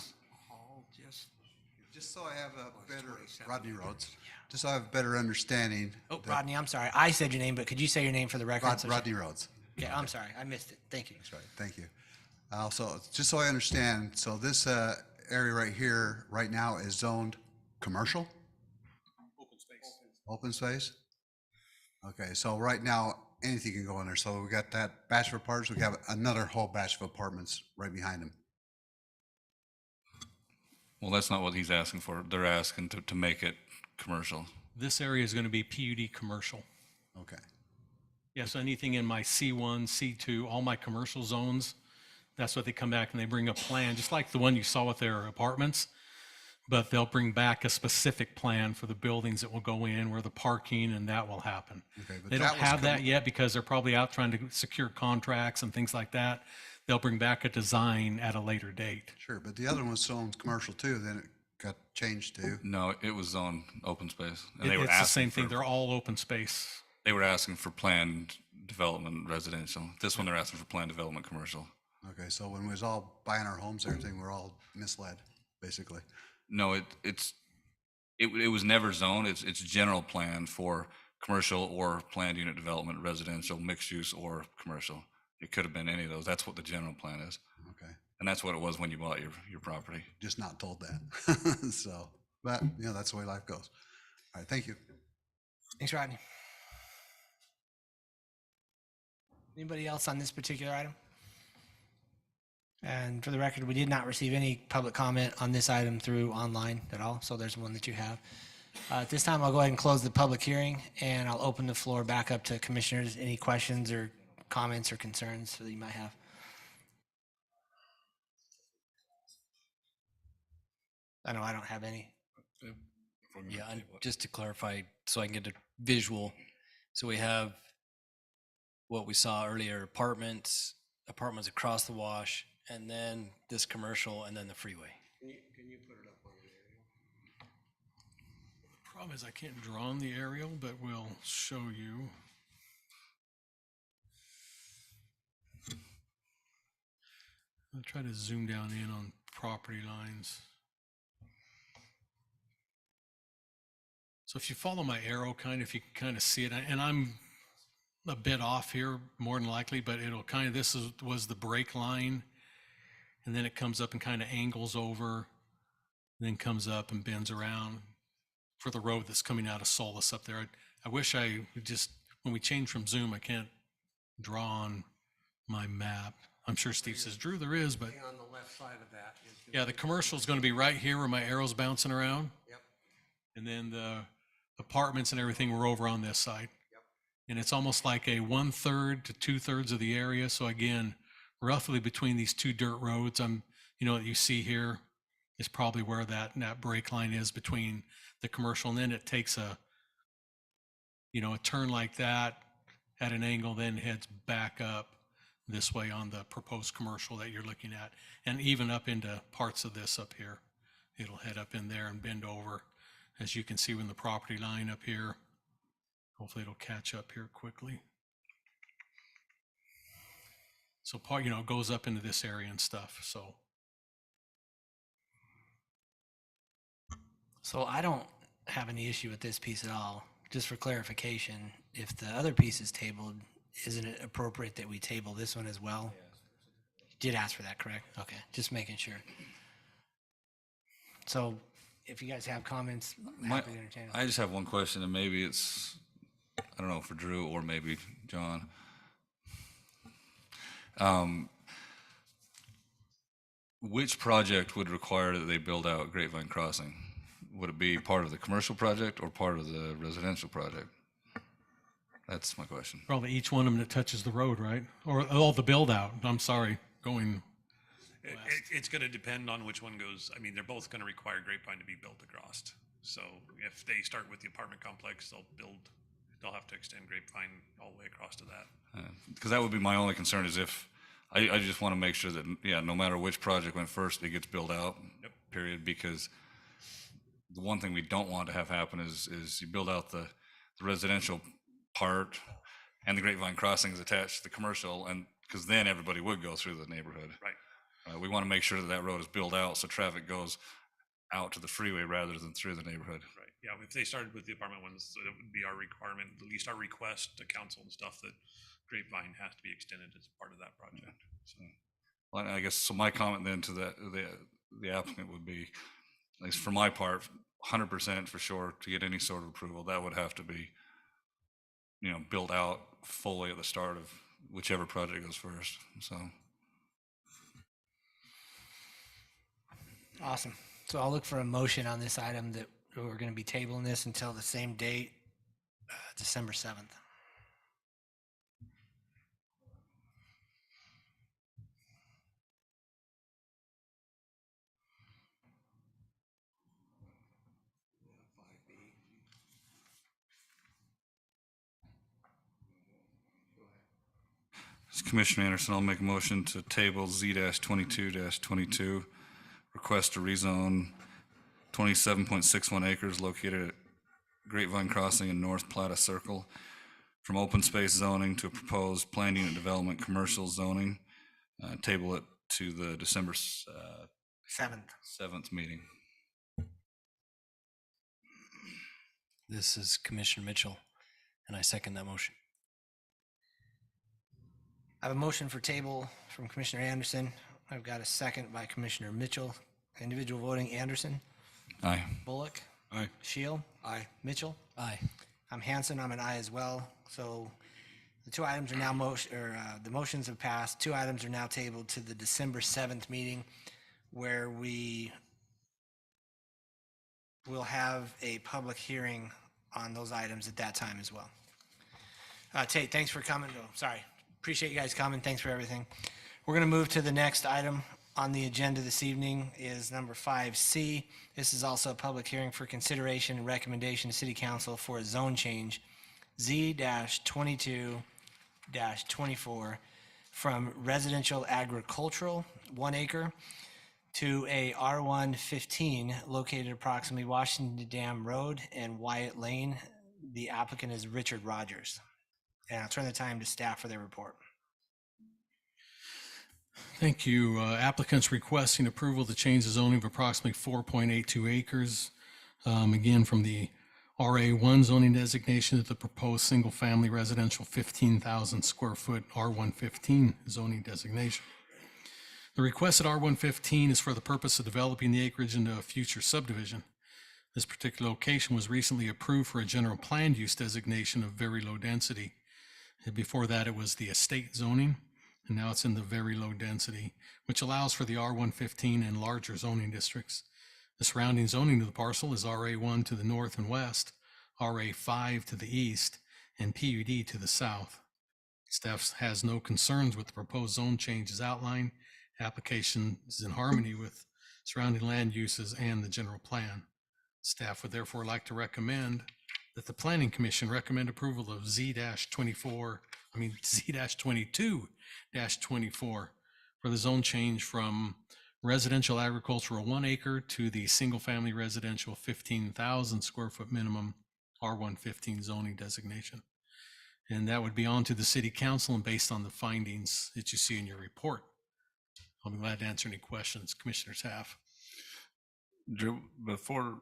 Just so I have a better, Rodney Rhodes, just so I have a better understanding. Oh, Rodney, I'm sorry. I said your name, but could you say your name for the record? Rodney Rhodes. Yeah, I'm sorry. I missed it. Thank you. That's right. Thank you. Also, just so I understand, so this area right here, right now is zoned commercial? Open space. Open space? Okay, so right now, anything can go in there. So we got that batch of apartments, we have another whole batch of apartments right behind them. Well, that's not what he's asking for. They're asking to make it commercial. This area is going to be PUD commercial. Okay. Yes, anything in my C1, C2, all my commercial zones, that's what they come back and they bring a plan, just like the one you saw with their apartments, but they'll bring back a specific plan for the buildings that will go in, where the parking and that will happen. Okay, but They that don't was have that yet because they're probably out trying to secure contracts and things like that. They'll bring back a design at a later date. Sure, but the other one was zoned commercial too, then it got changed to? No, it was zoned open space. And It's the same thing. They're all open space. They were asking for planned development residential. This one, they're asking for planned development commercial. Okay, so when we was all buying our homes, everything, we're all misled, basically. No, it was never zoned. It's general plan for commercial or planned unit development, residential, mixed use, or commercial. It could have been any of those. That's what the general plan is. Okay. And that's what it was when you bought your property. Just not told that. So, but, you know, that's the way life goes. All right, thank you. Thanks, Rodney. Anybody else on this particular item? And for the record, we did not receive any public comment on this item through online at all, so there's one that you have. At this time, I'll go ahead and close the public hearing, and I'll open the floor back up to commissioners. Any questions or comments or concerns that you might have? I know I don't have any. Yeah, and just to clarify, so I can get a visual. So we have what we saw earlier, apartments across the wash, and then this commercial, and then the freeway. Can you put it up on the aerial? Problem is I can't draw on the aerial, but we'll show you. I'll try to zoom down in on property lines. So if you follow my arrow, if you can kind of see it, and I'm a bit off here more than likely, but it'll was the break line, and then it comes up and kind of angles over, then comes up and bends around for the road that's coming out of Solus up there. I wish I just, when we change from Zoom, I can't draw on my map. I'm sure Steve says, Drew, there is, but On the left side of that is. yeah, the commercial is going to be right here where my arrow's bouncing around. Yep. And then the apartments and everything were over on this side. Yep. And it's almost like a 1/3 to 2/3 of the area. So again, roughly between these two dirt roads, what you see here is probably where that break line is between the commercial. And then it takes a turn like that at an angle, then heads back up this way on the proposed commercial that you're looking at. And even up into parts of this up here, it'll head up in there and bend over. As you can see when the property line up here, hopefully it'll catch up here quickly. So it goes up into this area and stuff, So I don't have any issue with this piece at all. Just for clarification, if the other piece is tabled, isn't it appropriate that we table this one as well? You did ask for that, correct? Okay, just making sure. So if you guys have comments, I'm happy to entertain them. I just have one question, and maybe it's, I don't know, for Drew or maybe John. Which project would require that they build out Grapevine Crossing? Would it be part of the commercial project or part of the residential project? That's my question. probably each one of them that touches the road, right? Or the build out, I'm sorry, going. It's going to depend on which one goes. I mean, they're both going to require Grapevine to be built across. So if they start with the apartment complex, they'll have to extend Grapevine all the way across to that. Because that would be my only concern is if, I just want to make sure that, no matter which project went first, it gets built out, period. Because the one thing we don't want to have happen is you build out the residential part and the Grapevine Crossing is attached to the commercial, and because then everybody would go through the neighborhood. Right. We want to make sure that that road is built out so traffic goes out to the freeway rather than through the neighborhood. Right, yeah, if they started with the apartment ones, it would be our requirement, at least our request to council and stuff, that Grapevine has to be extended as part of that project. So, Well, I guess, so my comment then to the applicant would be, at least for my part, 100% for sure, to get any sort of approval, that would have to be, built out fully at the start of whichever project goes first, so. Awesome. So I'll look for a motion on this item that we're going to be tabling this until the same date, December 7th. Commissioner Anderson, I'll make a motion to table Z-22-22, request to rezone 27.61 acres located at Grapevine Crossing and North Plat Circle from open space zoning to a proposed planned unit development commercial zoning. Table it to the December 7th meeting. This is Commissioner Mitchell, and I second that motion. I have a motion for table from Commissioner Anderson. I've got a second by Commissioner Mitchell. Individual voting: Anderson. Aye. Bullock. Aye. Shield. Aye. Mitchell. Aye. I'm Hanson. I'm an aye as well. So the two items are now the motions have passed. Two items are now tabled to the December 7th meeting, where we will have a public hearing on those items at that time as well. Tate, thanks for coming. Oh, sorry. Appreciate you guys coming. Thanks for everything. We're going to move to the next item on the agenda this evening is number 5C. This is also a public hearing for consideration and recommendation to City Council for a zone change, Z-22-24, from residential agricultural, 1 acre, to a R115 located approximately Washington Dam Road and Wyatt Lane. The applicant is Richard Rogers. And I'll turn the time to staff for their report. Thank you. Applicants requesting approval to change the zoning of approximately 4.82 acres. Again, from the RA1 zoning designation to the proposed single-family residential 15,000 square foot R115 zoning designation. The requested R115 is for the purpose of developing the acreage into a future subdivision. This particular location was recently approved for a general planned use designation of very low density. And before that, it was the estate zoning, and now it's in the very low density, which allows for the R115 and larger zoning districts. The surrounding zoning to the parcel is RA1 to the north and west, RA5 to the east, and PUD to the south. Staff has no concerns with the proposed zone changes outlined. Application is in harmony with surrounding land uses and the general plan. Staff would therefore like to recommend that the Planning Commission recommend approval of Z-22-24 for the zone change from residential agricultural 1 acre to the single-family residential 15,000 square foot minimum R115 zoning designation. And that would be on to the City Council and based on the findings that you see in your report. I'll be glad to answer any questions commissioners have. Drew, before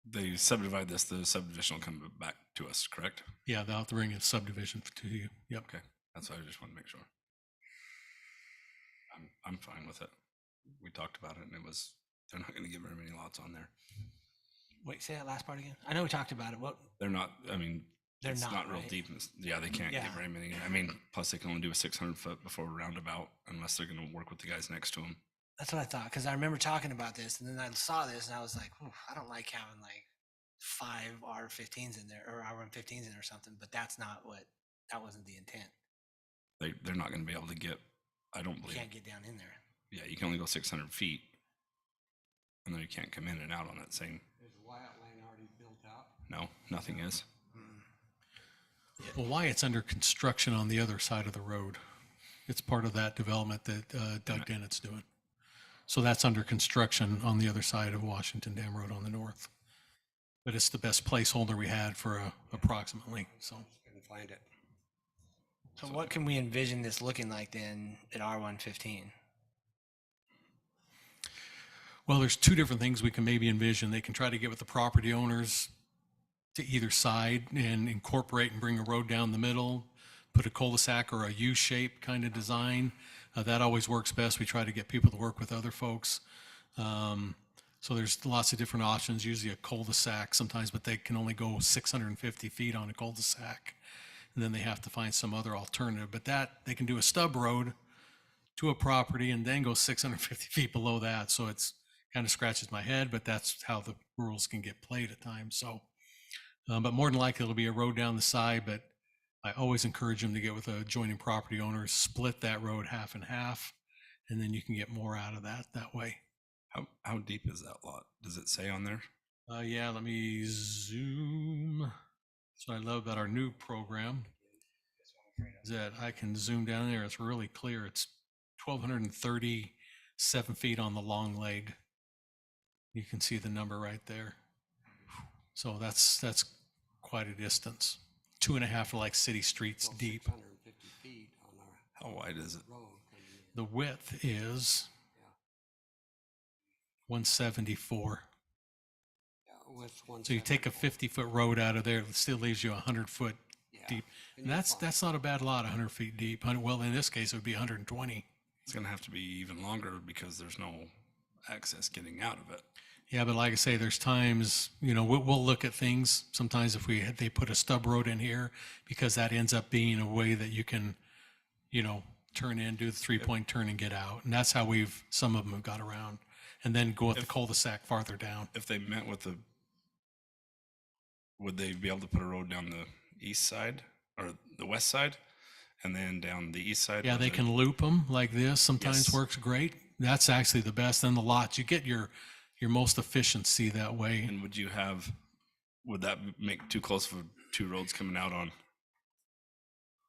they subdivide this, the subdivision will come back to us, correct? Yeah, they'll have to bring a subdivision to you. Yep. Okay, that's what I just want to make sure. I'm fine with it. We talked about it, and they're not going to give very many lots on there. Wait, say that last part again. I know we talked about it. What? They're not. I mean, They're it's not, real right? deep. Yeah, they can't get very many. I mean, plus they can only do a 600 foot before a roundabout, unless they're going to work with the guys next to them. That's what I thought, because I remember talking about this, and then I saw this, and I was like, I don't like having like 5 R15s in there, or R115s in there or something, but that wasn't the intent. They're not going to be able to get, I don't believe. You can't get down in there. Yeah, you can only go 600 feet, and then you can't come in and out on that same. Is Wyatt Lane already built out? No, nothing is. Well, Wyatt's under construction on the other side of the road. It's part of that development that Doug Dennett's doing. So that's under construction on the other side of Washington Dam Road on the north. But it's the best placeholder we had for approximately, so. Couldn't find it. So what can we envision this looking like then at R115? Well, there's two different things we can maybe envision. They can try to get with the property owners to either side and incorporate and bring a road down the middle, put a cul-de-sac or a U-shaped kind of design. That always works best. We try to get people to work with other folks. So there's lots of different options, usually a cul-de-sac sometimes, but they can only go 650 feet on a cul-de-sac. And then they have to find some other alternative. But that, they can do a stub road to a property and then go 650 feet below that. So it's kind of scratches my head, but that's how the rules can get played at times. So, but more than likely it'll be a road down the side, but I always encourage them to get with adjoining property owners, split that road half and half, and then you can get more out of that way. How deep is that lot? Does it say on there? Yeah, let me zoom. That's what I love about our new program, is that I can zoom down there. It's really clear. It's 1,237 feet on the long leg. You can see the number right there. So that's quite a distance. 2.5 like city streets deep. 650 feet on our How wide is it? road. The width is 174. So you take a 50-foot road out of there, it still leaves you 100-foot deep. And that's not a bad lot, 100 feet deep. Well, in this case, it would be 120. It's going to have to be even longer because there's no access getting out of it. Yeah, but like I say, there's times, we'll look at things. Sometimes if they put a stub road in here, because that ends up being a way that you can, turn in, do the 3-point turn and get out. And that's how some of them have got around. And then go with the cul-de-sac farther down. If they met with would they be able to put a road down the east side or the west side and then down the east side? Yeah, they can loop them like this. Sometimes works great. That's actually the best. Then the lots, you get your most efficiency that way. And would that make too close for two roads coming out on?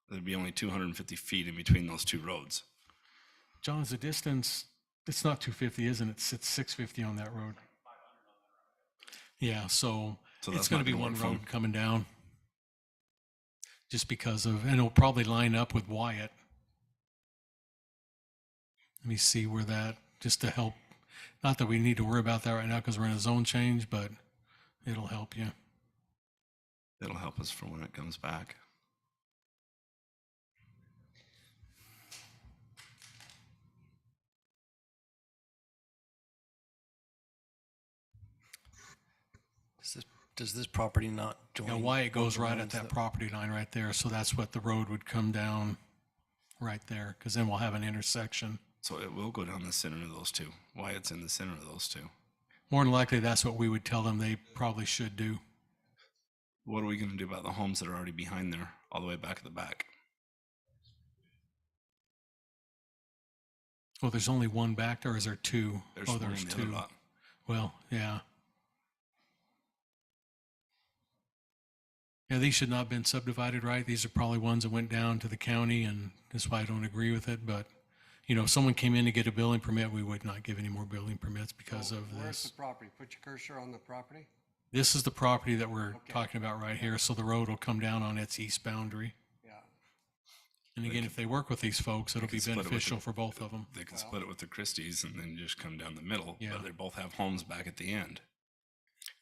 There'd be only 250 feet in between those two roads. John, is the distance, it's not 250, isn't it? It's 650 on that road. Yeah, so it's going to be one road coming down. Just because and it'll probably line up with Wyatt. Let me see where just to help. Not that we need to worry about that right now because we're in a zone change, but it'll help you. It'll help us for when it comes back. Does this property not join? Yeah, Wyatt goes right at that property line right there. So that's what the road would come down right there, because then we'll have an intersection. So it will go down the center of those two. Wyatt's in the center of those two. More than likely, that's what we would tell them they probably should do. What are we going to do about the homes that are already behind there, all the way back at the back? Well, there's only one back there, or is there two? There's there's one on the two. other lot. Well, yeah. Yeah, these should not have been subdivided, right? These are probably ones that went down to the county, and that's why I don't agree with it. But, if someone came in to get a building permit, we would not give any more building permits because of Where's this. the property? Put your cursor on the property. This is the property that we're talking about right here. So the road will come down on its east boundary. Yeah. And again, if they work with these folks, it'll be beneficial for both of them. They can split it with the Christies and then just come down the middle. Yeah. But they both have homes back at the end.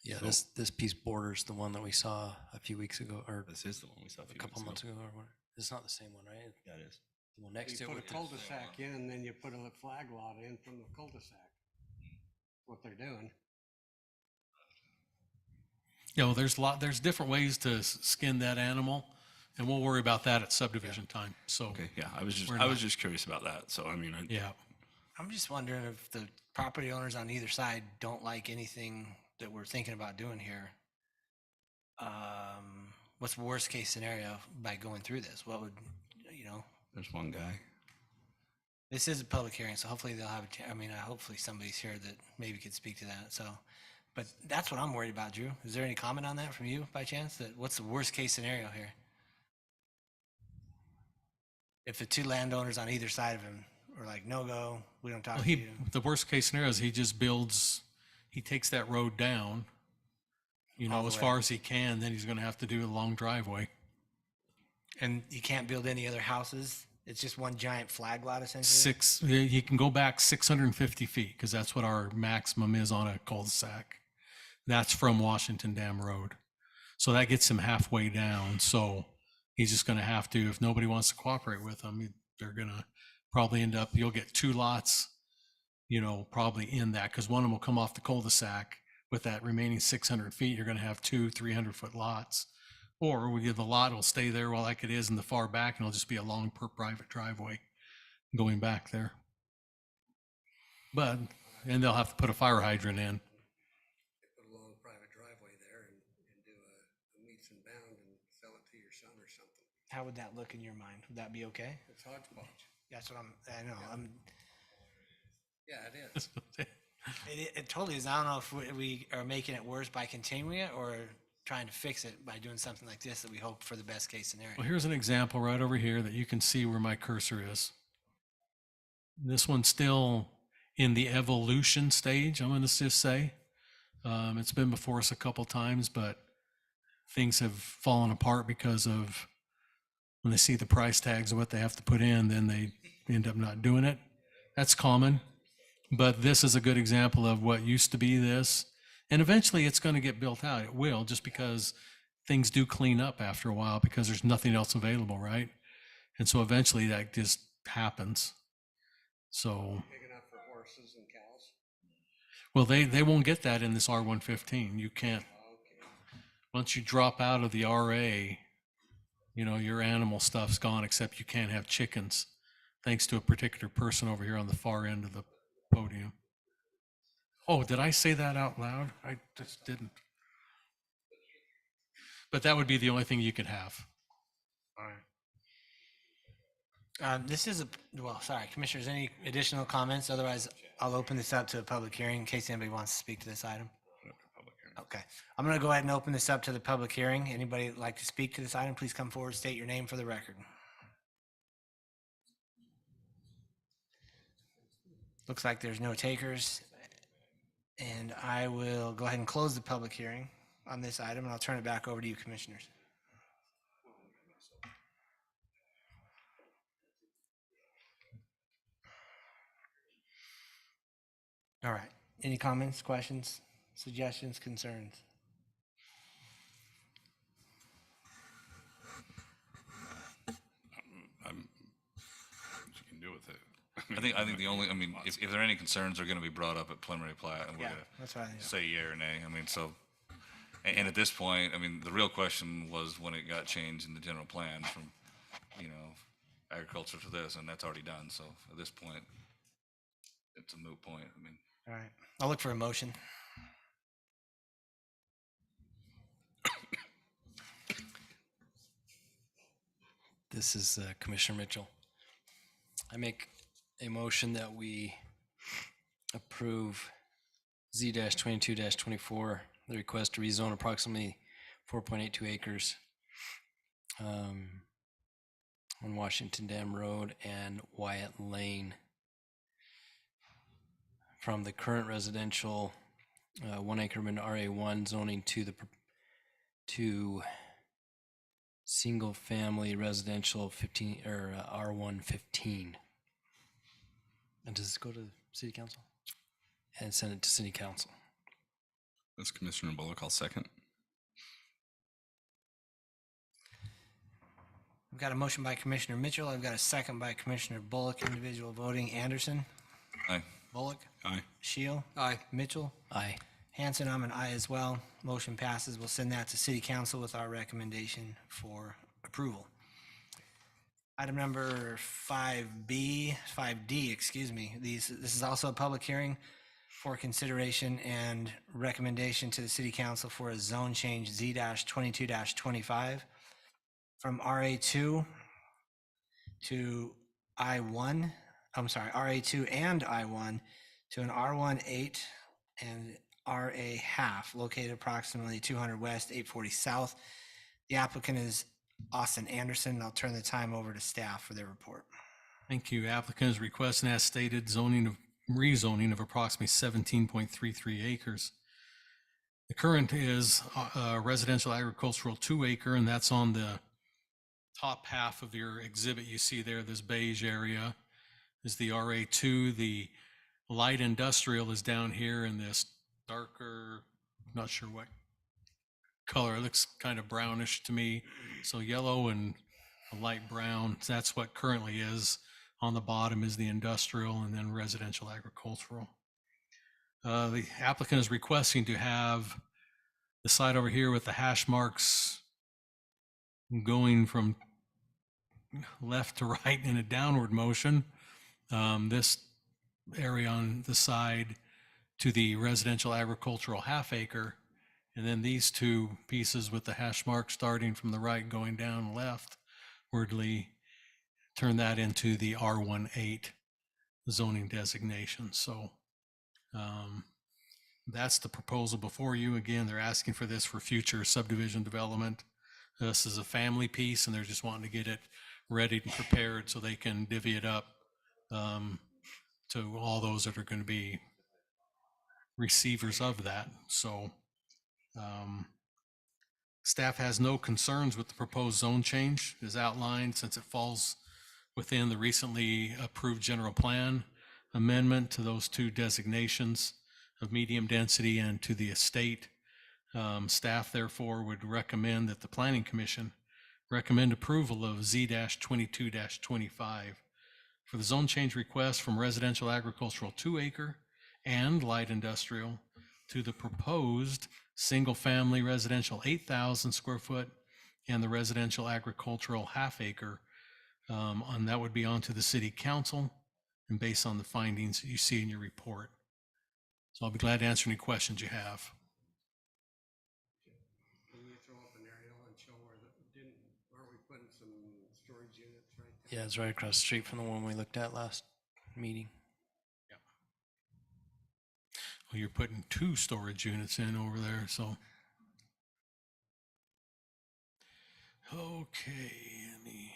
Yeah, this piece borders the one that we saw a few weeks ago, or this is the one we saw a couple months ago, or what? It's not the same one, right? Yeah, it is. The one next to You it. put a cul-de-sac in, and then you put a flag lot in from the cul-de-sac. What they're doing. Yeah, well, there's different ways to skin that animal, and we'll worry about that at subdivision time. So Okay, yeah, I was just curious about that. So I mean, yeah. I'm just wondering if the property owners on either side don't like anything that we're thinking about doing here. What's the worst case scenario by going through this? What would, there's one guy. This is a public hearing, so hopefully they'll have, hopefully somebody's here that maybe could speak to that. So, but that's what I'm worried about, Drew. Is there any comment on that from you by chance? What's the worst case scenario here? If the two landowners on either side of him are like, no go, we don't talk to you. The worst case scenario is he takes that road down, All the as way. far as he can, then he's going to have to do a long driveway. And you can't build any other houses It's just one giant flag lot essentially? You can go back 650 feet because that's what our maximum is on a cul-de-sac. That's from Washington Dam Road. So that gets him halfway down. So he's just going to have to, if nobody wants to cooperate with him, they're going to probably end up, you'll get 2 lots, probably in that, because one of them will come off the cul-de-sac. With that remaining 600 feet, you're going to have 2 300-foot lots. Or the lot will stay there like it is in the far back, and it'll just be a long private driveway going back there. And they'll have to put a fire hydrant in. Put a long private driveway there and do a meets and bound and sell it to your son or something. How would that look in your mind? Would that be okay? It's hodgepodge. That's what I know. Yeah, it is. It totally is. I don't know if we are making it worse by continuing it or trying to fix it by doing something like this that we hope for the best case scenario. Well, here's an example right over here that you can see where my cursor is. This one's still in the evolution stage, I'm going to just say. It's been before us a couple times, but things have fallen apart because of when they see the price tags of what they have to put in, then they end up not doing it. That's common. But this is a good example of what used to be this. And eventually it's going to get built out. It will, just because things do clean up after a while because there's nothing else available, right? And so eventually that just happens. So, Big enough for horses and cows? well, they won't get that in this R115. You can't. Once you drop out of the RA, your animal stuff's gone, except you can't have chickens, thanks to a particular person over here on the far end of the podium. Oh, did I say that out loud? I just didn't. But that would be the only thing you could have. All right. Commissioners, any additional comments? Otherwise, I'll open this up to a public hearing in case anybody wants to speak to this item. Okay. I'm going to go ahead and open this up to the public hearing. Anybody like to speak to this item, please come forward, state your name for the record. Looks like there's no takers. And I will go ahead and close the public hearing on this item, and I'll turn it back over to you, commissioners. All right. Any comments, questions, suggestions, concerns? What you can do with it. I think the only, if there are any concerns, they're going to be brought up at preliminary plat, and we're going that's right. to say yea or nay. And at this point, the real question was when it got changed in the general plan from, agriculture to this, and that's already done. So at this point, it's a moot point. All right. I'll look for a motion. This is Commissioner Mitchell. I make a motion that we approve Z-22-24, the request to rezone approximately 4.82 acres on Washington Dam Road and Wyatt Lane from the current residential 1 acre in RA1 zoning to single family residential 15 or R115. And does this go to city council? And send it to city council. That's Commissioner Bullock. I'll second. I've got a motion by Commissioner Mitchell. I've got a second by Commissioner Bullock. Individual voting. Anderson. Aye. Bullock. Aye. Shield. Aye. Mitchell. Aye. Hanson, I'm an aye as well. Motion passes. We'll send that to city council with our recommendation for approval. Item number 5D, This is also a public hearing for consideration and recommendation to the city council for a zone change Z-22-25 from RA2 to I1. RA2 and I1 to an R18 and RA half located approximately 200 west, 840 south. The applicant is Austin Anderson. I'll turn the time over to staff for their report. Thank you. Applicant is requesting, as stated, rezoning of approximately 17.33 acres. The current is residential agricultural 2 acre, and that's on the top half of your exhibit, you see there, this beige area is the RA2. The light industrial is down here in this darker, not sure what color. It looks kind of brownish to me. So yellow and a light brown, that's what currently is. On the bottom is the industrial, and then residential agricultural. The applicant is requesting to have the site over here with the hash marks going from left to right in a downward motion. This area on the side to the residential agricultural half acre, and then these two pieces with the hash mark starting from the right going down leftwardly, turn that into the R18 zoning designation. So that's the proposal before you. Again, they're asking for this for future subdivision development. This is a family piece, and they're just wanting to get it ready and prepared so they can divvy it up to all those that are going to be receivers of that. So staff has no concerns with the proposed zone change as outlined, since it falls within the recently approved general plan amendment to those two designations of medium density and to the estate. Staff therefore would recommend that the Planning Commission recommend approval of Z-22-25 for the zone change request from residential agricultural 2 acre and light industrial to the proposed single family residential 8,000 square foot and the residential agricultural half acre. And that would be onto the city council and based on the findings that you see in your report. So I'll be glad to answer any questions you have. Can you throw up an aerial and show where we putting some storage units right there? Yeah, it's right across the street from the one we looked at last meeting. Yeah. Well, you're putting 2 storage units in over there, so. Okay, let me.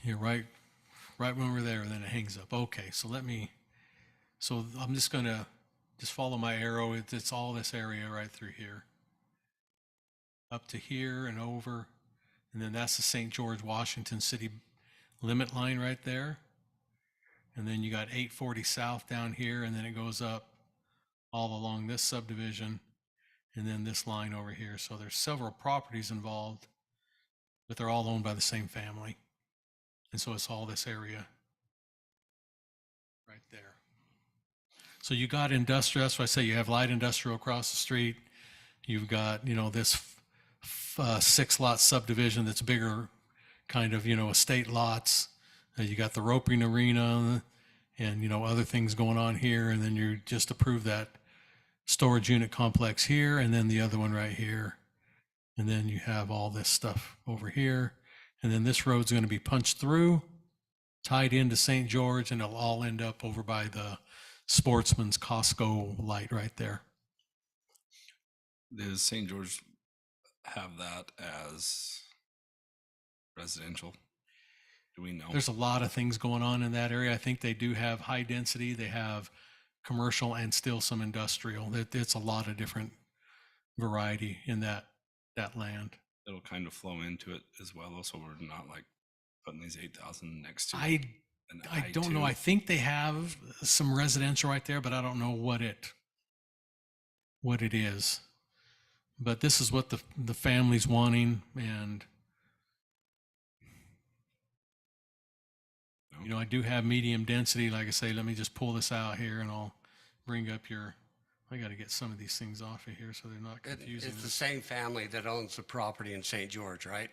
You're right when we're there, and then it hangs up. Okay, so so I'm just gonna follow my arrow. It's all this area right through here. Up to here and over, and then that's the St. George, Washington city limit line right there. And then you got 840 South down here, and then it goes up all along this subdivision, and then this line over here. So there's several properties involved, but they're all owned by the same family. And so it's all this area right there. So you got industrial, that's why I say you have light industrial across the street. You've got, this 6-lot subdivision that's bigger, kind of, estate lots. You got the roping arena and, other things going on here. And then you just approve that storage unit complex here, and then the other one right here. And then you have all this stuff over here. And then this road's going to be punched through, tied into St. George, and it'll all end up over by the Sportsman's Costco light right there. Does St. George have that as residential? Do we know? There's a lot of things going on in that area. I think they do have high density. They have commercial and still some industrial. It's a lot of different variety in that land. It'll kind of flow into it as well, so we're not like putting these 8,000 next to I don't know. I think they have some residential right there, but I don't know what it is. But this is what the family's wanting, and I do have medium density. Like I say, let me just pull this out here, and I'll bring up I got to get some of these things off of here so they're not confusing. It's the same family that owns the property in St. George, right?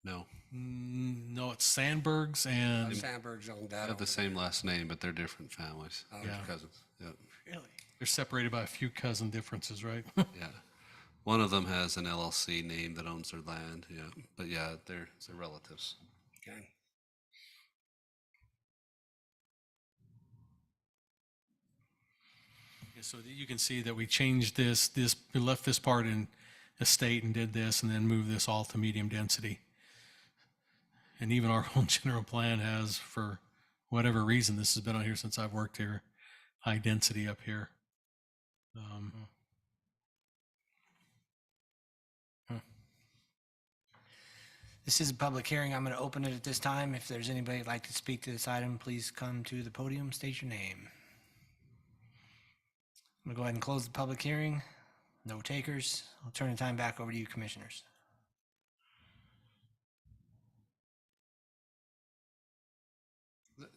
No. No, it's Sandbergs and Sandbergs own that. They have the same last name, but they're different families. Oh, They're yeah. cousins. Yep. Really? They're separated by a few cousin differences, right? Yeah. One of them has an LLC name that owns their land. Yeah. But yeah, they're relatives. Okay. So that you can see that we changed this, we left this part in estate and did this, and then moved this all to medium density. And even our own general plan has, for whatever reason, this has been on here since I've worked here, high density up here. This is a public hearing. I'm going to open it at this time. If there's anybody who'd like to speak to this item, please come to the podium, state your name. I'm going to go ahead and close the public hearing. No takers. I'll turn the time back over to you, commissioners.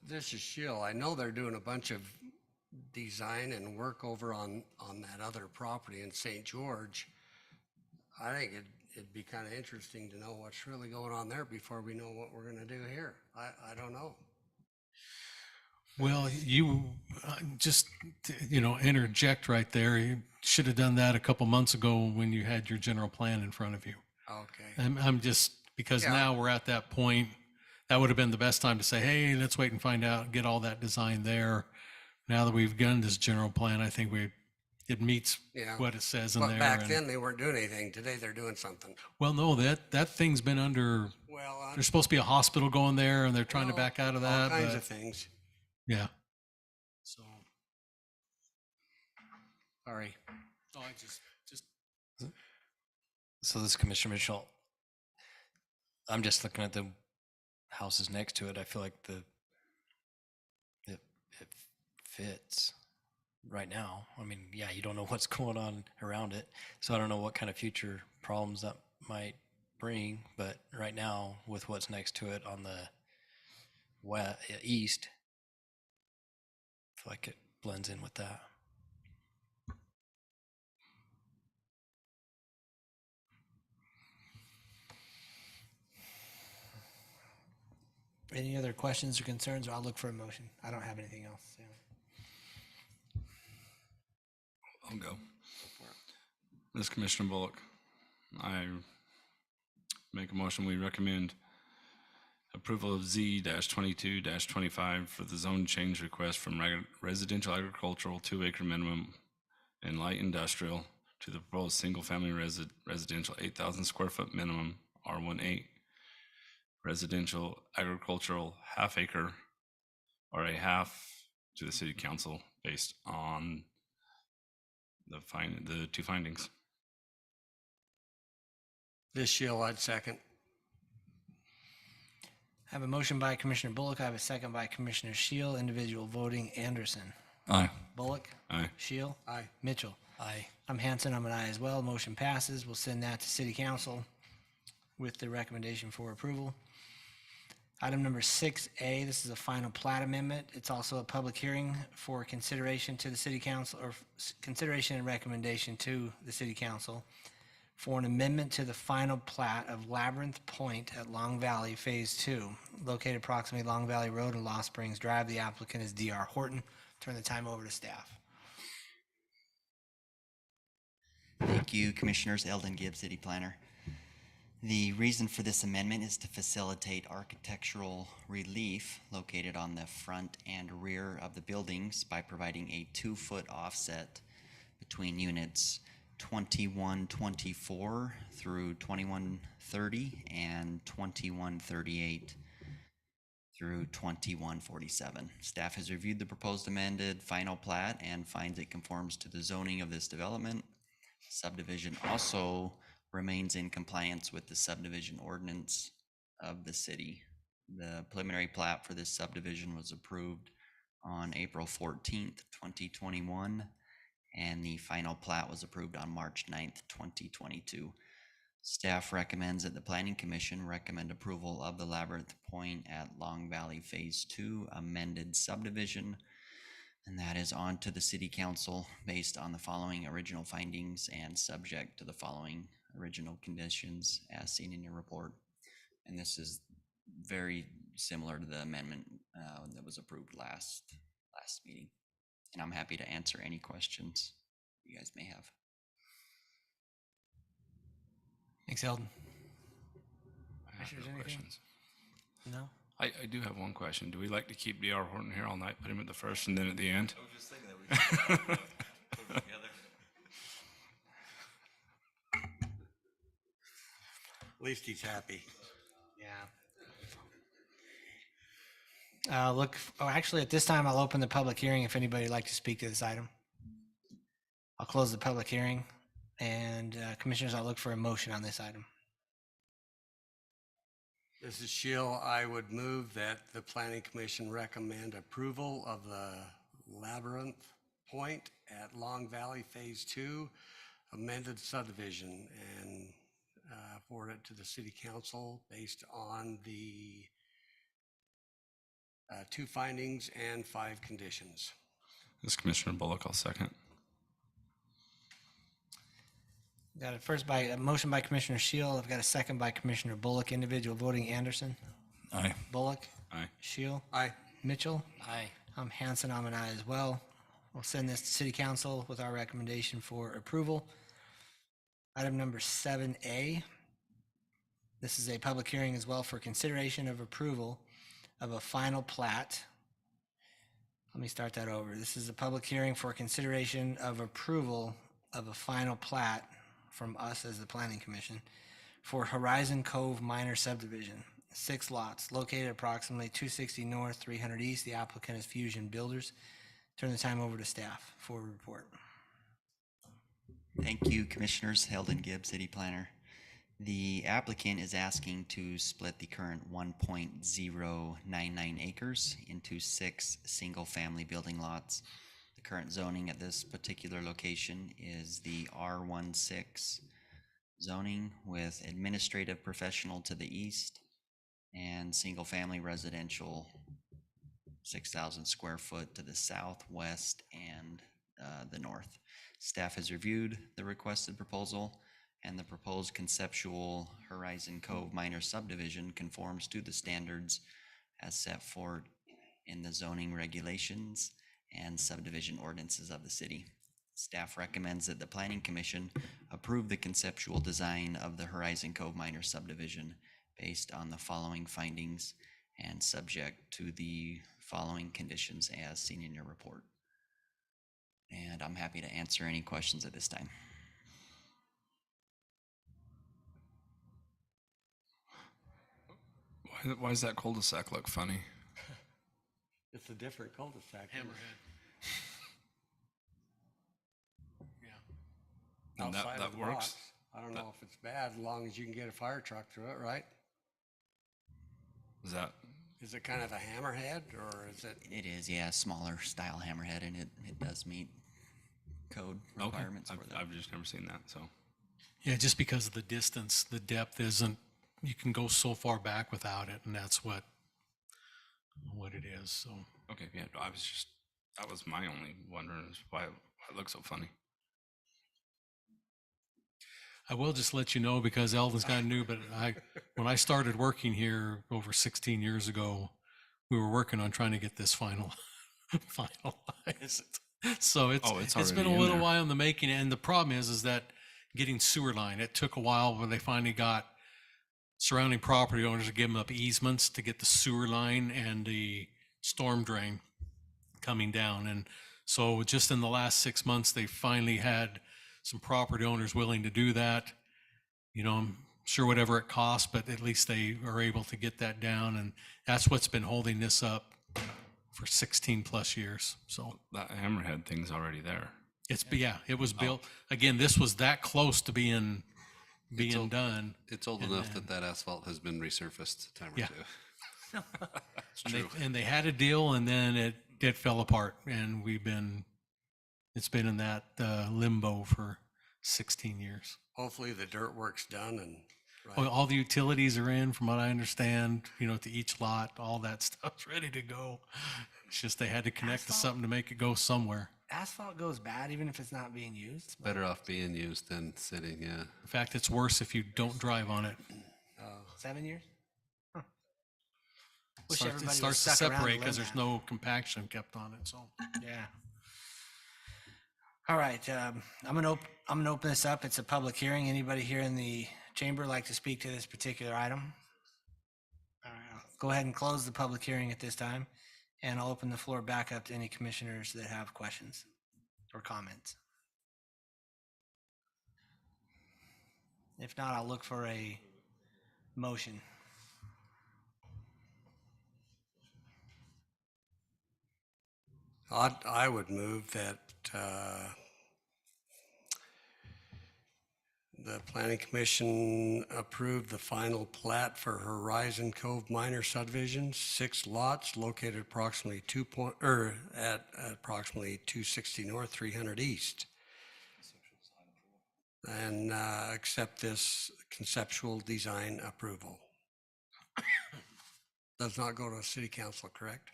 This is Shill. I know they're doing a bunch of design and work over on that other property in St. George. I think it'd be kind of interesting to know what's really going on there before we know what we're going to do here. I don't know. Well, you just, interject right there. You should have done that a couple months ago when you had your general plan in front of you. Okay. I'm just, because now we're at that point, that would have been the best time to say, hey, let's wait and find out, get all that design there. Now that we've done this general plan, I think it meets what it says in there. But back then they weren't doing anything. Today they're doing something. Well, no, that thing's been under, there's supposed to be a hospital going there and they're trying to back out of that. All kinds of things. Yeah. So. Sorry. Oh, I just. So this is Commissioner Mitchell. I'm just looking at the houses next to it. I feel like it fits right now. I mean, yeah, you don't know what's going on around it, so I don't know what kind of future problems that might bring. But right now, with what's next to it on the east, I feel like it blends in with that. Any other questions or concerns, or I'll look for a motion. I don't have anything else. I'll go. This is Commissioner Bullock. I make a motion, we recommend approval of Z-22-25 for the zone change request from residential agricultural 2-acre minimum and light industrial to the proposed single-family residential 8,000 square foot minimum R18 residential agricultural half-acre or a half to the city council based on the two findings. This Shill, I'd second. I have a motion by Commissioner Bullock. I have a second by Commissioner Shield. Individual voting: Anderson. Aye. Bullock. Aye. Shield. Aye. Mitchell. Aye. I'm Hanson. I'm an aye as well. Motion passes. We'll send that to City Council with the recommendation for approval. Item number 6A, this is a final plat amendment. It's also a public hearing for consideration to the City Council, or consideration and recommendation to the City Council for an amendment to the final plat of Labyrinth Point at Long Valley Phase 2, located approximately Long Valley Road and Lost Springs Drive. The applicant is D.R. Horton. Turn the time over to staff. Thank you, Commissioners. Eldon Gibbs, City Planner. The reason for this amendment is to facilitate architectural relief located on the front and rear of the buildings by providing a 2-foot offset between units 2124 through 2130 and 2138 through 2147. Staff has reviewed the proposed amended final plat and finds it conforms to the zoning of this development. Subdivision also remains in compliance with the subdivision ordinance of the city. The preliminary plat for this subdivision was approved on April 14th, 2021, and the final plat was approved on March 9th, 2022. Staff recommends that the Planning Commission recommend approval of the Labyrinth Point at Long Valley Phase 2 amended subdivision, and that is on to the City Council based on the following original findings and subject to the following original conditions as seen in your report. And this is very similar to the amendment that was approved last meeting. And I'm happy to answer any questions you guys may have. Thanks, Eldon. I have no questions. No? I do have one question. Do we like to keep D.R. Horton here all night, put him at the first and then at the end? I was just thinking that we At least he's happy. Yeah. Actually, at this time, I'll open the public hearing if anybody would like to speak to this item. I'll close the public hearing, and commissioners, I'll look for a motion on this item. This is Shield. I would move that the Planning Commission recommend approval of the Labyrinth Point at Long Valley Phase 2 amended subdivision and forward it to the City Council based on the 2 findings and 5 conditions. This is Commissioner Bullock. I'll second. Got a motion by Commissioner Shield. I've got a second by Commissioner Bullock. Individual voting: Anderson. Aye. Bullock. Aye. Shield. Aye. Mitchell. Aye. I'm Hanson. I'm an aye as well. We'll send this to City Council with our recommendation for approval. Item number 7A. This is a public hearing as well for consideration of approval of a final plat. Let me start that over. This is a public hearing for consideration of approval of a final plat from us as the Planning Commission for Horizon Cove Minor Subdivision, 6 lots located approximately 260 north, 300 east. The applicant is Fusion Builders. Turn the time over to staff for a report. Thank you, Commissioners. Heldon Gibbs, City Planner. The applicant is asking to split the current 1.099 acres into 6 single-family building lots. The current zoning at this particular location is the R16 zoning with administrative professional to the east and single-family residential 6,000 square foot to the south, west, and the north. Staff has reviewed the requested proposal, and the proposed conceptual Horizon Cove minor subdivision conforms to the standards as set forth in the zoning regulations and subdivision ordinances of the city. Staff recommends that the Planning Commission approve the conceptual design of the Horizon Cove minor subdivision based on the following findings and subject to the following conditions as seen in your report. And I'm happy to answer any questions at this time. Why does that cul-de-sac look funny? It's a different cul-de-sac. Hammerhead. And Outside that of the works? box. I don't know if it's bad, as long as you can get a fire truck through it, right? Is that? Is it kind of a hammerhead, or is it? It is, yeah, smaller style hammerhead, and it does meet code requirements for that. I've just never seen that, so. Yeah, just because of the distance, the depth isn't, you can go so far back without it, and that's what it is, so. Okay, yeah, that was my only wondering is why it looks so funny. I will just let you know, because Eldon's kind of new, but when I started working here over 16 years ago, we were working on trying to get this finalized. So it's been a little while in the making, and the problem is that getting sewer line, it took a while when they finally got surrounding property owners to give them up easements to get the sewer line and the storm drain coming down. And so just in the last 6 months, they finally had some property owners willing to do that. You know, I'm sure whatever it costs, but at least they are able to get that down. And that's what's been holding this up for 16 plus years. So that hammerhead thing's already there. It was built. Again, this was that close to being done. It's old enough that asphalt has been resurfaced a time or two. It's true. And they had a deal, and then it fell apart, and it's been in that limbo for 16 years. Hopefully the dirt work's done and. Right. Well, all the utilities are in, from what I understand, to each lot, all that stuff's ready to go. It's just they had to connect to something to make it go somewhere. Asphalt goes bad even if it's not being used. It's better off being used than sitting, yeah. In fact, it's worse if you don't drive on it. 7 years? Huh. It starts to separate because there's no compaction kept on it, so. Yeah. All right, I'm gonna open this up. It's a public hearing. Anybody here in the chamber like to speak to this particular item? All right, I'll go ahead and close the public hearing at this time, and I'll open the floor back up to any commissioners that have questions or comments. If not, I'll look for a motion? I would move that the Planning Commission approve the final plat for Horizon Cove Minor Subdivision, 6 lots located approximately at approximately 260 north, 300 east. And accept this conceptual design approval. Does not go to city council, correct?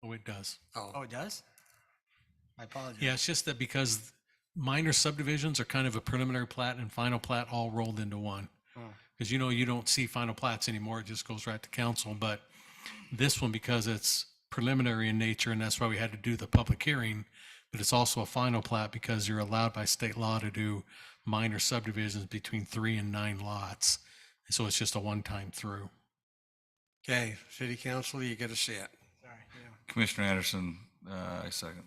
Oh, it does. Oh, it does? I apologize. Yeah, it's just that because minor subdivisions are kind of a preliminary plat and final plat all rolled into one. Oh. Because you don't see final plats anymore, it just goes right to council. But this one, because it's preliminary in nature, and that's why we had to do the public hearing, but it's also a final plat because you're allowed by state law to do minor subdivisions between 3 and 9 lots. So it's just a one-time through. Okay, city council, you get to see it. Sorry. Yeah. Commissioner Anderson, I second.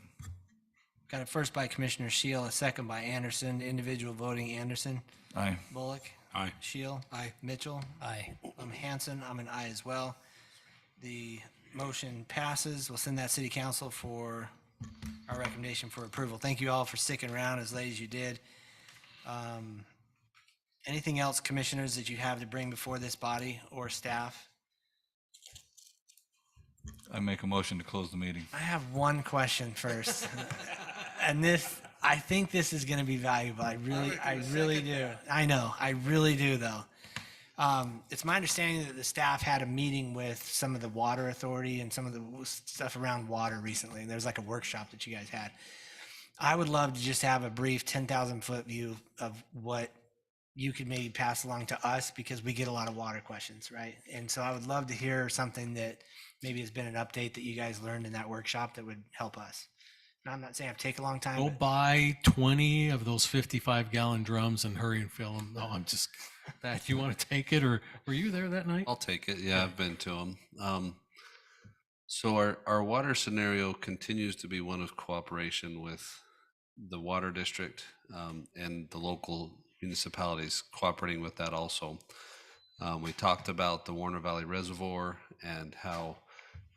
Got it first by Commissioner Shield, a second by Anderson. Individual voting: Anderson. Aye. Bullock. Aye. Shield. Aye. Mitchell. Aye. I'm Hanson. I'm an aye as well. The motion passes. We'll send that city council for our recommendation for approval. Thank you all for sticking around as late as you did. Anything else, commissioners, that you have to bring before this body or staff? I make a motion to close the meeting. I have one question first. And I think this is going to be valuable. I really do. I know, I really do though. It's my understanding that the staff had a meeting with some of the water authority and some of the stuff around water recently. There's like a workshop that you guys had. I would love to just have a brief 10,000 foot view of what you could maybe pass along to us, because we get a lot of water questions, right? And so I would love to hear something that maybe has been an update that you guys learned in that workshop that would help us. And I'm not saying it'd take a long time. Go but- buy 20 of those 55-gallon drums and hurry and fill them. No, I'm just, that you want to take it, or were you there that night? I'll take it. Yeah, I've been to them. So our water scenario continues to be one of cooperation with the water district and the local municipalities cooperating with that also. We talked about the Warner Valley Reservoir and how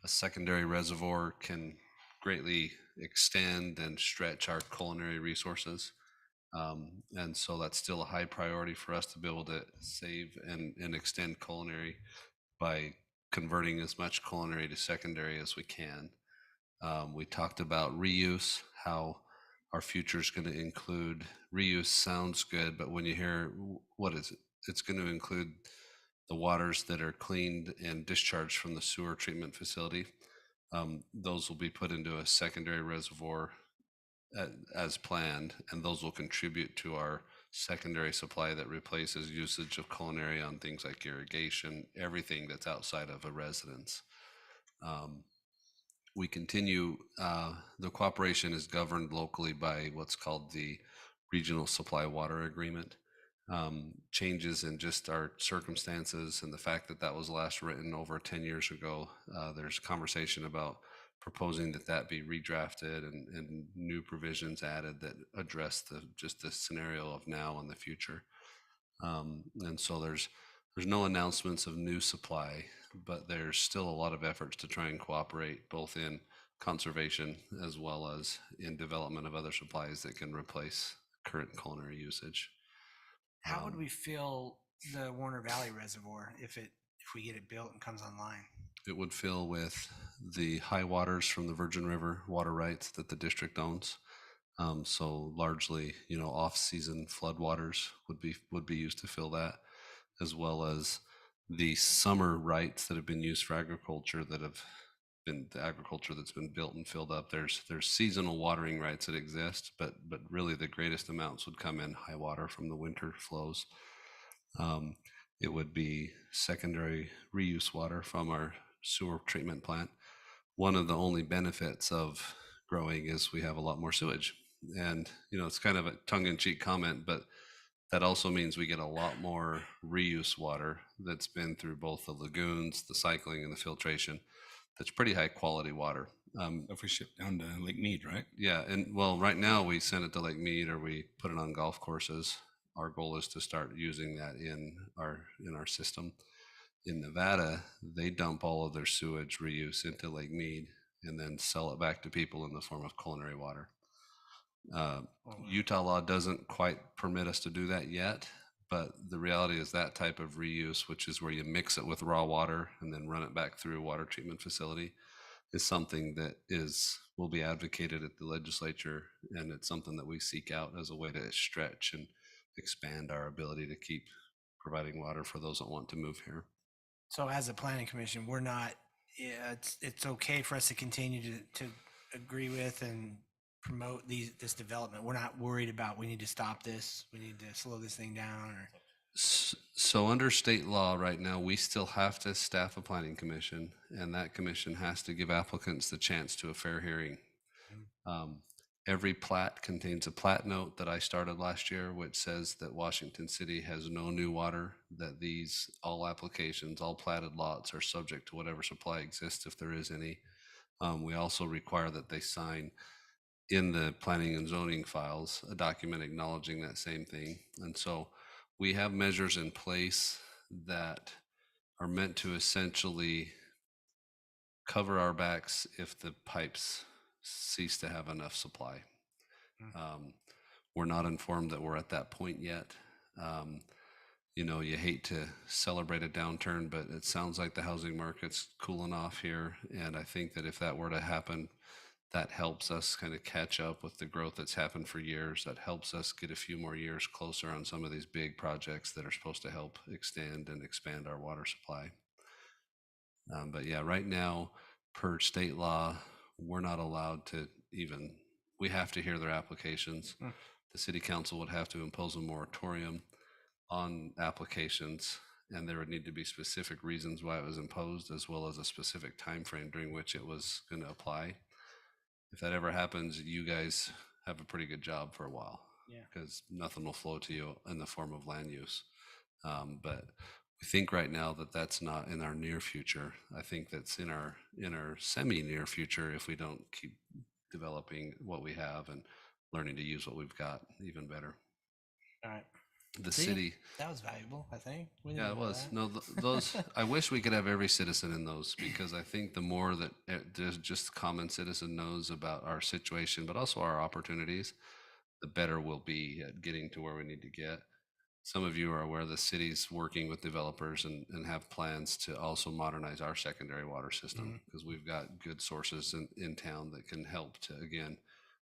a secondary reservoir can greatly extend and stretch our culinary resources. And so that's still a high priority for us to be able to save and extend culinary by converting as much culinary to secondary as we can. We talked about reuse, how our future is going to include reuse. Sounds good, but when you hear what is it, it's going to include the waters that are cleaned and discharged from the sewer treatment facility. Those will be put into a secondary reservoir as planned, and those will contribute to our secondary supply that replaces usage of culinary on things like irrigation, everything that's outside of a residence. We continue, the cooperation is governed locally by what's called the Regional Supply Water Agreement. Changes in just our circumstances and the fact that that was last written over 10 years ago, there's conversation about proposing that be redrafted and new provisions added that address just the scenario of now and the future. And so there's no announcements of new supply, but there's still a lot of efforts to try and cooperate both in conservation as well as in development of other supplies that can replace current culinary usage. How would we fill the Warner Valley Reservoir if we get it built and comes online? It would fill with the high waters from the Virgin River water rights that the district owns. So largely, off-season floodwaters would be used to fill that, as well as the summer rights that have been used for agriculture that have been the agriculture that's been built and filled up. There's seasonal watering rights that exist, but really the greatest amounts would come in high water from the winter flows. It would be secondary reuse water from our sewer treatment plant. One of the only benefits of growing is we have a lot more sewage. And, it's kind of a tongue-in-cheek comment, but that also means we get a lot more reuse water that's been through both the lagoons, the cycling, and the filtration. That's pretty high quality water. If we ship down to Lake Mead, right? Yeah, and well, right now we send it to Lake Mead or we put it on golf courses. our goal is to start using that in our system. In Nevada, they dump all of their sewage reuse into Lake Mead and then sell it back to people in the form of culinary water. Utah law doesn't quite permit us to do that yet, but the reality is that type of reuse, which is where you mix it with raw water and then run it back through a water treatment facility, is something that will be advocated at the legislature, and it's something that we seek out as a way to stretch and expand our ability to keep providing water for those that want to move here. So as a planning commission, we're not, yeah, it's okay for us to continue to agree with and promote this development. We're not worried about, we need to stop this, we need to slow this thing down, or. So under state law right now, we still have to staff a planning commission, and that commission has to give applicants the chance to a fair hearing. Every plat contains a plat note that I started last year, which says that Washington City has no new water, that all applications, all platted lots are subject to whatever supply exists if there is any. We also require that they sign in the planning and zoning files a document acknowledging that same thing. And so we have measures in place that are meant to essentially cover our backs if the pipes cease to have enough supply. We're not informed that we're at that point yet. You hate to celebrate a downturn, but it sounds like the housing market's cooling off here. And I think that if that were to happen, that helps us kind of catch up with the growth that's happened for years. That helps us get a few more years closer on some of these big projects that are supposed to help extend and expand our water supply. But yeah, right now, per state law, we're not allowed to we have to hear their applications. The city council would have to impose a moratorium on applications, and there would need to be specific reasons why it was imposed, as well as a specific time frame during which it was going to apply. If that ever happens, you guys have a pretty good job for a while, because nothing will flow to you in the form of land use. But we think right now that that's not in our near future. I think that's in our semi-near future if we don't keep developing what we have and learning to use what we've got even better. All right. The city. That was valuable, I think. Yeah, it was. No, those, I wish we could have every citizen in those, because I think the more that there's just common citizen knows about our situation, but also our opportunities, the better we'll be at getting to where we need to get. Some of you are aware the city's working with developers and have plans to also modernize our secondary water system, because we've got good sources in town that can help to, again,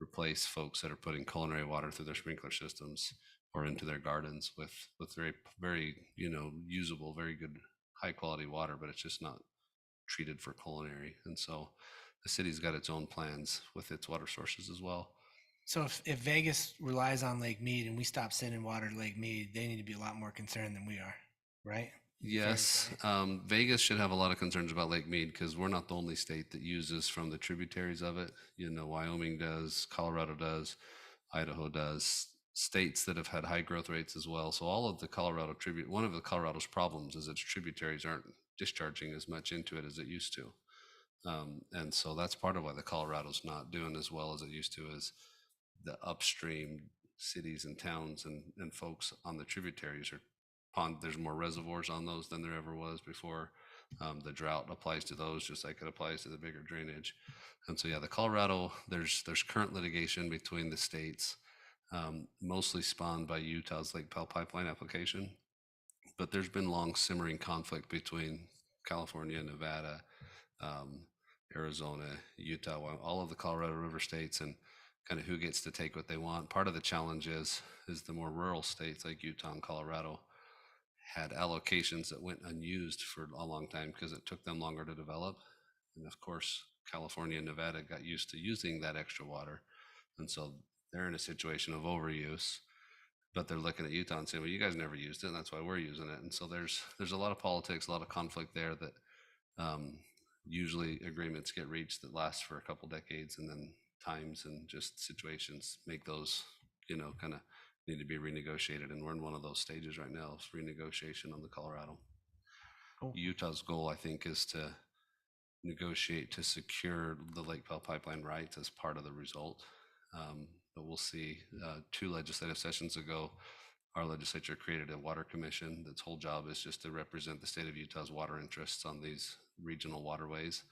replace folks that are putting culinary water through their sprinkler systems or into their gardens with very, very, usable, very good, high quality water, but it's just not treated for culinary. And so the city's got its own plans with its water sources as well. So if Vegas relies on Lake Mead and we stop sending water to Lake Mead, they need to be a lot more concerned than we are, right? Yes, Vegas should have a lot of concerns about Lake Mead, because we're not the only state that uses from the tributaries of it. Wyoming does, Colorado does, Idaho does, states that have had high growth rates as well. So all of the Colorado one of the Colorado's problems is its tributaries aren't discharging as much into it as it used to. And so that's part of why the Colorado's not doing as well as it used to, is the upstream cities and towns and folks on the tributaries there's more reservoirs on those than there ever was before. The drought applies to those just like it applies to the bigger drainage. And so, yeah, the Colorado, there's current litigation between the states, mostly spawned by Utah's Lake Powell pipeline application. But there's been long simmering conflict between California, Nevada, Arizona, Utah, all of the Colorado River states, and kind of who gets to take what they want. Part of the challenge is the more rural states like Utah and Colorado had allocations that went unused for a long time because it took them longer to develop. And of course, California and Nevada got used to using that extra water. And so they're in a situation of overuse, but they're looking at Utah and saying, well, you guys never used it, and that's why we're using it. And so there's a lot of politics, a lot of conflict there that usually agreements get reached that last for a couple decades, and then times and just situations make those, kind of need to be renegotiated. And we're in one of those stages right now, is renegotiation on the Colorado. Cool. Utah's goal, I think, is to negotiate to secure the Lake Powell pipeline rights as part of the result. But we'll see. 2 legislative sessions ago, our legislature created a water commission that's whole job is just to represent the state of Utah's water interests on these regional waterways,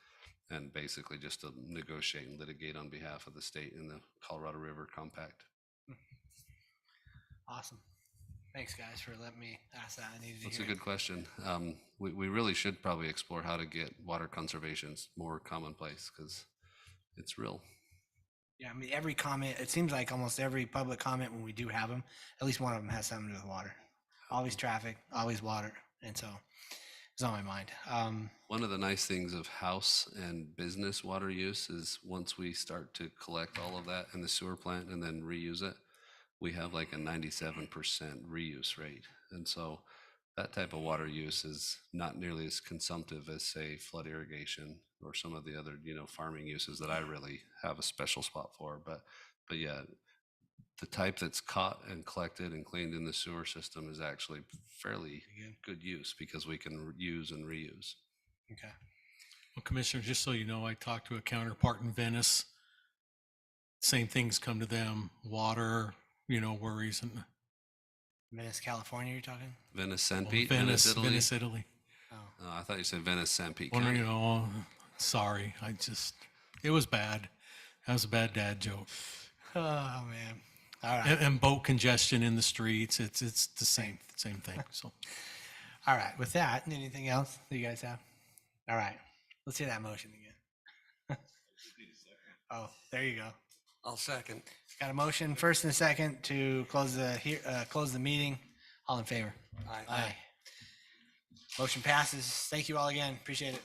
and basically just to negotiate and litigate on behalf of the state in the Colorado River Compact. Awesome. Thanks, guys, for letting me ask that. I needed to That's hear a good question. We really should probably explore how to get water conservation more commonplace, because it's real. Yeah, I mean, every comment, it seems like almost every public comment when we do have them, at least one of them has something to do with water. Always traffic, always water. And so it's on my mind. One of the nice things of house and business water use is once we start to collect all of that in the sewer plant and then reuse it, we have like a 97% reuse rate. And so that type of water use is not nearly as consumptive as, say, flood irrigation or some of the other, farming uses that I really have a special spot for. But yeah, the type that's caught and collected and cleaned in the sewer system is actually fairly good use, because we can use and reuse. Okay. Well, Commissioner, just so you know, I talked to a counterpart in Venice. Same things come to them, water, worries. And Venice, California, you're talking? Venice, St. Pete, Venice, Italy. Venice, Italy. Oh, I thought you said Venice, St. Pete Well, County. Sorry. It was bad. That was a bad dad joke. Oh, man. All right. And boat congestion in the streets. It's the same thing. So, All right. With that, anything else that you guys have? All right. Let's hear that motion again. Oh, there you go. I'll second. Got a motion, first and a second, to close the meeting. All in favor? Aye. Aye. Motion passes. Thank you all again. Appreciate it.